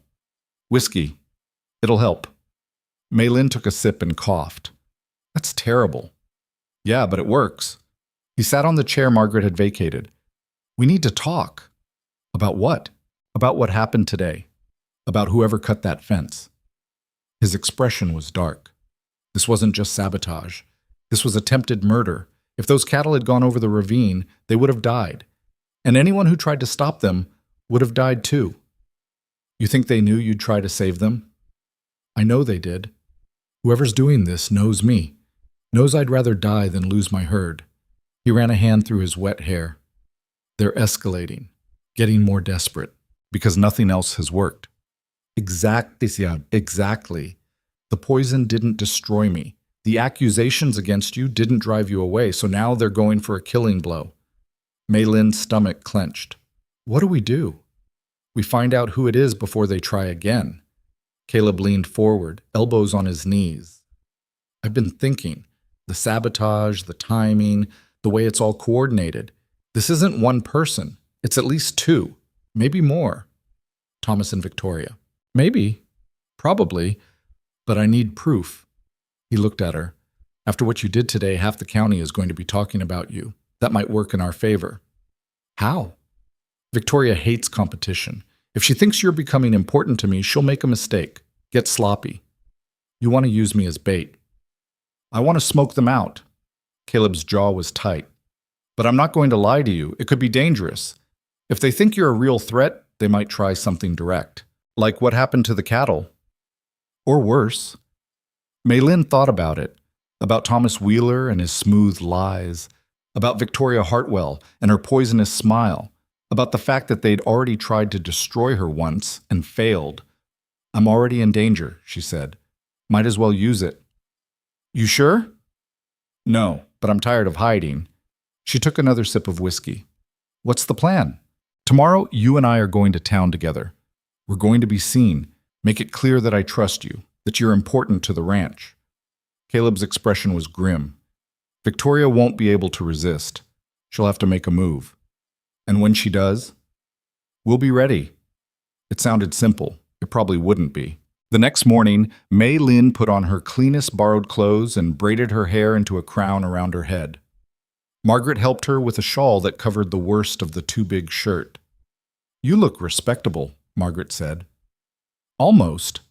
Whiskey. It'll help. Maylin took a sip and coughed. That's terrible. Yeah, but it works. He sat on the chair Margaret had vacated. We need to talk. About what? About what happened today. About whoever cut that fence. His expression was dark. This wasn't just sabotage. This was attempted murder. If those cattle had gone over the ravine, they would have died. And anyone who tried to stop them would have died too. You think they knew you'd try to save them? I know they did. Whoever's doing this knows me. Knows I'd rather die than lose my herd. He ran a hand through his wet hair. They're escalating, getting more desperate, because nothing else has worked. Exactly. The poison didn't destroy me. The accusations against you didn't drive you away, so now they're going for a killing blow. Maylin's stomach clenched. What do we do? We find out who it is before they try again. Caleb leaned forward, elbows on his knees. I've been thinking. The sabotage, the timing, the way it's all coordinated. This isn't one person. It's at least two, maybe more. Thomas and Victoria. Maybe. Probably. But I need proof. He looked at her. After what you did today, half the county is going to be talking about you. That might work in our favor. How? Victoria hates competition. If she thinks you're becoming important to me, she'll make a mistake. Get sloppy. You want to use me as bait. I want to smoke them out. Caleb's jaw was tight. But I'm not going to lie to you. It could be dangerous. If they think you're a real threat, they might try something direct. Like what happened to the cattle. Or worse. Maylin thought about it. About Thomas Wheeler and his smooth lies. About Victoria Hartwell and her poisonous smile. About the fact that they'd already tried to destroy her once and failed. I'm already in danger, she said. Might as well use it. You sure? No, but I'm tired of hiding. She took another sip of whiskey. What's the plan? Tomorrow, you and I are going to town together. We're going to be seen. Make it clear that I trust you, that you're important to the ranch. Caleb's expression was grim. Victoria won't be able to resist. She'll have to make a move. And when she does, we'll be ready. It sounded simple. It probably wouldn't be. The next morning, Maylin put on her cleanest borrowed clothes and braided her hair into a crown around her head. Margaret helped her with a shawl that covered the worst of the too big shirt. You look respectable, Margaret said. Almost.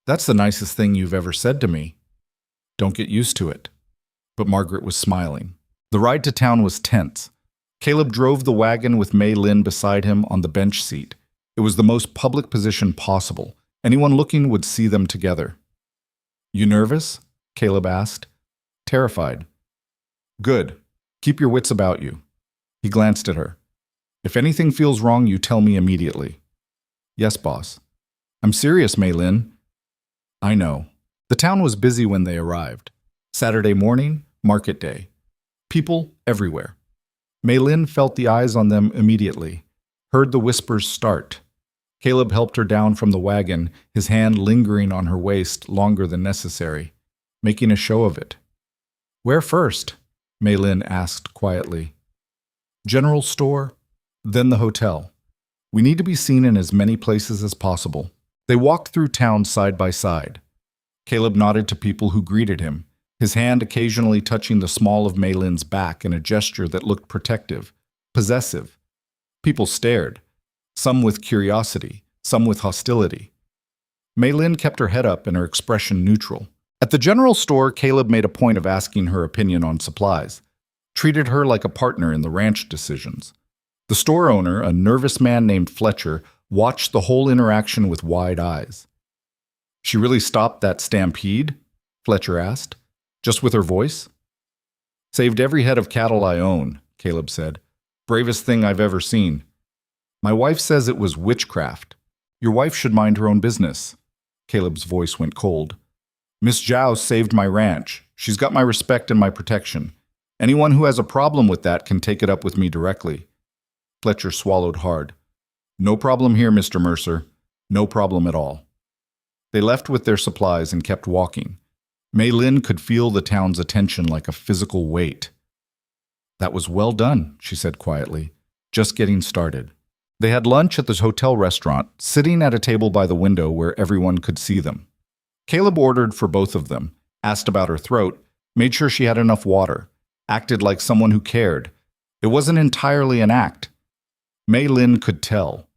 That's the nicest thing you've ever said to me. Don't get used to it. But Margaret was smiling. The ride to town was tense. Caleb drove the wagon with Maylin beside him on the bench seat. It was the most public position possible. Anyone looking would see them together. You nervous? Caleb asked. Terrified. Good. Keep your wits about you. He glanced at her. If anything feels wrong, you tell me immediately. Yes, boss. I'm serious, Maylin. I know. The town was busy when they arrived. Saturday morning, market day. People everywhere. Maylin felt the eyes on them immediately, heard the whispers start. Caleb helped her down from the wagon, his hand lingering on her waist longer than necessary, making a show of it. Where first? Maylin asked quietly. General store, then the hotel. We need to be seen in as many places as possible. They walked through town side by side. Caleb nodded to people who greeted him, his hand occasionally touching the small of Maylin's back in a gesture that looked protective, possessive. People stared, some with curiosity, some with hostility. Maylin kept her head up and her expression neutral. At the general store, Caleb made a point of asking her opinion on supplies, treated her like a partner in the ranch decisions. The store owner, a nervous man named Fletcher, watched the whole interaction with wide eyes. She really stopped that stampede? Fletcher asked, just with her voice. Saved every head of cattle I own, Caleb said. Bravest thing I've ever seen. My wife says it was witchcraft. Your wife should mind her own business. Caleb's voice went cold. Miss Zhao saved my ranch. She's got my respect and my protection. Anyone who has a problem with that can take it up with me directly. Fletcher swallowed hard. No problem here, Mr. Mercer. No problem at all. They left with their supplies and kept walking. Maylin could feel the town's attention like a physical weight. That was well done, she said quietly. Just getting started. They had lunch at this hotel restaurant, sitting at a table by the window where everyone could see them. Caleb ordered for both of them, asked about her throat, made sure she had enough water, acted like someone who cared. It wasn't entirely an act. Maylin could tell.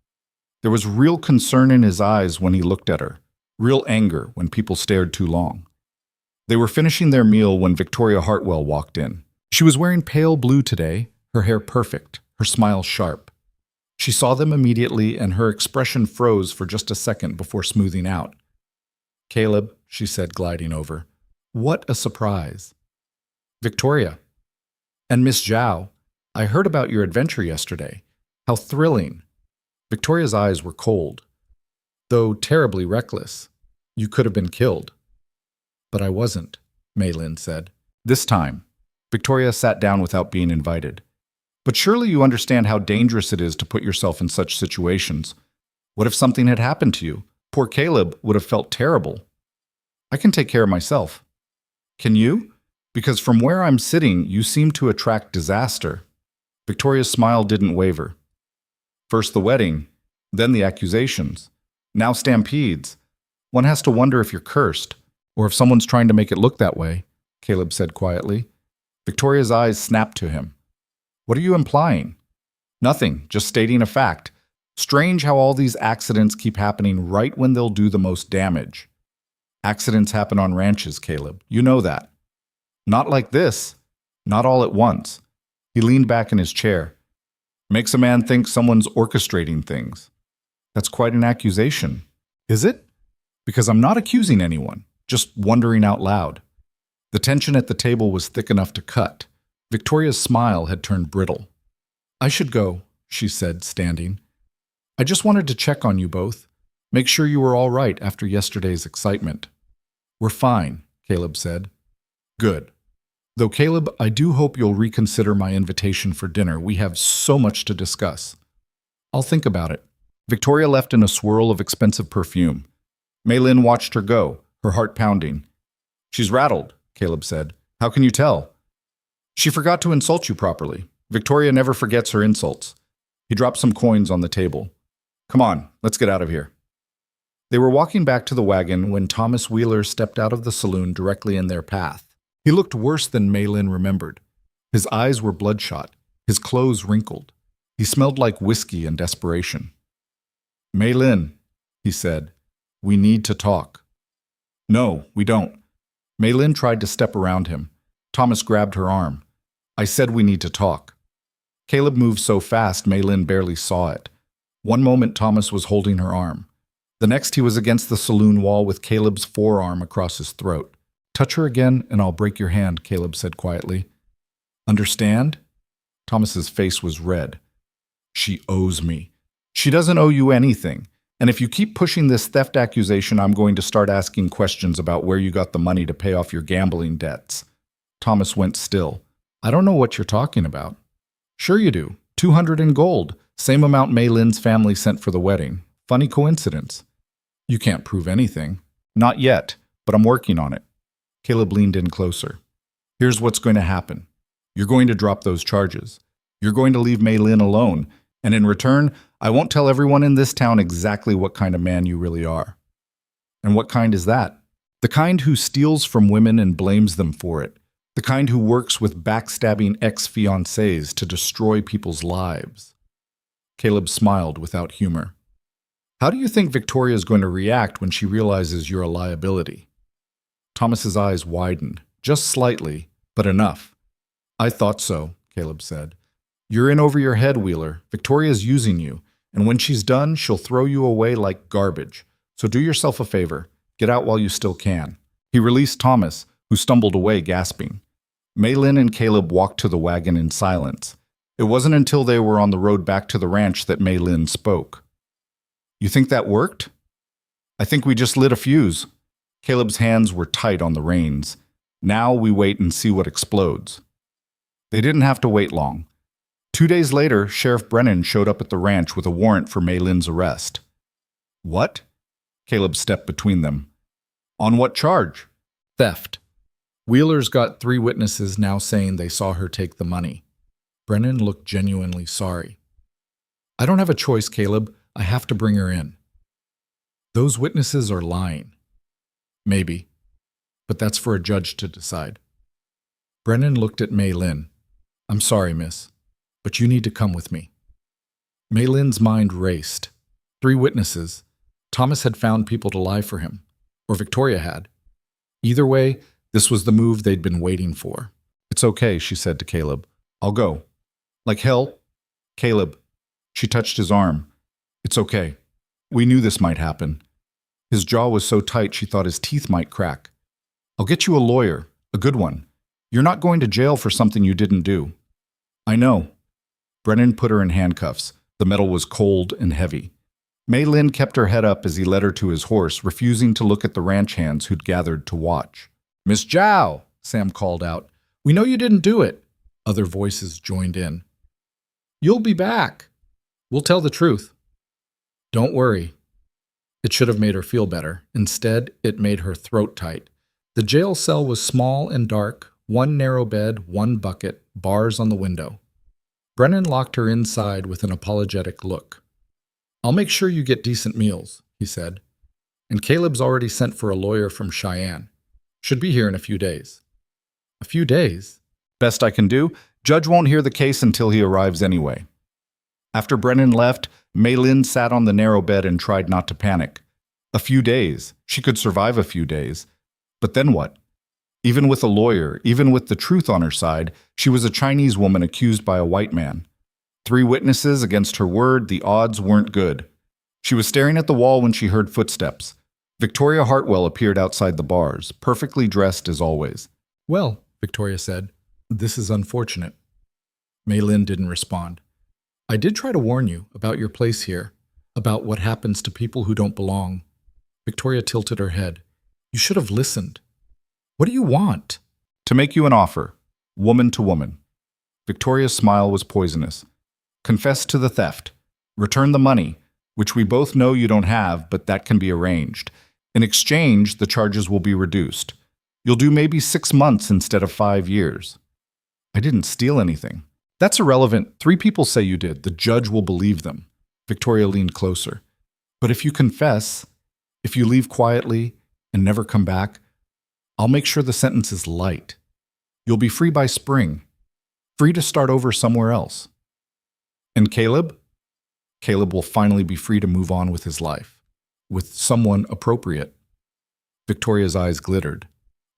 There was real concern in his eyes when he looked at her, real anger when people stared too long. They were finishing their meal when Victoria Hartwell walked in. She was wearing pale blue today, her hair perfect, her smile sharp. She saw them immediately and her expression froze for just a second before smoothing out. "Caleb," she said, gliding over. "What a surprise." "Victoria." "And Miss Zhao, I heard about your adventure yesterday. How thrilling." Victoria's eyes were cold. "Though terribly reckless. You could have been killed." "But I wasn't," Maylin said. This time, Victoria sat down without being invited. "But surely you understand how dangerous it is to put yourself in such situations. What if something had happened to you? Poor Caleb would have felt terrible." "I can take care of myself." "Can you? Because from where I'm sitting, you seem to attract disaster." Victoria's smile didn't waver. "First the wedding, then the accusations, now stampedes. One has to wonder if you're cursed, or if someone's trying to make it look that way," Caleb said quietly. Victoria's eyes snapped to him. "What are you implying?" "Nothing, just stating a fact. Strange how all these accidents keep happening right when they'll do the most damage." "Accidents happen on ranches, Caleb. You know that." "Not like this. Not all at once." He leaned back in his chair. "Makes a man think someone's orchestrating things." "That's quite an accusation." "Is it?" "Because I'm not accusing anyone, just wondering out loud." The tension at the table was thick enough to cut. Victoria's smile had turned brittle. "I should go," she said, standing. "I just wanted to check on you both. Make sure you were all right after yesterday's excitement." "We're fine," Caleb said. "Good. Though, Caleb, I do hope you'll reconsider my invitation for dinner. We have so much to discuss." "I'll think about it." Victoria left in a swirl of expensive perfume. Maylin watched her go, her heart pounding. "She's rattled," Caleb said. "How can you tell?" "She forgot to insult you properly. Victoria never forgets her insults." He dropped some coins on the table. "Come on, let's get out of here." They were walking back to the wagon when Thomas Wheeler stepped out of the saloon directly in their path. He looked worse than Maylin remembered. His eyes were bloodshot, his clothes wrinkled. He smelled like whiskey and desperation. "Maylin," he said, "we need to talk." "No, we don't." Maylin tried to step around him. Thomas grabbed her arm. "I said we need to talk." Caleb moved so fast Maylin barely saw it. One moment Thomas was holding her arm. The next he was against the saloon wall with Caleb's forearm across his throat. "Touch her again and I'll break your hand," Caleb said quietly. "Understand?" Thomas's face was red. "She owes me." "She doesn't owe you anything. And if you keep pushing this theft accusation, I'm going to start asking questions about where you got the money to pay off your gambling debts." Thomas went still. "I don't know what you're talking about." "Sure you do. 200 in gold. Same amount Maylin's family sent for the wedding. Funny coincidence." "You can't prove anything." "Not yet, but I'm working on it." Caleb leaned in closer. "Here's what's going to happen. You're going to drop those charges. You're going to leave Maylin alone, and in return, I won't tell everyone in this town exactly what kind of man you really are." "And what kind is that?" "The kind who steals from women and blames them for it. The kind who works with backstabbing ex-fiancés to destroy people's lives." Caleb smiled without humor. "How do you think Victoria is going to react when she realizes you're a liability?" Thomas's eyes widened, just slightly, but enough. "I thought so," Caleb said. "You're in over your head, Wheeler. Victoria's using you, and when she's done, she'll throw you away like garbage. So do yourself a favor. Get out while you still can." He released Thomas, who stumbled away gasping. Maylin and Caleb walked to the wagon in silence. It wasn't until they were on the road back to the ranch that Maylin spoke. "You think that worked?" "I think we just lit a fuse." Caleb's hands were tight on the reins. "Now we wait and see what explodes." They didn't have to wait long. 2 days later, Sheriff Brennan showed up at the ranch with a warrant for Maylin's arrest. What? Caleb stepped between them. On what charge? Theft. Wheeler's got 3 witnesses now saying they saw her take the money. Brennan looked genuinely sorry. I don't have a choice, Caleb. I have to bring her in. Those witnesses are lying. Maybe. But that's for a judge to decide. Brennan looked at Maylin. I'm sorry, miss, but you need to come with me. Maylin's mind raced. 3 witnesses. Thomas had found people to lie for him. Or Victoria had. Either way, this was the move they'd been waiting for. It's okay, she said to Caleb. I'll go. Like hell? Caleb. She touched his arm. It's okay. We knew this might happen. His jaw was so tight she thought his teeth might crack. I'll get you a lawyer, a good one. You're not going to jail for something you didn't do. I know. Brennan put her in handcuffs. The metal was cold and heavy. Maylin kept her head up as he led her to his horse, refusing to look at the ranch hands who'd gathered to watch. Miss Zhao, Sam called out. We know you didn't do it. Other voices joined in. You'll be back. We'll tell the truth. Don't worry. It should have made her feel better. Instead, it made her throat tight. The jail cell was small and dark, 1 narrow bed, 1 bucket, bars on the window. Brennan locked her inside with an apologetic look. I'll make sure you get decent meals, he said. And Caleb's already sent for a lawyer from Cheyenne. Should be here in a few days. A few days? Best I can do. Judge won't hear the case until he arrives anyway. After Brennan left, Maylin sat on the narrow bed and tried not to panic. A few days. She could survive a few days. But then what? Even with a lawyer, even with the truth on her side, she was a Chinese woman accused by a white man. 3 witnesses against her word, the odds weren't good. She was staring at the wall when she heard footsteps. Victoria Hartwell appeared outside the bars, perfectly dressed as always. Well, Victoria said, this is unfortunate. Maylin didn't respond. I did try to warn you about your place here, about what happens to people who don't belong. Victoria tilted her head. You should have listened. What do you want? To make you an offer, woman to woman. Victoria's smile was poisonous. Confess to the theft. Return the money, which we both know you don't have, but that can be arranged. In exchange, the charges will be reduced. You'll do maybe 6 months instead of 5 years. I didn't steal anything. That's irrelevant. 3 people say you did. The judge will believe them. Victoria leaned closer. But if you confess, if you leave quietly and never come back, I'll make sure the sentence is light. You'll be free by spring, free to start over somewhere else. And Caleb? Caleb will finally be free to move on with his life, with someone appropriate. Victoria's eyes glittered.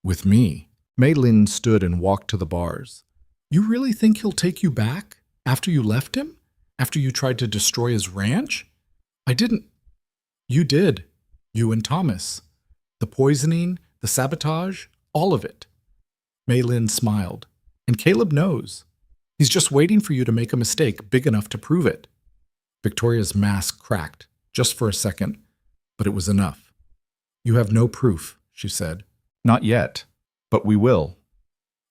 With me. Maylin stood and walked to the bars. You really think he'll take you back? After you left him? After you tried to destroy his ranch? I didn't. You did. You and Thomas. The poisoning, the sabotage, all of it. Maylin smiled. And Caleb knows. He's just waiting for you to make a mistake big enough to prove it. Victoria's mask cracked, just for a second, but it was enough. You have no proof, she said. Not yet, but we will.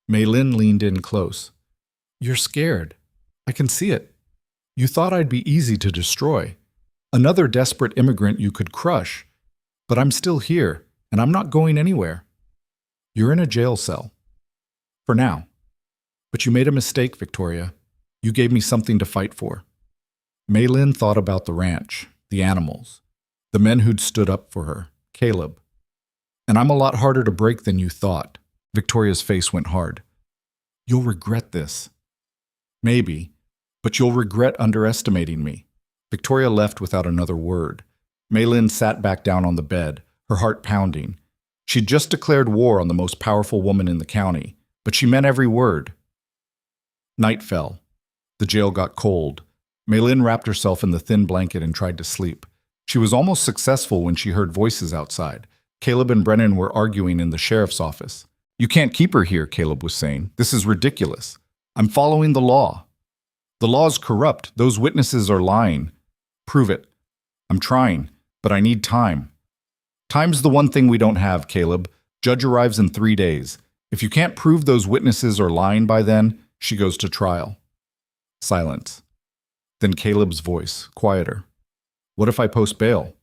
Maylin leaned in close. You're scared. I can see it. You thought I'd be easy to destroy. Another desperate immigrant you could crush. But I'm still here, and I'm not going anywhere. You're in a jail cell. For now. But you made a mistake, Victoria. You gave me something to fight for. Maylin thought about the ranch, the animals, the men who'd stood up for her, Caleb. And I'm a lot harder to break than you thought. Victoria's face went hard. You'll regret this. Maybe, but you'll regret underestimating me. Victoria left without another word. Maylin sat back down on the bed, her heart pounding. She'd just declared war on the most powerful woman in the county, but she meant every word. Night fell. The jail got cold. Maylin wrapped herself in the thin blanket and tried to sleep. She was almost successful when she heard voices outside. Caleb and Brennan were arguing in the sheriff's office. You can't keep her here, Caleb was saying. This is ridiculous. I'm following the law. The law's corrupt. Those witnesses are lying. Prove it. I'm trying, but I need time. Time's the one thing we don't have, Caleb. Judge arrives in 3 days. If you can't prove those witnesses are lying by then, She goes to trial. Silence. Then Caleb's voice, quieter. What if I post bail?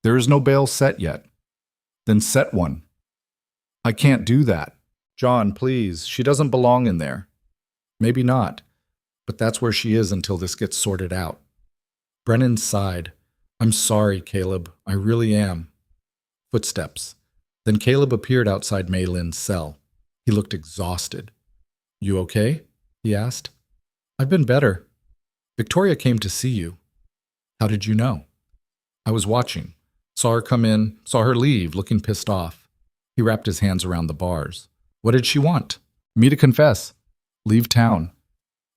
There is no bail set yet. Then set one. I can't do that. John, please, she doesn't belong in there. Maybe not, but that's where she is until this gets sorted out. Brennan sighed. I'm sorry, Caleb. I really am. Footsteps. Then Caleb appeared outside Maylin's cell. He looked exhausted. You okay? He asked. I've been better. Victoria came to see you. How did you know? I was watching. Saw her come in, saw her leave, looking pissed off. He wrapped his hands around the bars. What did she want? Me to confess. Leave town.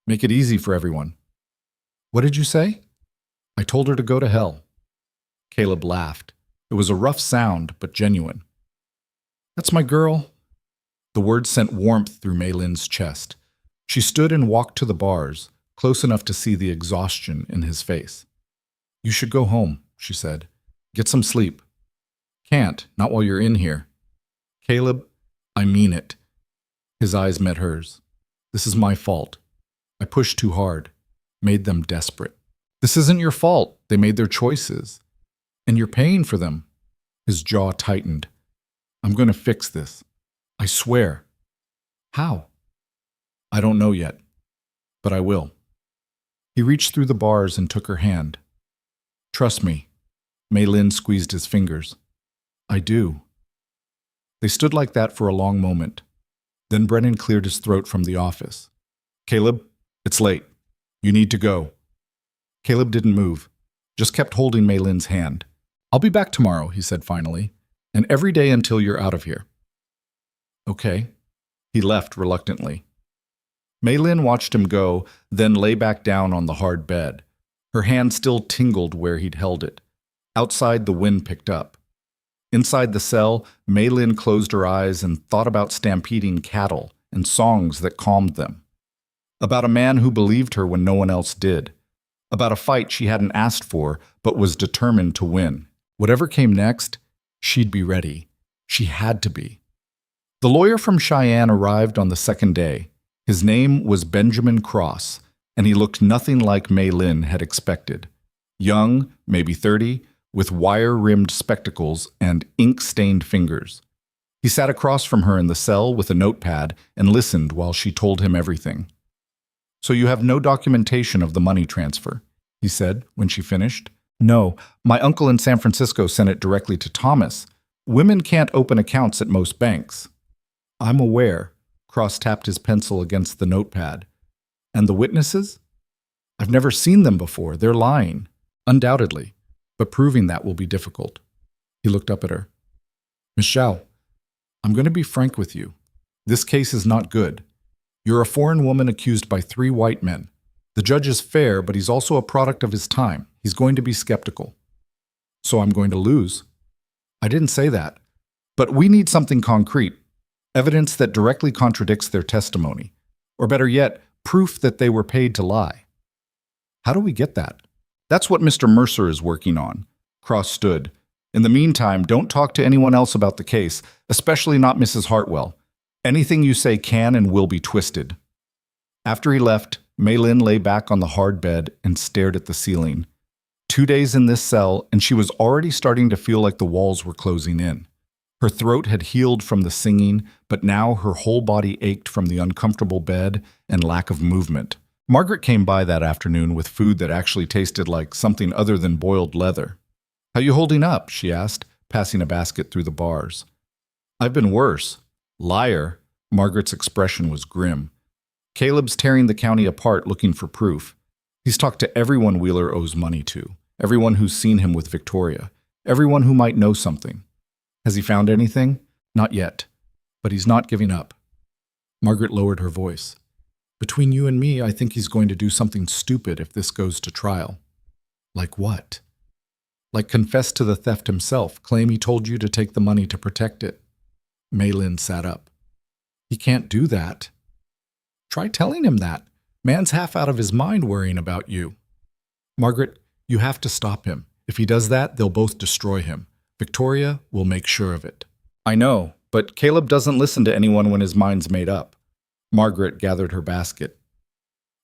Make it easy for everyone. What did you say? I told her to go to hell. Caleb laughed. It was a rough sound, but genuine. That's my girl. The words sent warmth through Maylin's chest. She stood and walked to the bars, close enough to see the exhaustion in his face. You should go home, she said. Get some sleep. Can't, not while you're in here. Caleb, I mean it. His eyes met hers. This is my fault. I pushed too hard, made them desperate. This isn't your fault. They made their choices. And you're paying for them. His jaw tightened. I'm going to fix this. I swear. How? I don't know yet, but I will. He reached through the bars and took her hand. Trust me. Maylin squeezed his fingers. I do. They stood like that for a long moment. Then Brennan cleared his throat from the office. Caleb, it's late. You need to go. Caleb didn't move, just kept holding Maylin's hand. I'll be back tomorrow, he said finally, and every day until you're out of here. Okay. He left reluctantly. Maylin watched him go, then lay back down on the hard bed. Her hand still tingled where he'd held it. Outside, the wind picked up. Inside the cell, Maylin closed her eyes and thought about stampeding cattle and songs that calmed them. About a man who believed her when no one else did. About a fight she hadn't asked for, but was determined to win. Whatever came next, she'd be ready. She had to be. The lawyer from Cheyenne arrived on the second day. His name was Benjamin Cross, and he looked nothing like Maylin had expected. Young, maybe 30, with wire-rimmed spectacles and ink-stained fingers. He sat across from her in the cell with a notepad and listened while she told him everything. So you have no documentation of the money transfer, he said when she finished. No, my uncle in San Francisco sent it directly to Thomas. Women can't open accounts at most banks. I'm aware. Cross tapped his pencil against the notepad. And the witnesses? I've never seen them before. They're lying. Undoubtedly. But proving that will be difficult. He looked up at her. Michelle, I'm going to be frank with you. This case is not good. You're a foreign woman accused by 3 white men. The judge is fair, but he's also a product of his time. He's going to be skeptical. So I'm going to lose. I didn't say that. But we need something concrete. Evidence that directly contradicts their testimony. Or better yet, proof that they were paid to lie. How do we get that? That's what Mr. Mercer is working on. Cross stood. In the meantime, don't talk to anyone else about the case, especially not Mrs. Hartwell. Anything you say can and will be twisted. After he left, Maylin lay back on the hard bed and stared at the ceiling. 2 days in this cell, and she was already starting to feel like the walls were closing in. Her throat had healed from the singing, but now her whole body ached from the uncomfortable bed and lack of movement. Margaret came by that afternoon with food that actually tasted like something other than boiled leather. How you holding up? She asked, passing a basket through the bars. I've been worse. Liar. Margaret's expression was grim. Caleb's tearing the county apart looking for proof. He's talked to everyone Wheeler owes money to, everyone who's seen him with Victoria, everyone who might know something. Has he found anything? Not yet. But he's not giving up. Margaret lowered her voice. Between you and me, I think he's going to do something stupid if this goes to trial. Like what? Like confess to the theft himself, claim he told you to take the money to protect it. Maylin sat up. He can't do that. Try telling him that. Man's half out of his mind worrying about you. Margaret, you have to stop him. If he does that, they'll both destroy him. Victoria will make sure of it. I know, but Caleb doesn't listen to anyone when his mind's made up. Margaret gathered her basket.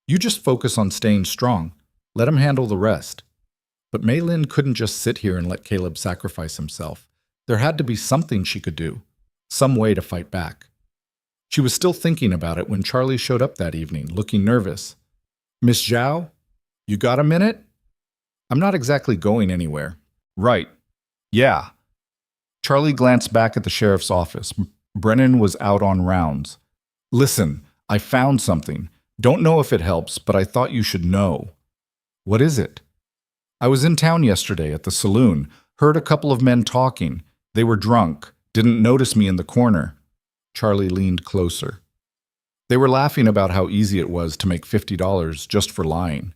You just focus on staying strong. Let him handle the rest. But Maylin couldn't just sit here and let Caleb sacrifice himself. There had to be something she could do, some way to fight back. She was still thinking about it when Charlie showed up that evening, looking nervous. Miss Zhao, you got a minute? I'm not exactly going anywhere. Right. Yeah. Charlie glanced back at the sheriff's office. Brennan was out on rounds. Listen, I found something. Don't know if it helps, but I thought you should know. What is it? I was in town yesterday at the saloon, heard a couple of men talking. They were drunk, didn't notice me in the corner. Charlie leaned closer. They were laughing about how easy it was to make $50 just for lying.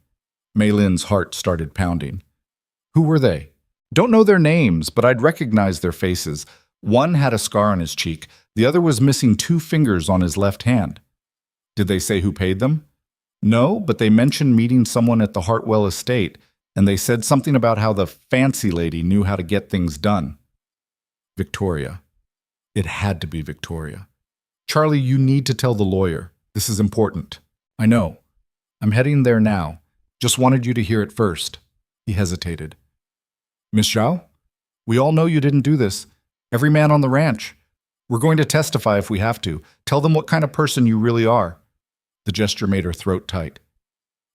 Maylin's heart started pounding. Who were they? Don't know their names, but I'd recognize their faces. One had a scar on his cheek. The other was missing 2 fingers on his left hand. Did they say who paid them? No, but they mentioned meeting someone at the Hartwell estate, and they said something about how the fancy lady knew how to get things done. Victoria. It had to be Victoria. Charlie, you need to tell the lawyer. This is important. I know. I'm heading there now. Just wanted you to hear it first. He hesitated. Miss Zhao? We all know you didn't do this. Every man on the ranch. We're going to testify if we have to. Tell them what kind of person you really are. The gesture made her throat tight.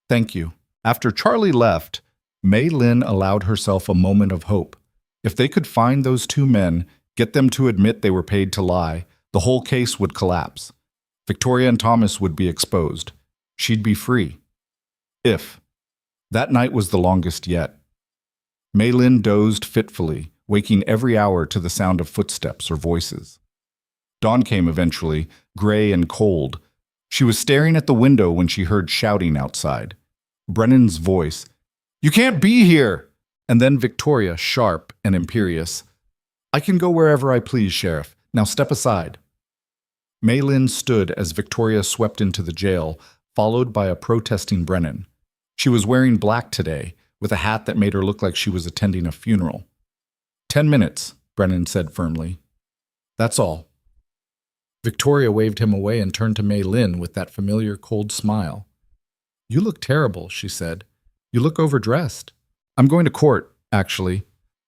Thank you. After Charlie left, Maylin allowed herself a moment of hope. If they could find those 2 men, get them to admit they were paid to lie, the whole case would collapse. Victoria and Thomas would be exposed. She'd be free. If. That night was the longest yet. Maylin dozed fitfully, waking every hour to the sound of footsteps or voices. Dawn came eventually, gray and cold. She was staring at the window when she heard shouting outside. Brennan's voice, "You can't be here!" And then Victoria, sharp and imperious, "I can go wherever I please, Sheriff. Now step aside." Maylin stood as Victoria swept into the jail, followed by a protesting Brennan. She was wearing black today, with a hat that made her look like she was attending a funeral. 10 minutes, Brennan said firmly. That's all. Victoria waved him away and turned to Maylin with that familiar cold smile. You look terrible, she said. You look overdressed. I'm going to court, actually.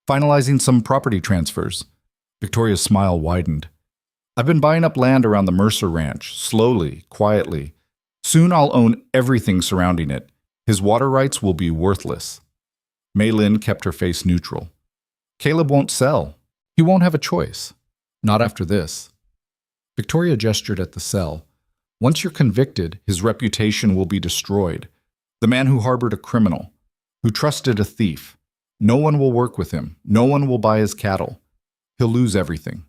Finalizing some property transfers. Victoria's smile widened. I've been buying up land around the Mercer ranch, slowly, quietly. Soon I'll own everything surrounding it. His water rights will be worthless. Maylin kept her face neutral. Caleb won't sell. He won't have a choice. Not after this. Victoria gestured at the cell. Once you're convicted, his reputation will be destroyed. The man who harbored a criminal, who trusted a thief. No one will work with him. No one will buy his cattle. He'll lose everything.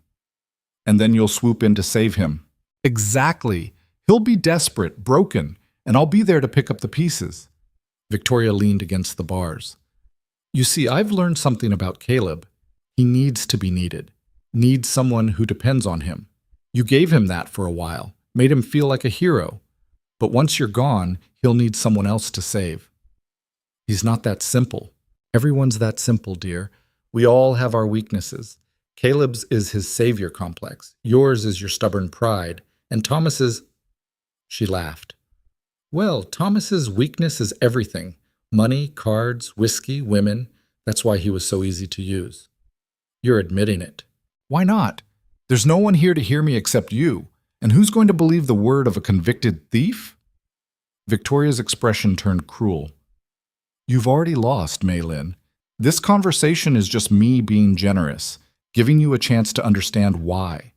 And then you'll swoop in to save him. Exactly. He'll be desperate, broken, and I'll be there to pick up the pieces. Victoria leaned against the bars. You see, I've learned something about Caleb. He needs to be needed. Needs someone who depends on him. You gave him that for a while, made him feel like a hero. But once you're gone, he'll need someone else to save. He's not that simple. Everyone's that simple, dear. We all have our weaknesses. Caleb's is his savior complex. Yours is your stubborn pride. And Thomas's... She laughed. Well, Thomas's weakness is everything. Money, cards, whiskey, women. That's why he was so easy to use. You're admitting it. Why not? There's no one here to hear me except you. And who's going to believe the word of a convicted thief? Victoria's expression turned cruel. You've already lost, Maylin. This conversation is just me being generous, giving you a chance to understand why.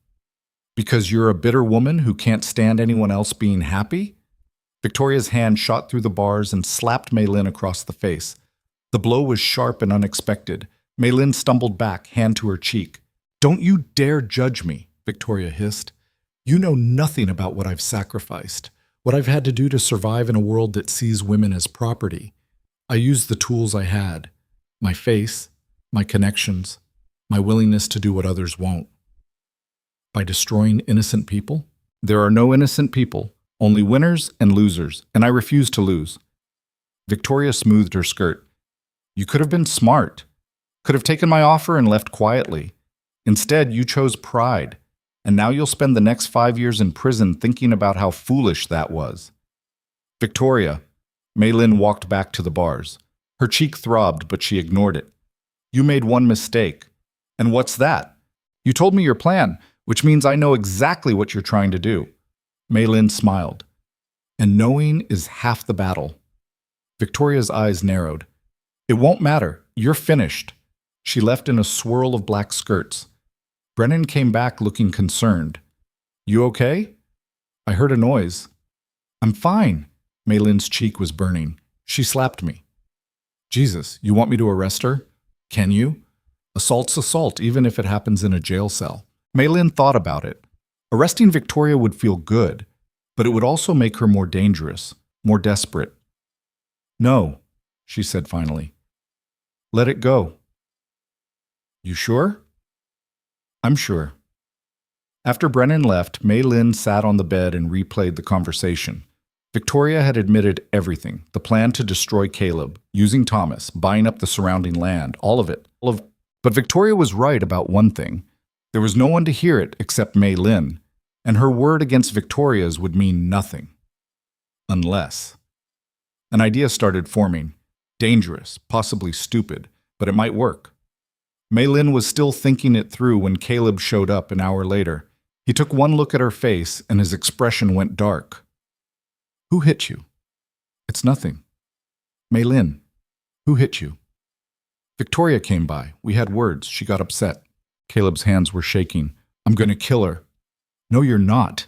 Because you're a bitter woman who can't stand anyone else being happy? Victoria's hand shot through the bars and slapped Maylin across the face. The blow was sharp and unexpected. Maylin stumbled back, hand to her cheek. Don't you dare judge me, Victoria hissed. You know nothing about what I've sacrificed, what I've had to do to survive in a world that sees women as property. I used the tools I had, my face, my connections, my willingness to do what others won't. By destroying innocent people? There are no innocent people, only winners and losers, and I refuse to lose. Victoria smoothed her skirt. You could have been smart, could have taken my offer and left quietly. Instead, you chose pride. and now you'll spend the next 5 years in prison thinking about how foolish that was. Victoria. Maylin walked back to the bars. Her cheek throbbed, but she ignored it. You made one mistake. And what's that? You told me your plan, which means I know exactly what you're trying to do. Maylin smiled. And knowing is half the battle. Victoria's eyes narrowed. It won't matter. You're finished. She left in a swirl of black skirts. Brennan came back looking concerned. You okay? I heard a noise. I'm fine. Maylin's cheek was burning. She slapped me. Jesus, you want me to arrest her? Can you? Assault's assault, even if it happens in a jail cell. Maylin thought about it. Arresting Victoria would feel good, but it would also make her more dangerous, more desperate. No, she said finally. Let it go. You sure? I'm sure. After Brennan left, Maylin sat on the bed and replayed the conversation. Victoria had admitted everything, the plan to destroy Caleb, using Thomas, buying up the surrounding land, all of it. But Victoria was right about one thing. There was no one to hear it except Maylin, and her word against Victoria's would mean nothing. Unless. An idea started forming. Dangerous, possibly stupid, but it might work. Maylin was still thinking it through when Caleb showed up an hour later. He took one look at her face, and his expression went dark. Who hit you? It's nothing. Maylin, who hit you? Victoria came by. We had words. She got upset. Caleb's hands were shaking. I'm going to kill her. No, you're not.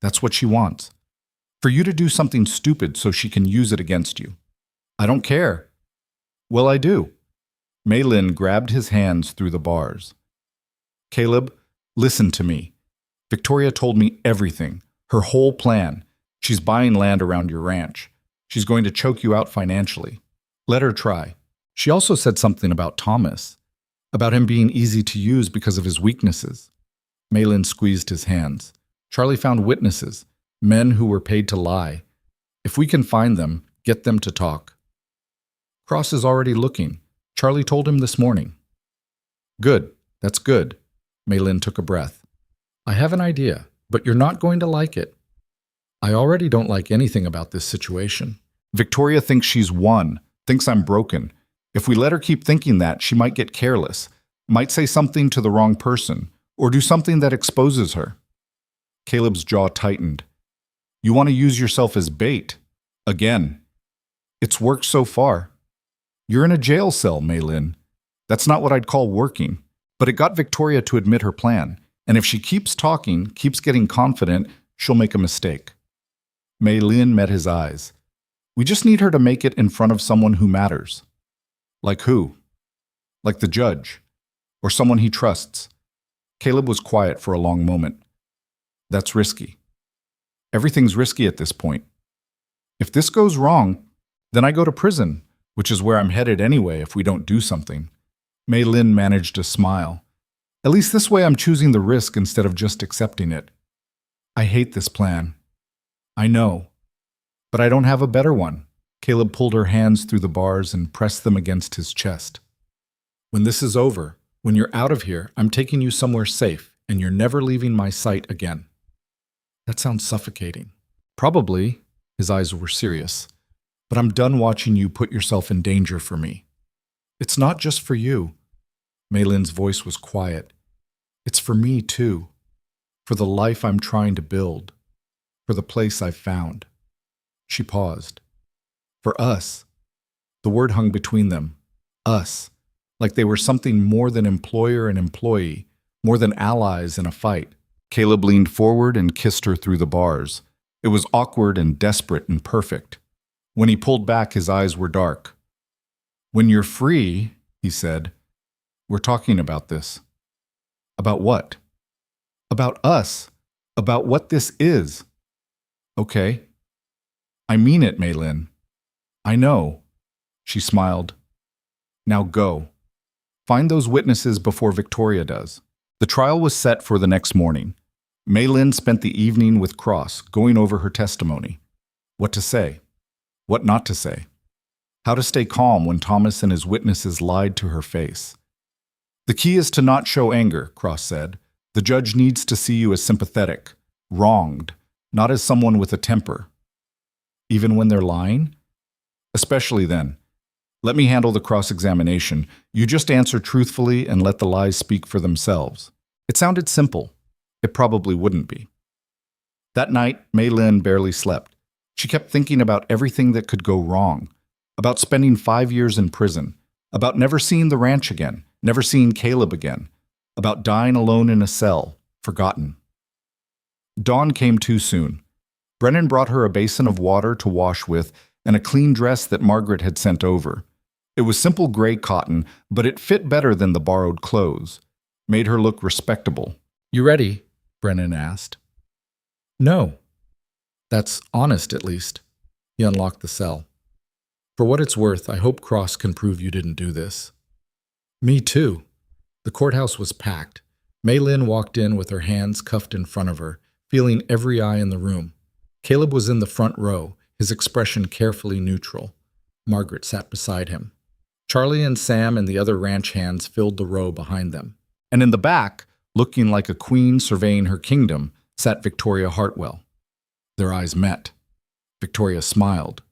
That's what she wants. For you to do something stupid so she can use it against you. I don't care. Well, I do. Maylin grabbed his hands through the bars. Caleb, listen to me. Victoria told me everything, her whole plan. She's buying land around your ranch. She's going to choke you out financially. Let her try. She also said something about Thomas, about him being easy to use because of his weaknesses. Maylin squeezed his hands. Charlie found witnesses, men who were paid to lie. If we can find them, get them to talk. Cross is already looking. Charlie told him this morning. Good. That's good. Maylin took a breath. I have an idea, but you're not going to like it. I already don't like anything about this situation. Victoria thinks she's won, thinks I'm broken. If we let her keep thinking that, she might get careless, might say something to the wrong person, or do something that exposes her. Caleb's jaw tightened. You want to use yourself as bait. Again. It's worked so far. You're in a jail cell, Maylin. That's not what I'd call working. But it got Victoria to admit her plan. And if she keeps talking, keeps getting confident, she'll make a mistake. Maylin met his eyes. We just need her to make it in front of someone who matters. Like who? Like the judge. Or someone he trusts. Caleb was quiet for a long moment. That's risky. Everything's risky at this point. If this goes wrong, then I go to prison, which is where I'm headed anyway if we don't do something. Maylin managed a smile. At least this way I'm choosing the risk instead of just accepting it. I hate this plan. I know. But I don't have a better one. Caleb pulled her hands through the bars and pressed them against his chest. When this is over, when you're out of here, I'm taking you somewhere safe, and you're never leaving my sight again. That sounds suffocating. Probably, his eyes were serious, but I'm done watching you put yourself in danger for me. It's not just for you. Maylin's voice was quiet. It's for me, too. For the life I'm trying to build. For the place I've found. She paused. For us. The word hung between them. Us. Like they were something more than employer and employee, more than allies in a fight. Caleb leaned forward and kissed her through the bars. It was awkward and desperate and perfect. When he pulled back, his eyes were dark. When you're free, he said, we're talking about this. About what? About us. About what this is. Okay. I mean it, Maylin. I know. She smiled. Now go. Find those witnesses before Victoria does. The trial was set for the next morning. Maylin spent the evening with Cross, going over her testimony. What to say. What not to say. How to stay calm when Thomas and his witnesses lied to her face. The key is to not show anger, Cross said. The judge needs to see you as sympathetic, wronged, not as someone with a temper. Even when they're lying? Especially then. Let me handle the cross-examination. You just answer truthfully and let the lies speak for themselves. It sounded simple. It probably wouldn't be. That night, Maylin barely slept. She kept thinking about everything that could go wrong, about spending 5 years in prison, about never seeing the ranch again, never seeing Caleb again, about dying alone in a cell, forgotten. Dawn came too soon. Brennan brought her a basin of water to wash with and a clean dress that Margaret had sent over. It was simple gray cotton, but it fit better than the borrowed clothes, made her look respectable. "You ready?" Brennan asked. "No." "That's honest, at least." He unlocked the cell. "For what it's worth, I hope Cross can prove you didn't do this." "Me too." The courthouse was packed. Maylin walked in with her hands cuffed in front of her, feeling every eye in the room. Caleb was in the front row, his expression carefully neutral. Margaret sat beside him. Charlie and Sam and the other ranch hands filled the row behind them. And in the back, looking like a queen surveying her kingdom, sat Victoria Hartwell. Their eyes met. Victoria smiled.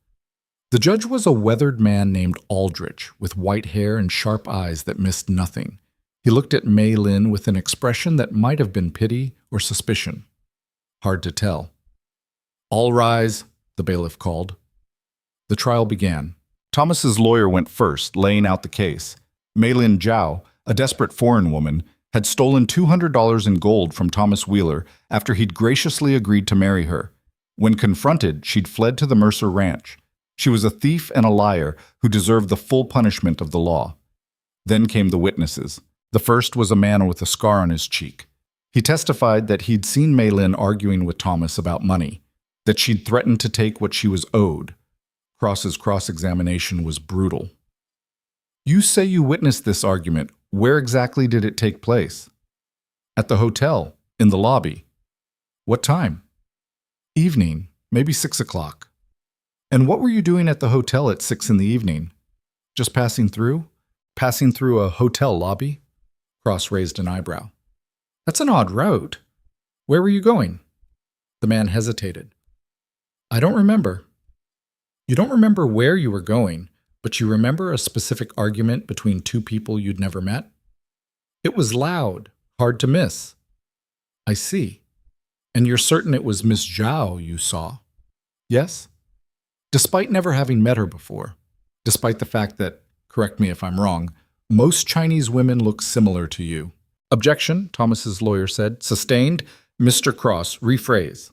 The judge was a weathered man named Aldrich, with white hair and sharp eyes that missed nothing. He looked at Maylin with an expression that might have been pity or suspicion. Hard to tell. "All rise," the bailiff called. The trial began. Thomas's lawyer went first, laying out the case. Maylin Zhao, a desperate foreign woman, had stolen $200 in gold from Thomas Wheeler after he'd graciously agreed to marry her. When confronted, she'd fled to the Mercer ranch. She was a thief and a liar who deserved the full punishment of the law. Then came the witnesses. The first was a man with a scar on his cheek. He testified that he'd seen Maylin arguing with Thomas about money, that she'd threatened to take what she was owed. Cross's cross-examination was brutal. "You say you witnessed this argument. Where exactly did it take place?" "At the hotel, in the lobby." "What time?" "Evening, maybe 6 o'clock." "And what were you doing at the hotel at 6 in the evening?" "Just passing through." "Passing through a hotel lobby?" Cross raised an eyebrow. "That's an odd route. Where were you going?" The man hesitated. "I don't remember." "You don't remember where you were going, but you remember a specific argument between two people you'd never met?" "It was loud, hard to miss." "I see. And you're certain it was Miss Zhao you saw?" "Yes." "Despite never having met her before, despite the fact that, correct me if I'm wrong, most Chinese women look similar to you." "Objection," Thomas's lawyer said. "Sustained. Mr. Cross, rephrase."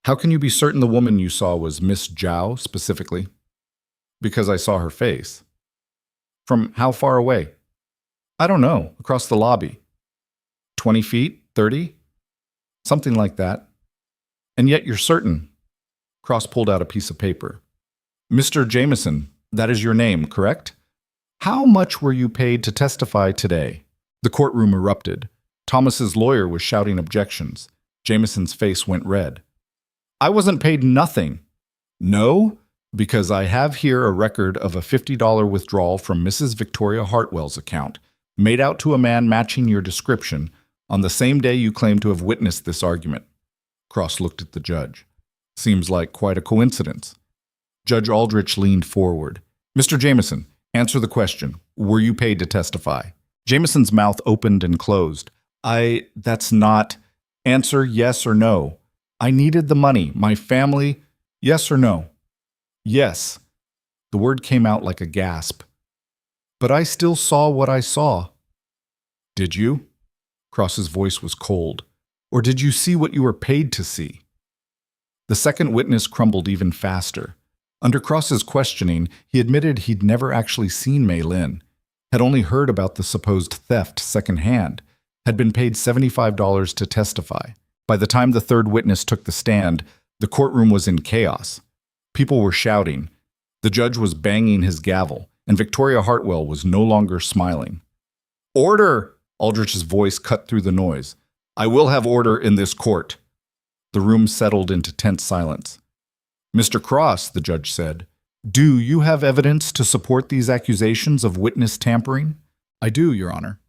"How can you be certain the woman you saw was Miss Zhao specifically?" "Because I saw her face." "From how far away?" "I don't know, across the lobby." 20 feet? 30? Something like that. "And yet you're certain." Cross pulled out a piece of paper. "Mr. Jameson, that is your name, correct? How much were you paid to testify today?" The courtroom erupted. Thomas's lawyer was shouting objections. Jameson's face went red. "I wasn't paid nothing." "No? Because I have here a record of a $50 withdrawal from Mrs. Victoria Hartwell's account, made out to a man matching your description, on the same day you claim to have witnessed this argument." Cross looked at the judge. "Seems like quite a coincidence." Judge Aldrich leaned forward. "Mr. Jameson, answer the question. Were you paid to testify?" Jameson's mouth opened and closed. That's not... Answer yes or no." "I needed the money. My family..." "Yes or no?" "Yes." The word came out like a gasp. "But I still saw what I saw." "Did you?" Cross's voice was cold. "Or did you see what you were paid to see?" The second witness crumbled even faster. Under Cross's questioning, he admitted he'd never actually seen Maylin, had only heard about the supposed theft secondhand, had been paid $75 to testify. By the time the third witness took the stand, the courtroom was in chaos. People were shouting. The judge was banging his gavel, and Victoria Hartwell was no longer smiling. "Order!" Aldrich's voice cut through the noise. "I will have order in this court." The room settled into tense silence. "Mr. Cross," the judge said, "do you have evidence to support these accusations of witness tampering?" "I do, Your Honor."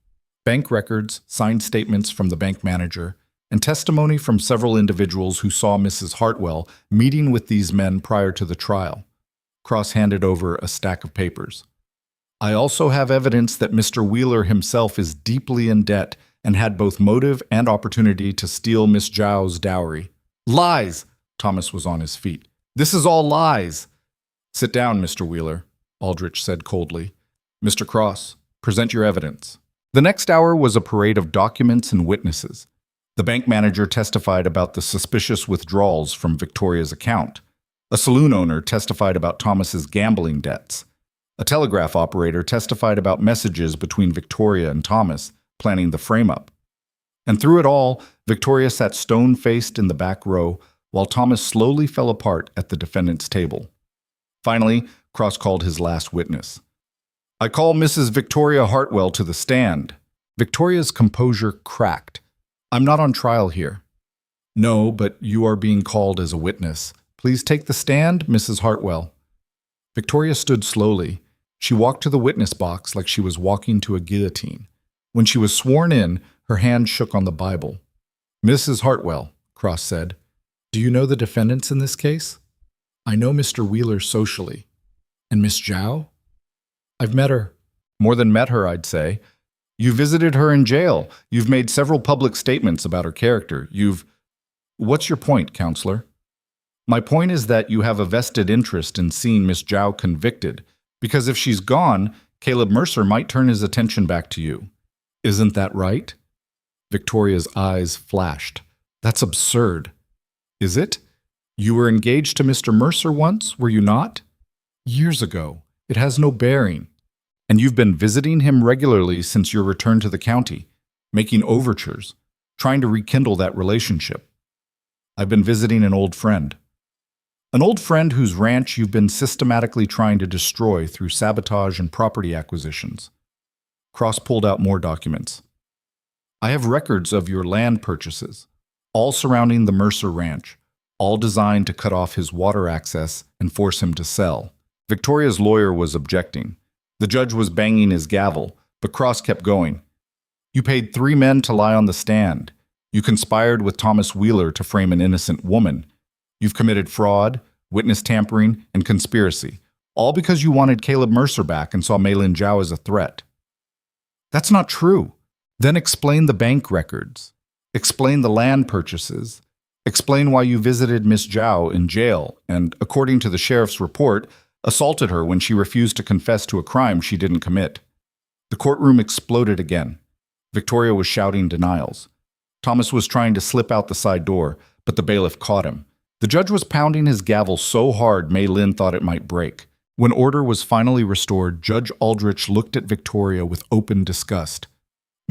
bank records, signed statements from the bank manager, and testimony from several individuals who saw Mrs. Hartwell meeting with these men prior to the trial. Cross handed over a stack of papers. I also have evidence that Mr. Wheeler himself is deeply in debt and had both motive and opportunity to steal Miss Zhao's dowry. Lies! Thomas was on his feet. This is all lies! Sit down, Mr. Wheeler, Aldrich said coldly. Mr. Cross, present your evidence. The next hour was a parade of documents and witnesses. The bank manager testified about the suspicious withdrawals from Victoria's account. A saloon owner testified about Thomas's gambling debts. A telegraph operator testified about messages between Victoria and Thomas, planning the frame-up. And through it all, Victoria sat stone-faced in the back row, while Thomas slowly fell apart at the defendant's table. Finally, Cross called his last witness. I call Mrs. Victoria Hartwell to the stand. Victoria's composure cracked. I'm not on trial here. No, but you are being called as a witness. Please take the stand, Mrs. Hartwell. Victoria stood slowly. She walked to the witness box like she was walking to a guillotine. When she was sworn in, her hand shook on the Bible. Mrs. Hartwell, Cross said, do you know the defendants in this case? I know Mr. Wheeler socially. And Miss Zhao? I've met her. More than met her, I'd say. You visited her in jail. You've made several public statements about her character. What's your point, counselor? My point is that you have a vested interest in seeing Miss Zhao convicted, because if she's gone, Caleb Mercer might turn his attention back to you. Isn't that right? Victoria's eyes flashed. That's absurd. Is it? You were engaged to Mr. Mercer once, were you not? Years ago. It has no bearing. And you've been visiting him regularly since your return to the county, making overtures, trying to rekindle that relationship. I've been visiting an old friend. An old friend whose ranch you've been systematically trying to destroy through sabotage and property acquisitions. Cross pulled out more documents. I have records of your land purchases, all surrounding the Mercer ranch, all designed to cut off his water access and force him to sell. Victoria's lawyer was objecting. The judge was banging his gavel, but Cross kept going. You paid 3 men to lie on the stand. You conspired with Thomas Wheeler to frame an innocent woman. You've committed fraud, witness tampering, and conspiracy, all because you wanted Caleb Mercer back and saw Maylin Zhao as a threat. That's not true. Then explain the bank records. Explain the land purchases. Explain why you visited Miss Zhao in jail and, according to the sheriff's report, assaulted her when she refused to confess to a crime she didn't commit. The courtroom exploded again. Victoria was shouting denials. Thomas was trying to slip out the side door, but the bailiff caught him. The judge was pounding his gavel so hard Maylin thought it might break. When order was finally restored, Judge Aldrich looked at Victoria with open disgust.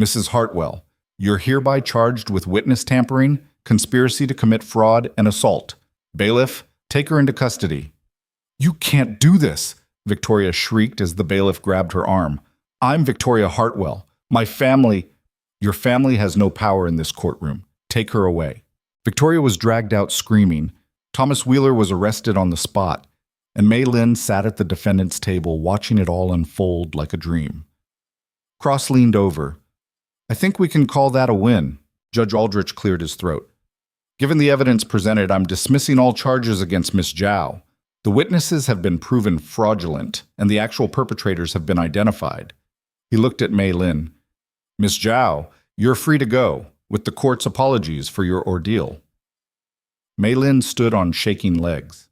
Mrs. Hartwell, you're hereby charged with witness tampering, conspiracy to commit fraud, and assault. Bailiff, take her into custody. You can't do this, Victoria shrieked as the bailiff grabbed her arm. I'm Victoria Hartwell. My family... Your family has no power in this courtroom. Take her away. Victoria was dragged out screaming. Thomas Wheeler was arrested on the spot, and Maylin sat at the defendant's table watching it all unfold like a dream. Cross leaned over. I think we can call that a win. Judge Aldrich cleared his throat. Given the evidence presented, I'm dismissing all charges against Miss Zhao. The witnesses have been proven fraudulent, and the actual perpetrators have been identified. He looked at Maylin. Miss Zhao, you're free to go, with the court's apologies for your ordeal. Maylin stood on shaking legs.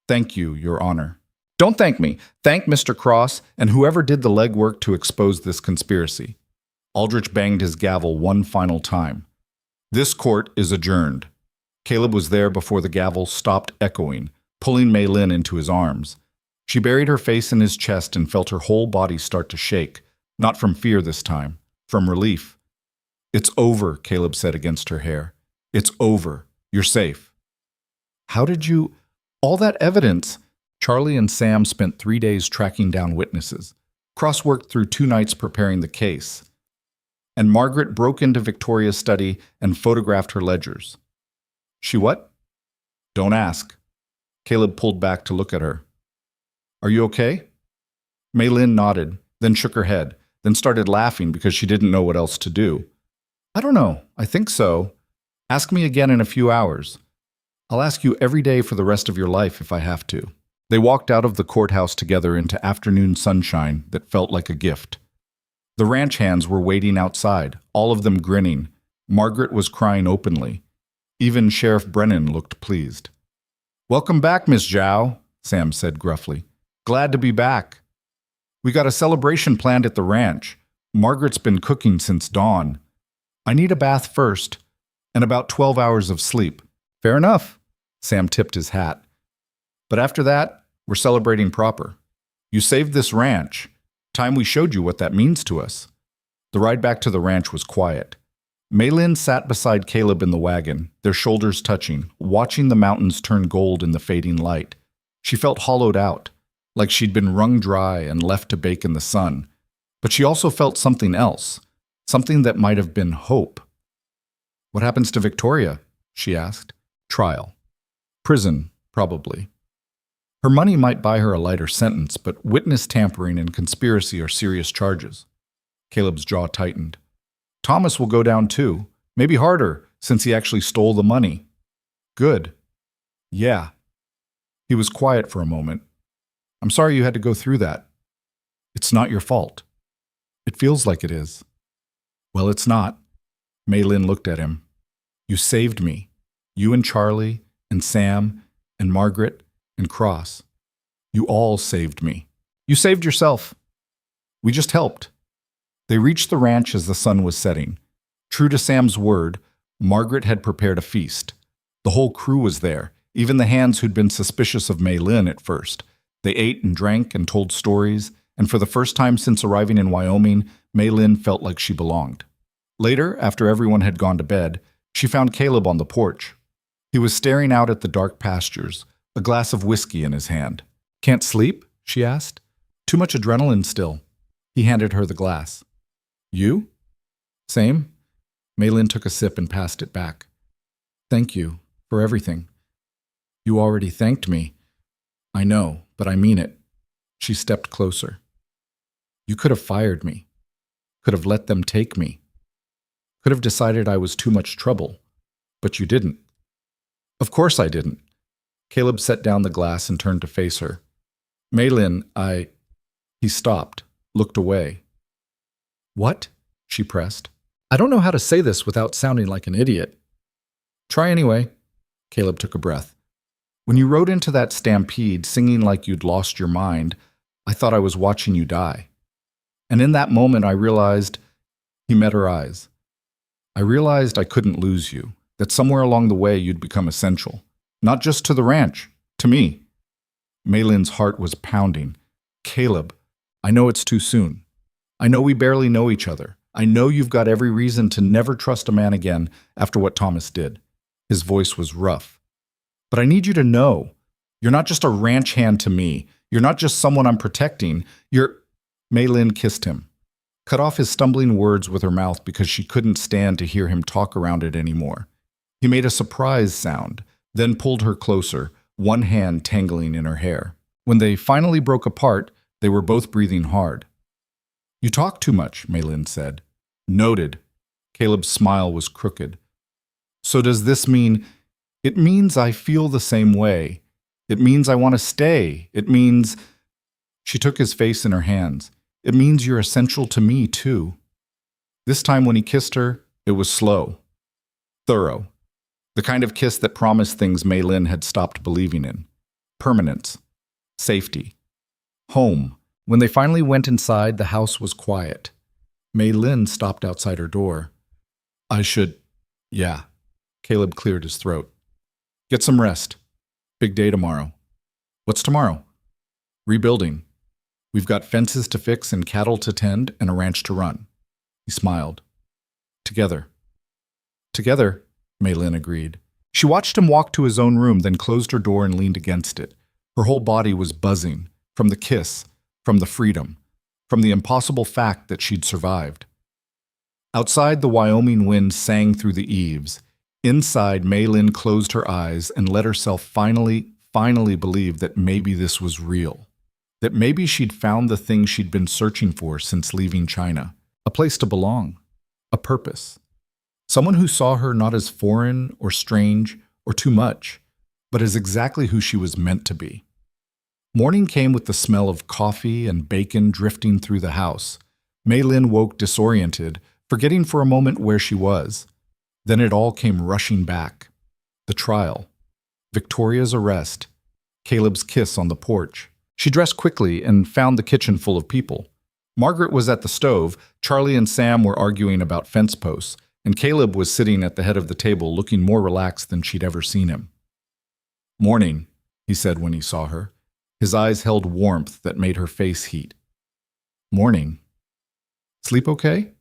Thank you, Your Honor. Don't thank me. Thank Mr. Cross and whoever did the legwork to expose this conspiracy. Aldrich banged his gavel one final time. This court is adjourned. Caleb was there before the gavel stopped echoing, pulling Maylin into his arms. She buried her face in his chest and felt her whole body start to shake, not from fear this time, from relief. It's over, Caleb said against her hair. It's over. You're safe. How did you... All that evidence... Charlie and Sam spent 3 days tracking down witnesses. Cross worked through 2 nights preparing the case. And Margaret broke into Victoria's study and photographed her ledgers. She what? Don't ask. Caleb pulled back to look at her. Are you okay? Maylin nodded, then shook her head. then started laughing because she didn't know what else to do. I don't know. I think so. Ask me again in a few hours. I'll ask you every day for the rest of your life if I have to. They walked out of the courthouse together into afternoon sunshine that felt like a gift. The ranch hands were waiting outside, all of them grinning. Margaret was crying openly. Even Sheriff Brennan looked pleased. "Welcome back, Miss Zhao," Sam said gruffly. "Glad to be back. We got a celebration planned at the ranch. Margaret's been cooking since dawn. I need a bath first, and about 12 hours of sleep." "Fair enough." Sam tipped his hat. "But after that, we're celebrating proper. You saved this ranch. Time we showed you what that means to us." The ride back to the ranch was quiet. Maylin sat beside Caleb in the wagon, their shoulders touching, watching the mountains turn gold in the fading light. She felt hollowed out, like she'd been wrung dry and left to bake in the sun. But she also felt something else, something that might have been hope. "What happens to Victoria?" she asked. "Trial. Prison, probably. Her money might buy her a lighter sentence, but witness tampering and conspiracy are serious charges." Caleb's jaw tightened. "Thomas will go down too, maybe harder, since he actually stole the money." "Good." "Yeah." He was quiet for a moment. "I'm sorry you had to go through that. It's not your fault." "It feels like it is." "Well, it's not." Maylin looked at him. "You saved me. You and Charlie, and Sam, and Margaret, and Cross. You all saved me. You saved yourself. We just helped." They reached the ranch as the sun was setting. True to Sam's word, Margaret had prepared a feast. The whole crew was there, even the hands who'd been suspicious of Maylin at first. They ate and drank and told stories, and for the first time since arriving in Wyoming, Maylin felt like she belonged. Later, after everyone had gone to bed, she found Caleb on the porch. He was staring out at the dark pastures, a glass of whiskey in his hand. "Can't sleep?" she asked. "Too much adrenaline still." He handed her the glass. "You?" "Same." Maylin took a sip and passed it back. "Thank you for everything." "You already thanked me." "I know, but I mean it." She stepped closer. "You could have fired me. Could have let them take me. Could have decided I was too much trouble. But you didn't." "Of course I didn't." Caleb set down the glass and turned to face her. "Maylin, He stopped, looked away. "What?" she pressed. "I don't know how to say this without sounding like an idiot." "Try anyway." Caleb took a breath. "When you rode into that stampede singing like you'd lost your mind, I thought I was watching you die. And in that moment I realized," he met her eyes, "I realized I couldn't lose you, that somewhere along the way you'd become essential. Not just to the ranch, to me." Maylin's heart was pounding. "Caleb, I know it's too soon. I know we barely know each other. I know you've got every reason to never trust a man again after what Thomas did." His voice was rough. "But I need you to know, you're not just a ranch hand to me. You're not just someone I'm protecting. You're—" Maylin kissed him, cut off his stumbling words with her mouth because she couldn't stand to hear him talk around it anymore. He made a surprise sound, then pulled her closer, one hand tangling in her hair. When they finally broke apart, they were both breathing hard. "You talk too much," Maylin said. "Noted." Caleb's smile was crooked. "So does this mean—" "It means I feel the same way. It means I want to stay. It means—" She took his face in her hands. "It means you're essential to me, too." This time when he kissed her, it was slow, thorough. The kind of kiss that promised things Maylin had stopped believing in. Permanence. Safety. Home. When they finally went inside, the house was quiet. Maylin stopped outside her door. Yeah. Caleb cleared his throat. "Get some rest. Big day tomorrow." "What's tomorrow?" "Rebuilding. We've got fences to fix and cattle to tend and a ranch to run." He smiled. "Together." "Together," Maylin agreed. She watched him walk to his own room, then closed her door and leaned against it. Her whole body was buzzing, from the kiss, from the freedom, from the impossible fact that she'd survived. Outside, the Wyoming wind sang through the eaves. Inside, Maylin closed her eyes and let herself finally believe that maybe this was real. That maybe she'd found the thing she'd been searching for since leaving China. A place to belong. A purpose. Someone who saw her not as foreign or strange or too much, but as exactly who she was meant to be. Morning came with the smell of coffee and bacon drifting through the house. Maylin woke disoriented, forgetting for a moment where she was. Then it all came rushing back. The trial. Victoria's arrest. Caleb's kiss on the porch. She dressed quickly and found the kitchen full of people. Margaret was at the stove, Charlie and Sam were arguing about fence posts, and Caleb was sitting at the head of the table looking more relaxed than she'd ever seen him. "Morning," he said when he saw her. His eyes held warmth that made her face heat. "Morning. Sleep okay?"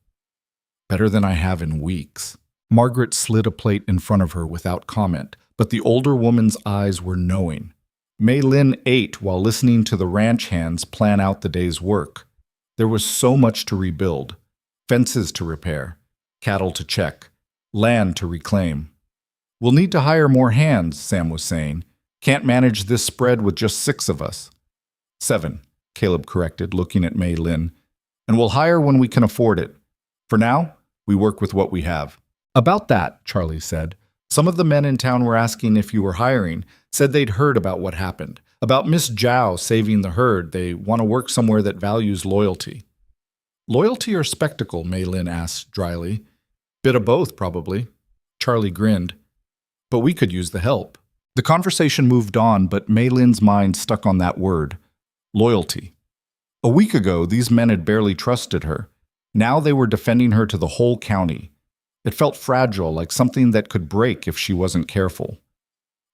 "Better than I have in weeks." Margaret slid a plate in front of her without comment, but the older woman's eyes were knowing. Maylin ate while listening to the ranch hands plan out the day's work. There was so much to rebuild. Fences to repair, cattle to check, land to reclaim. "We'll need to hire more hands," Sam was saying. "Can't manage this spread with just 6 of us." 7, Caleb corrected, looking at Maylin. "And we'll hire when we can afford it. For now, we work with what we have." "About that," Charlie said, "some of the men in town were asking if you were hiring, said they'd heard about what happened. About Miss Zhao saving the herd, they want to work somewhere that values loyalty." "Loyalty or spectacle?" Maylin asked dryly. "Bit of both, probably." Charlie grinned. "But we could use the help." The conversation moved on, but Maylin's mind stuck on that word. Loyalty. A week ago, these men had barely trusted her. Now they were defending her to the whole county. It felt fragile, like something that could break if she wasn't careful.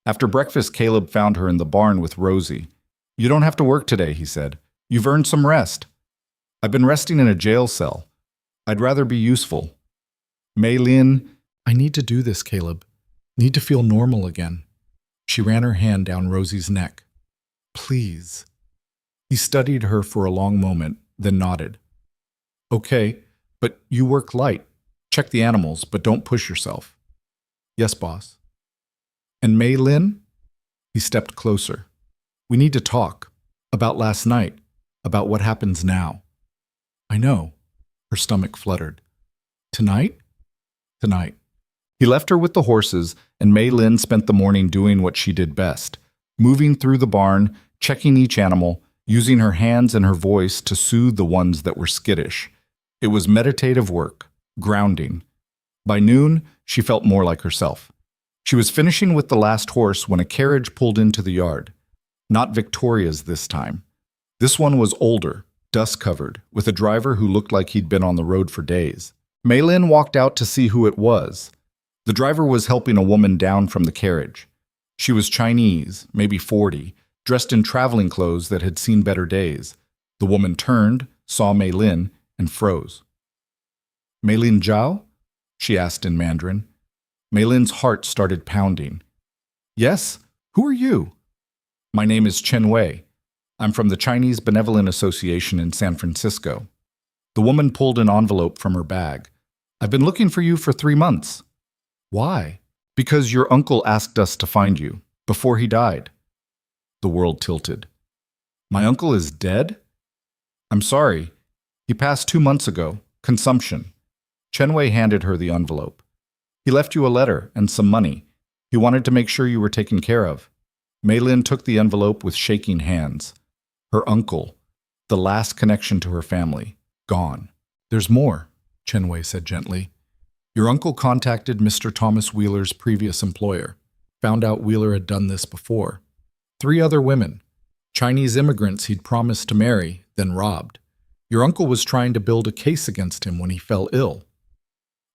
After breakfast, Caleb found her in the barn with Rosie. "You don't have to work today," he said. "You've earned some rest." "I've been resting in a jail cell. I'd rather be useful." Maylin, "I need to do this, Caleb. Need to feel normal again." She ran her hand down Rosie's neck. "Please." He studied her for a long moment, then nodded. "Okay, but you work light. Check the animals, but don't push yourself." "Yes, boss." "And Maylin?" He stepped closer. "We need to talk. About last night. About what happens now." "I know." Her stomach fluttered. "Tonight?" "Tonight." He left her with the horses, and Maylin spent the morning doing what she did best, moving through the barn, checking each animal, using her hands and her voice to soothe the ones that were skittish. It was meditative work, grounding. By noon, she felt more like herself. She was finishing with the last horse when a carriage pulled into the yard. Not Victoria's this time. This one was older, dust-covered, with a driver who looked like he'd been on the road for days. Maylin walked out to see who it was. The driver was helping a woman down from the carriage. She was Chinese, maybe 40, dressed in traveling clothes that had seen better days. The woman turned, saw Maylin, and froze. "Maylin Zhao?" she asked in Mandarin. Maylin's heart started pounding. "Yes? Who are you?" "My name is Chen Wei. I'm from the Chinese Benevolent Association in San Francisco." The woman pulled an envelope from her bag. "I've been looking for you for 3 months." "Why?" "Because your uncle asked us to find you, before he died." The world tilted. "My uncle is dead?" "I'm sorry. He passed 2 months ago. Consumption." Chen Wei handed her the envelope. "He left you a letter and some money. He wanted to make sure you were taken care of." Maylin took the envelope with shaking hands. Her uncle, the last connection to her family, gone. "There's more," Chen Wei said gently. "Your uncle contacted Mr. Thomas Wheeler's previous employer. Found out Wheeler had done this before. 3 other women, Chinese immigrants he'd promised to marry, then robbed. Your uncle was trying to build a case against him when he fell ill."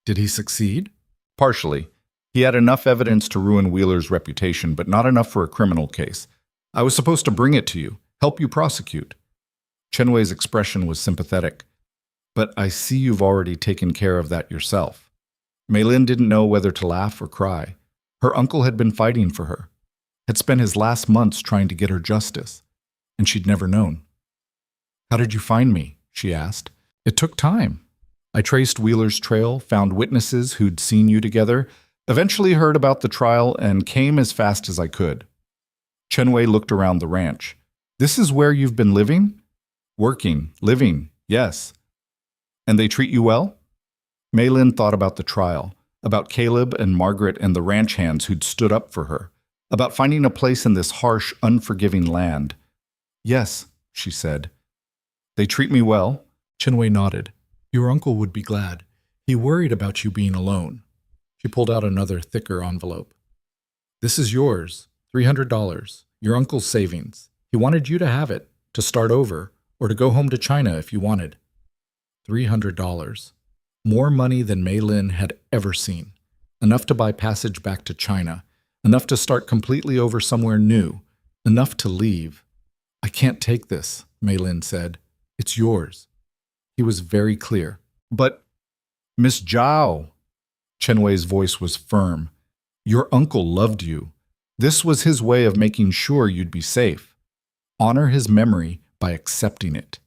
"Did he succeed?" "Partially. He had enough evidence to ruin Wheeler's reputation, but not enough for a criminal case. I was supposed to bring it to you, help you prosecute." Chen Wei's expression was sympathetic. "But I see you've already taken care of that yourself." Maylin didn't know whether to laugh or cry. Her uncle had been fighting for her, had spent his last months trying to get her justice, and she'd never known. "How did you find me?" she asked. "It took time. I traced Wheeler's trail, found witnesses who'd seen you together, eventually heard about the trial, and came as fast as I could." Chen Wei looked around the ranch. This is where you've been living? Working, living, yes. And they treat you well? Maylin thought about the trial, about Caleb and Margaret and the ranch hands who'd stood up for her, about finding a place in this harsh, unforgiving land. Yes, she said. They treat me well? Chenwei nodded. Your uncle would be glad. He worried about you being alone. She pulled out another, thicker envelope. This is yours, $300, your uncle's savings. He wanted you to have it, to start over, or to go home to China if you wanted. $300. More money than Maylin had ever seen. Enough to buy passage back to China. Enough to start completely over somewhere new. Enough to leave. I can't take this, Maylin said. It's yours. He was very clear. But, Miss Zhao, Chenwei's voice was firm. Your uncle loved you. This was his way of making sure you'd be safe. Honor his memory by accepting it.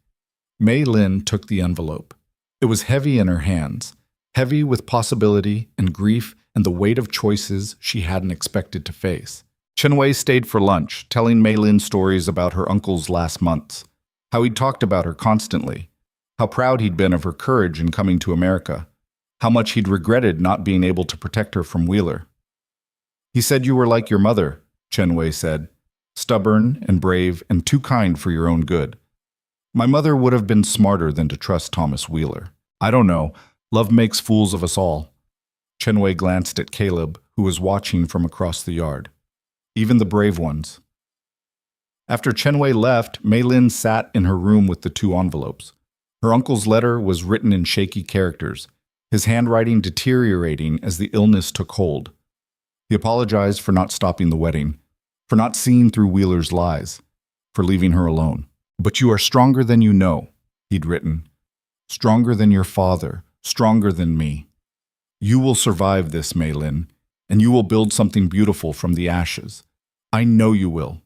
Maylin took the envelope. It was heavy in her hands, heavy with possibility and grief and the weight of choices she hadn't expected to face. Chenwei stayed for lunch, telling Maylin stories about her uncle's last months, how he'd talked about her constantly, how proud he'd been of her courage in coming to America, how much he'd regretted not being able to protect her from Wheeler. He said you were like your mother, Chenwei said, stubborn and brave and too kind for your own good. My mother would have been smarter than to trust Thomas Wheeler. I don't know. Love makes fools of us all. Chenwei glanced at Caleb, who was watching from across the yard. Even the brave ones. After Chenwei left, Maylin sat in her room with the two envelopes. Her uncle's letter was written in shaky characters, his handwriting deteriorating as the illness took hold. He apologized for not stopping the wedding, for not seeing through Wheeler's lies, for leaving her alone. But you are stronger than you know, he'd written. Stronger than your father, stronger than me. You will survive this, Maylin, and you will build something beautiful from the ashes. I know you will.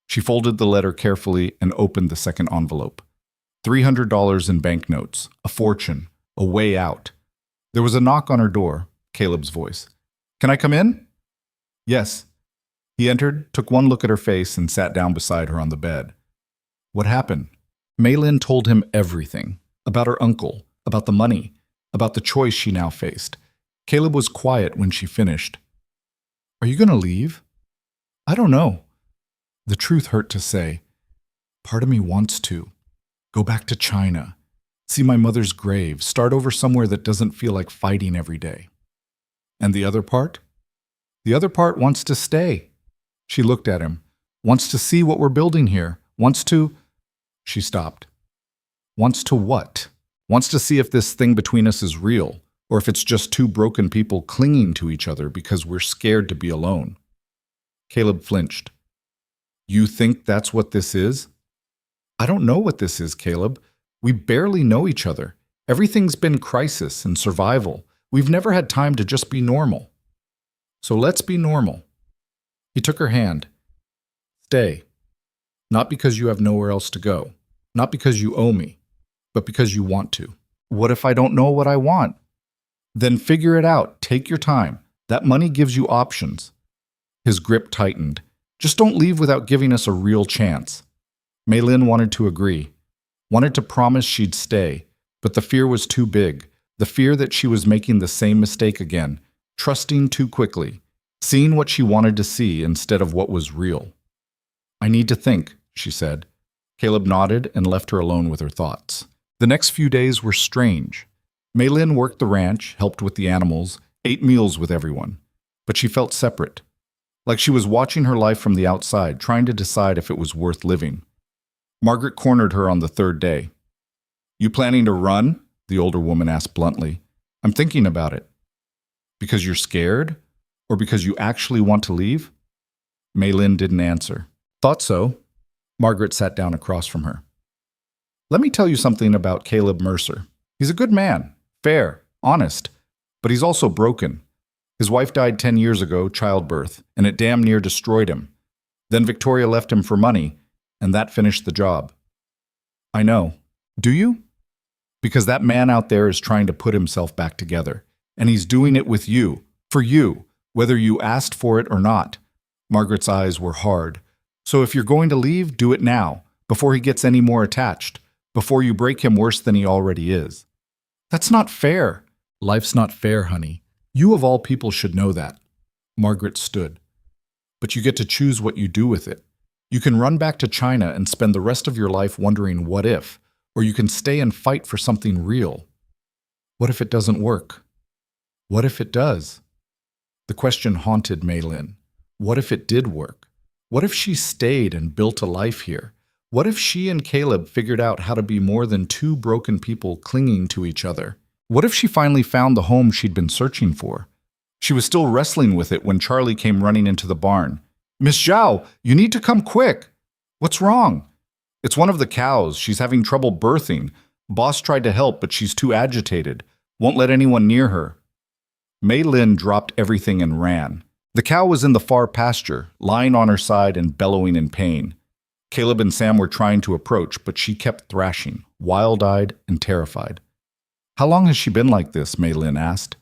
She folded the letter carefully and opened the second envelope. $300 in banknotes, a fortune, a way out. There was a knock on her door, Caleb's voice. Can I come in? Yes. He entered, took one look at her face, and sat down beside her on the bed. What happened? Maylin told him everything. About her uncle, about the money, about the choice she now faced. Caleb was quiet when she finished. Are you going to leave? I don't know. The truth hurt to say. Part of me wants to. Go back to China. See my mother's grave. Start over somewhere that doesn't feel like fighting every day. And the other part? The other part wants to stay. She looked at him. Wants to see what we're building here. Wants to... She stopped. Wants to what? Wants to see if this thing between us is real, or if it's just two broken people clinging to each other because we're scared to be alone. Caleb flinched. You think that's what this is? I don't know what this is, Caleb. We barely know each other. Everything's been crisis and survival. We've never had time to just be normal. So let's be normal. He took her hand. Stay. Not because you have nowhere else to go. Not because you owe me. But because you want to. What if I don't know what I want? Then figure it out. Take your time. That money gives you options. His grip tightened. Just don't leave without giving us a real chance. Maylin wanted to agree. Wanted to promise she'd stay. But the fear was too big. The fear that she was making the same mistake again. Trusting too quickly. Seeing what she wanted to see instead of what was real. I need to think, she said. Caleb nodded and left her alone with her thoughts. The next few days were strange. Maylin worked the ranch, helped with the animals, ate meals with everyone. But she felt separate. Like she was watching her life from the outside, trying to decide if it was worth living. Margaret cornered her on the third day. You planning to run? The older woman asked bluntly. I'm thinking about it. Because you're scared? Or because you actually want to leave? Maylin didn't answer. Thought so. Margaret sat down across from her. Let me tell you something about Caleb Mercer. He's a good man, fair, honest, but he's also broken. His wife died 10 years ago, childbirth, and it damn near destroyed him. Then Victoria left him for money, and that finished the job. I know. Do you? Because that man out there is trying to put himself back together, and he's doing it with you, for you, whether you asked for it or not. Margaret's eyes were hard. So if you're going to leave, do it now, before he gets any more attached, before you break him worse than he already is. That's not fair. Life's not fair, honey. You of all people should know that. Margaret stood. But you get to choose what you do with it. You can run back to China and spend the rest of your life wondering what if, or you can stay and fight for something real. What if it doesn't work? What if it does? The question haunted Maylin. What if it did work? What if she stayed and built a life here? What if she and Caleb figured out how to be more than two broken people clinging to each other? What if she finally found the home she'd been searching for? She was still wrestling with it when Charlie came running into the barn. "Miss Zhao, you need to come quick." "What's wrong?" "It's one of the cows. She's having trouble birthing. Boss tried to help, but she's too agitated. Won't let anyone near her." Maylin dropped everything and ran. The cow was in the far pasture, lying on her side and bellowing in pain. Caleb and Sam were trying to approach, but she kept thrashing, wild-eyed and terrified. "How long has she been like this?" Maylin asked.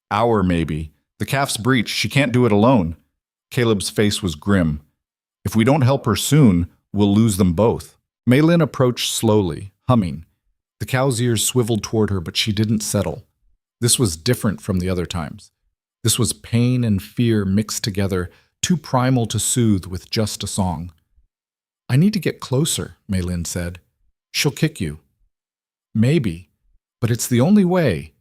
"Hour, maybe. The calf's breech. She can't do it alone." Caleb's face was grim. "If we don't help her soon, we'll lose them both." Maylin approached slowly, humming. The cow's ears swiveled toward her, but she didn't settle. This was different from the other times. This was pain and fear mixed together, too primal to soothe with just a song. "I need to get closer," Maylin said. "She'll kick you." "Maybe, but it's the only way."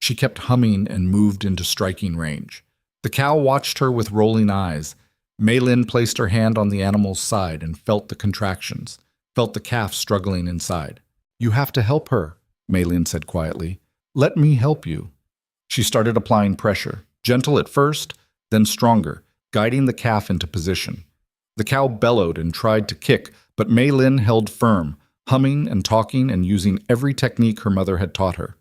She kept humming and moved into striking range. The cow watched her with rolling eyes. Maylin placed her hand on the animal's side and felt the contractions, felt the calf struggling inside. "You have to help her," Maylin said quietly. "Let me help you." She started applying pressure, gentle at first, then stronger, guiding the calf into position. The cow bellowed and tried to kick, but Maylin held firm, humming and talking and using every technique her mother had taught her.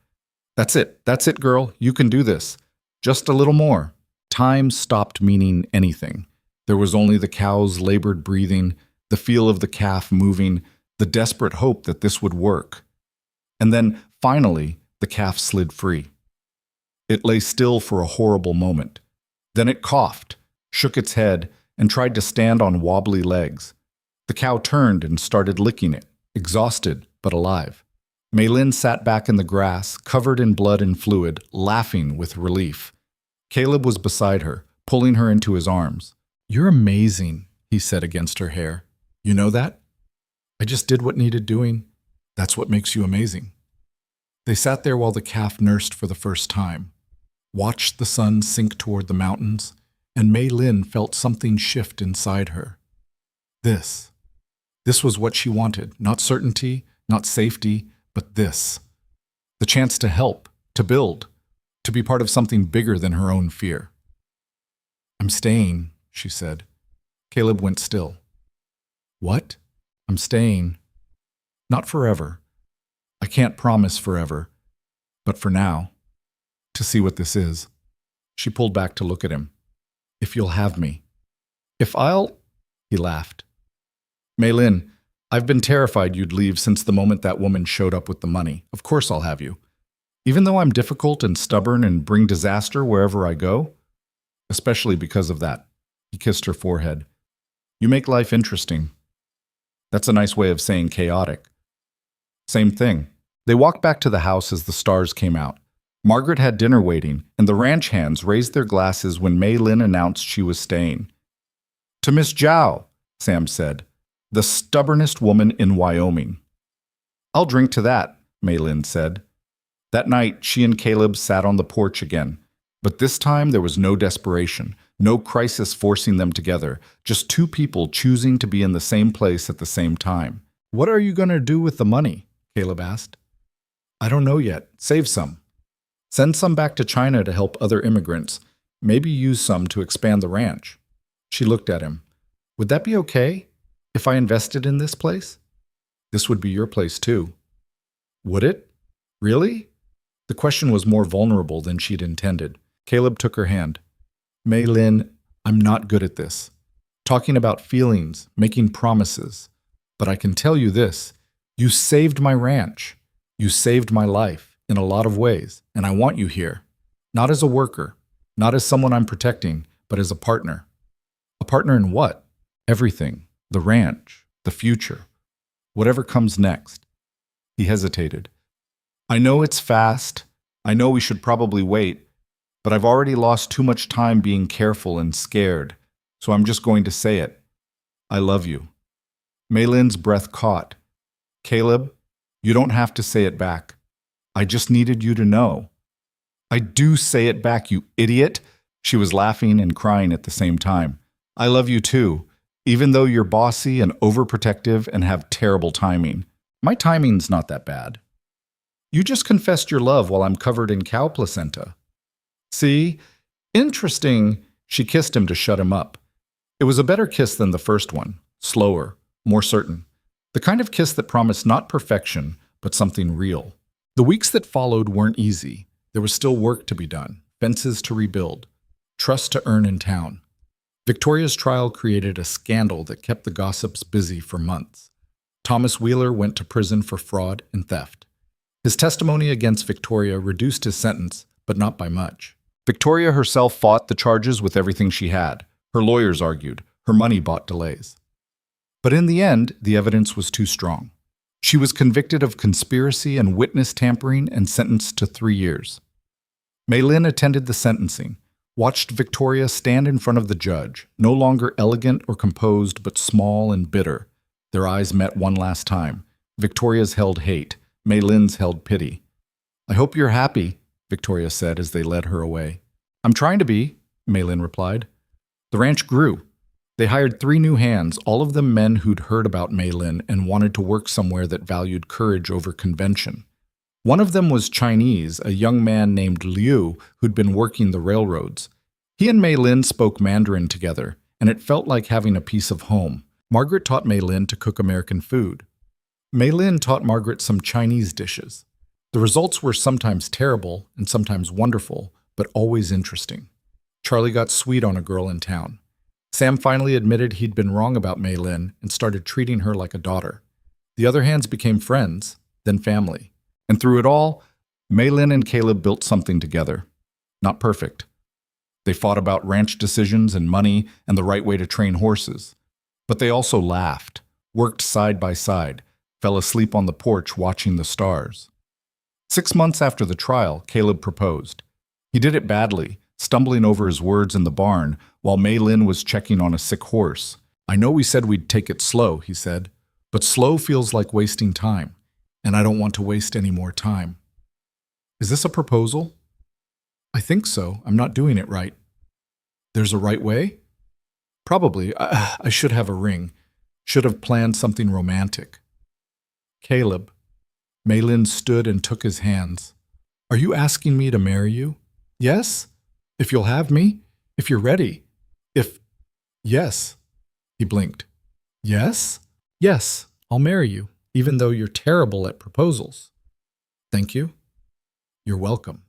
That's it, girl, you can do this. Just a little more." Time stopped meaning anything. There was only the cow's labored breathing, the feel of the calf moving, the desperate hope that this would work. And then, finally, the calf slid free. It lay still for a horrible moment. Then it coughed, shook its head, and tried to stand on wobbly legs. The cow turned and started licking it, exhausted but alive. Maylin sat back in the grass, covered in blood and fluid, laughing with relief. Caleb was beside her, pulling her into his arms. "You're amazing," he said against her hair. "You know that? I just did what needed doing. That's what makes you amazing." They sat there while the calf nursed for the first time, watched the sun sink toward the mountains, and Maylin felt something shift inside her. This was what she wanted, not certainty, not safety, but this. The chance to help, to build, to be part of something bigger than her own fear. "I'm staying," she said. Caleb went still. "What?" "I'm staying. Not forever. I can't promise forever, but for now, to see what this is." She pulled back to look at him. "If you'll have me." "If I'll—" He laughed. "Maylin, I've been terrified you'd leave since the moment that woman showed up with the money. Of course I'll have you. Even though I'm difficult and stubborn and bring disaster wherever I go, especially because of that." He kissed her forehead. "You make life interesting." That's a nice way of saying chaotic. Same thing. They walked back to the house as the stars came out. Margaret had dinner waiting, and the ranch hands raised their glasses when Maylin announced she was staying. "To Miss Zhao," Sam said, "the stubbornest woman in Wyoming." "I'll drink to that," Maylin said. That night, she and Caleb sat on the porch again. But this time there was no desperation, no crisis forcing them together, just two people choosing to be in the same place at the same time. "What are you going to do with the money?" Caleb asked. "I don't know yet. Save some. Send some back to China to help other immigrants. Maybe use some to expand the ranch." She looked at him. "Would that be okay if I invested in this place?" "This would be your place too." "Would it? Really?" The question was more vulnerable than she'd intended. Caleb took her hand. "Maylin, I'm not good at this. Talking about feelings, making promises. But I can tell you this. You saved my ranch. You saved my life, in a lot of ways, and I want you here. Not as a worker, not as someone I'm protecting, but as a partner." "A partner in what?" "Everything. The ranch, the future, whatever comes next. He hesitated. I know it's fast. I know we should probably wait, but I've already lost too much time being careful and scared, so I'm just going to say it. I love you. Maylin's breath caught. Caleb, you don't have to say it back. I just needed you to know. I do say it back, you idiot. She was laughing and crying at the same time. I love you too, even though you're bossy and overprotective and have terrible timing. My timing's not that bad. You just confessed your love while I'm covered in cow placenta. See? Interesting. She kissed him to shut him up. It was a better kiss than the first one, slower, more certain. The kind of kiss that promised not perfection, but something real. The weeks that followed weren't easy. There was still work to be done, fences to rebuild, trust to earn in town. Victoria's trial created a scandal that kept the gossips busy for months. Thomas Wheeler went to prison for fraud and theft. His testimony against Victoria reduced his sentence, but not by much. Victoria herself fought the charges with everything she had. Her lawyers argued. Her money bought delays. But in the end, the evidence was too strong. She was convicted of conspiracy and witness tampering and sentenced to 3 years. Maylin attended the sentencing, watched Victoria stand in front of the judge, no longer elegant or composed, but small and bitter. Their eyes met one last time. Victoria's held hate. Maylin's held pity. I hope you're happy, Victoria said as they led her away. I'm trying to be, Maylin replied. The ranch grew. They hired 3 new hands, all of them men who'd heard about Maylin and wanted to work somewhere that valued courage over convention. One of them was Chinese, a young man named Liu who'd been working the railroads. He and Maylin spoke Mandarin together, and it felt like having a piece of home. Margaret taught Maylin to cook American food. Maylin taught Margaret some Chinese dishes. The results were sometimes terrible and sometimes wonderful, but always interesting. Charlie got sweet on a girl in town. Sam finally admitted he'd been wrong about Maylin and started treating her like a daughter. The other hands became friends, then family. And through it all, Maylin and Caleb built something together. Not perfect. They fought about ranch decisions and money and the right way to train horses. But they also laughed, worked side by side, fell asleep on the porch watching the stars. 6 months after the trial, Caleb proposed. He did it badly, stumbling over his words in the barn while Maylin was checking on a sick horse. I know we said we'd take it slow, he said, but slow feels like wasting time, and I don't want to waste any more time. Is this a proposal? I think so. I'm not doing it right. There's a right way? Probably. I should have a ring. Should have planned something romantic. Caleb. Maylin stood and took his hands. Are you asking me to marry you? Yes? If you'll have me? If you're ready? Yes. He blinked. Yes? Yes, I'll marry you, even though you're terrible at proposals. Thank you. You're welcome.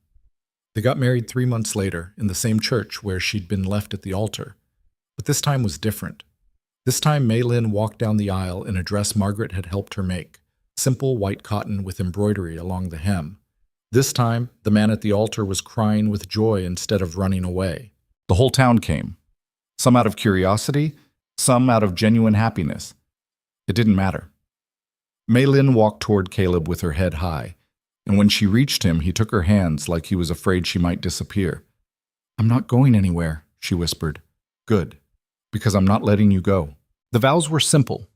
They got married 3 months later in the same church where she'd been left at the altar. But this time was different. This time Maylin walked down the aisle in a dress Margaret had helped her make, simple white cotton with embroidery along the hem. This time, the man at the altar was crying with joy instead of running away. The whole town came. Some out of curiosity, some out of genuine happiness. It didn't matter. Maylin walked toward Caleb with her head high, and when she reached him, he took her hands like he was afraid she might disappear. I'm not going anywhere, she whispered. Good, because I'm not letting you go. The vows were simple.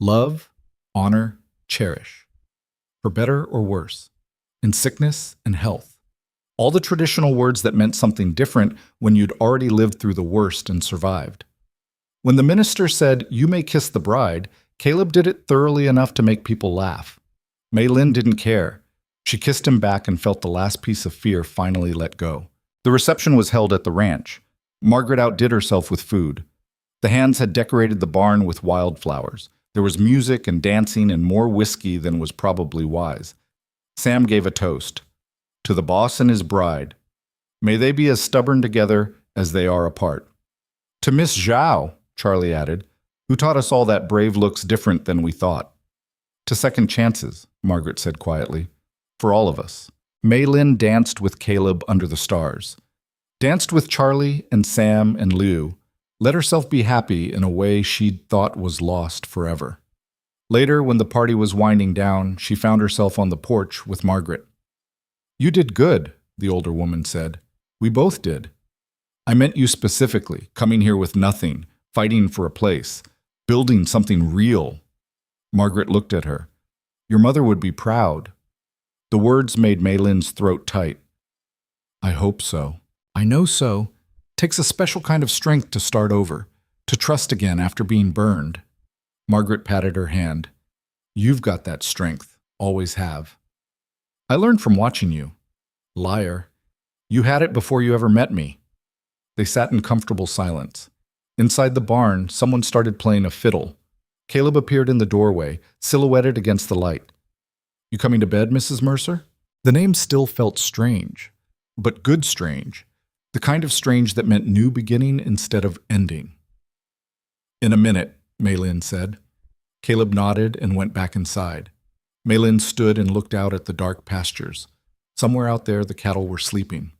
Love, honor, cherish. For better or worse. In sickness and health. All the traditional words that meant something different when you'd already lived through the worst and survived. When the minister said, "You may kiss the bride," Caleb did it thoroughly enough to make people laugh. Maylin didn't care. She kissed him back and felt the last piece of fear finally let go. The reception was held at the ranch. Margaret outdid herself with food. The hands had decorated the barn with wildflowers. There was music and dancing and more whiskey than was probably wise. Sam gave a toast. To the boss and his bride. May they be as stubborn together as they are apart. To Miss Zhao, Charlie added, who taught us all that brave looks different than we thought. To second chances, Margaret said quietly. For all of us. Maylin danced with Caleb under the stars. Danced with Charlie and Sam and Liu. Let herself be happy in a way she'd thought was lost forever. Later, when the party was winding down, she found herself on the porch with Margaret. "You did good," the older woman said. "We both did. I meant you specifically, coming here with nothing, fighting for a place, building something real." Margaret looked at her. "Your mother would be proud." The words made Maylin's throat tight. "I hope so. I know so. Takes a special kind of strength to start over, to trust again after being burned." Margaret patted her hand. "You've got that strength, always have. I learned from watching you." "Liar. You had it before you ever met me." They sat in comfortable silence. Inside the barn, someone started playing a fiddle. Caleb appeared in the doorway, silhouetted against the light. "You coming to bed, Mrs. Mercer?" The name still felt strange, but good strange. The kind of strange that meant new beginning instead of ending. "In a minute," Maylin said. Caleb nodded and went back inside. Maylin stood and looked out at the dark pastures. Somewhere out there, the cattle were sleeping.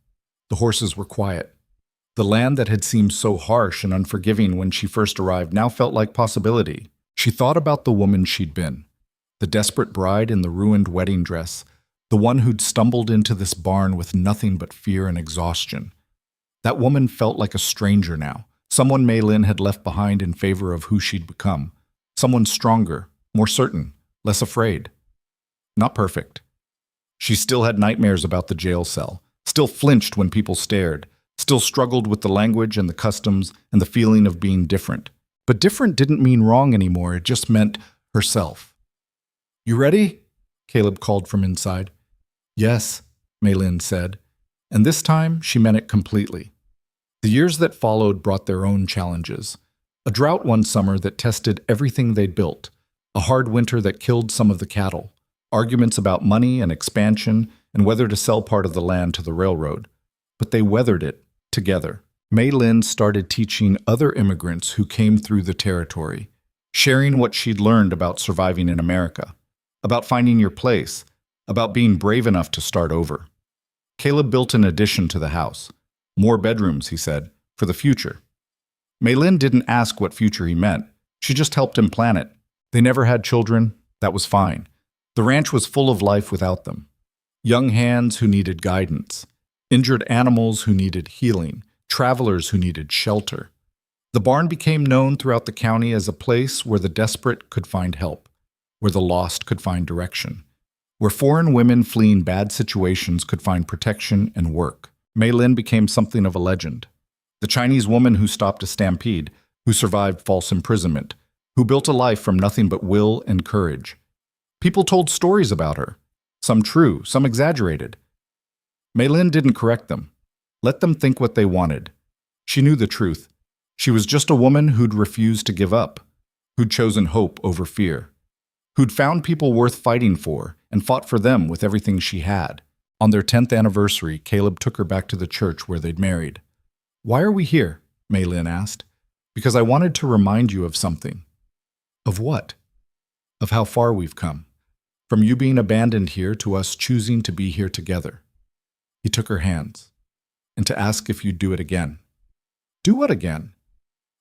The horses were quiet. The land that had seemed so harsh and unforgiving when she first arrived now felt like possibility. She thought about the woman she'd been, the desperate bride in the ruined wedding dress, the one who'd stumbled into this barn with nothing but fear and exhaustion. That woman felt like a stranger now, someone Maylin had left behind in favor of who she'd become, someone stronger, more certain, less afraid. Not perfect. She still had nightmares about the jail cell, still flinched when people stared, still struggled with the language and the customs and the feeling of being different. But different didn't mean wrong anymore, it just meant herself. "You ready?" Caleb called from inside. "Yes," Maylin said, and this time she meant it completely. The years that followed brought their own challenges. A drought one summer that tested everything they'd built, a hard winter that killed some of the cattle, arguments about money and expansion and whether to sell part of the land to the railroad. But they weathered it together. Maylin started teaching other immigrants who came through the territory, sharing what she'd learned about surviving in America, about finding your place, about being brave enough to start over. Caleb built an addition to the house. More bedrooms, he said, for the future. Maylin didn't ask what future he meant. She just helped him plan it. They never had children. That was fine. The ranch was full of life without them. Young hands who needed guidance, injured animals who needed healing, travelers who needed shelter. The barn became known throughout the county as a place where the desperate could find help, where the lost could find direction, where foreign women fleeing bad situations could find protection and work. Maylin became something of a legend. The Chinese woman who stopped a stampede, who survived false imprisonment, who built a life from nothing but will and courage. People told stories about her, some true, some exaggerated. Maylin didn't correct them. Let them think what they wanted. She knew the truth. She was just a woman who'd refused to give up, who'd chosen hope over fear, who'd found people worth fighting for and fought for them with everything she had. On their 10th anniversary, Caleb took her back to the church where they'd married. "Why are we here?" Maylin asked. "Because I wanted to remind you of something." "Of what?" "Of how far we've come. From you being abandoned here to us choosing to be here together." He took her hands. "And to ask if you'd do it again." "Do what again?"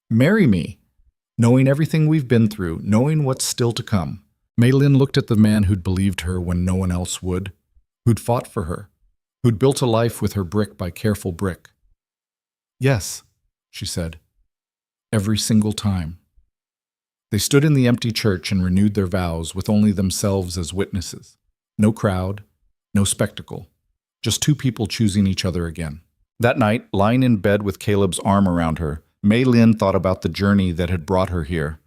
"Marry me. Knowing everything we've been through, knowing what's still to come." Maylin looked at the man who'd believed her when no one else would, who'd fought for her, who'd built a life with her brick by careful brick. "Yes," she said. "Every single time." They stood in the empty church and renewed their vows with only themselves as witnesses. No crowd, no spectacle, just two people choosing each other again. That night, lying in bed with Caleb's arm around her, Maylin thought about the journey that had brought her here.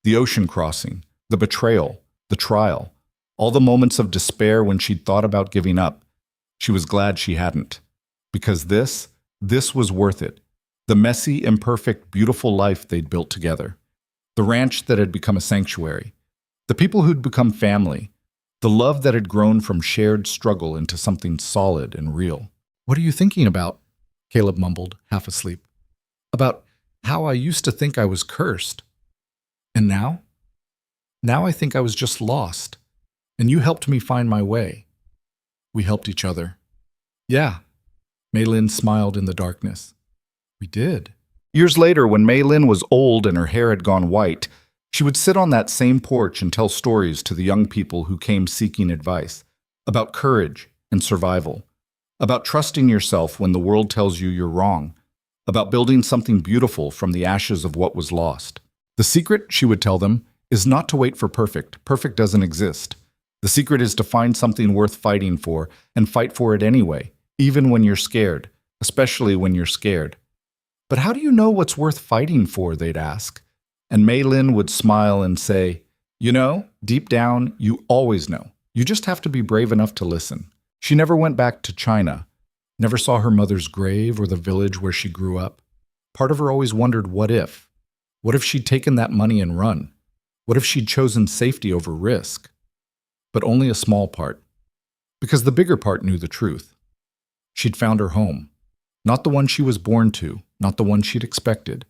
The ocean crossing, the betrayal, the trial, all the moments of despair when she'd thought about giving up. She was glad she hadn't. Because this was worth it. The messy, imperfect, beautiful life they'd built together. The ranch that had become a sanctuary. The people who'd become family. The love that had grown from shared struggle into something solid and real. "What are you thinking about?" Caleb mumbled, half asleep. "About how I used to think I was cursed. And now? Now I think I was just lost. And you helped me find my way. We helped each other." "Yeah." Maylin smiled in the darkness. "We did." Years later, when Maylin was old and her hair had gone white, she would sit on that same porch and tell stories to the young people who came seeking advice about courage and survival, about trusting yourself when the world tells you you're wrong, about building something beautiful from the ashes of what was lost. The secret, she would tell them, is not to wait for perfect. Perfect doesn't exist. The secret is to find something worth fighting for and fight for it anyway, even when you're scared, especially when you're scared. But how do you know what's worth fighting for, they'd ask. And Maylin would smile and say, you know, deep down, you always know. You just have to be brave enough to listen. She never went back to China, never saw her mother's grave or the village where she grew up. Part of her always wondered, what if? What if she'd taken that money and run? What if she'd chosen safety over risk? But only a small part, because the bigger part knew the truth. She'd found her home, not the one she was born to, not the one she'd expected,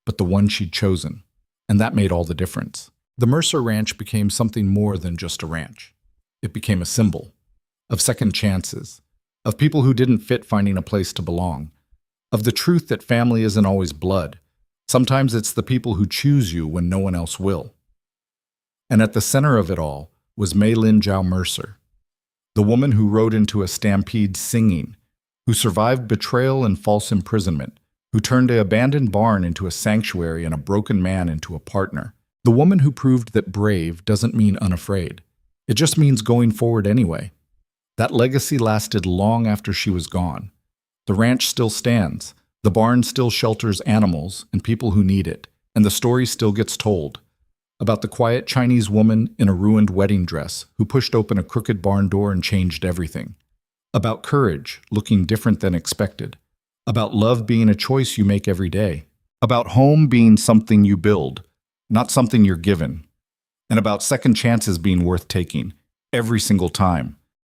but the one she'd chosen. And that made all the difference. The Mercer Ranch became something more than just a ranch. It became a symbol of second chances, of people who didn't fit finding a place to belong, of the truth that family isn't always blood. Sometimes it's the people who choose you when no one else will. And at the center of it all was Maylin Mercer, the woman who rode into a stampede singing, who survived betrayal and false imprisonment, who turned an abandoned barn into a sanctuary and a broken man into a partner. The woman who proved that brave doesn't mean unafraid. It just means going forward anyway. That legacy lasted long after she was gone. The ranch still stands, the barn still shelters animals and people who need it, and the story still gets told. About the quiet Chinese woman in a ruined wedding dress who pushed open a crooked barn door and changed everything. About courage looking different than expected. About love being a choice you make every day. About home being something you build, not something you're given. And about second chances being worth taking, every single time.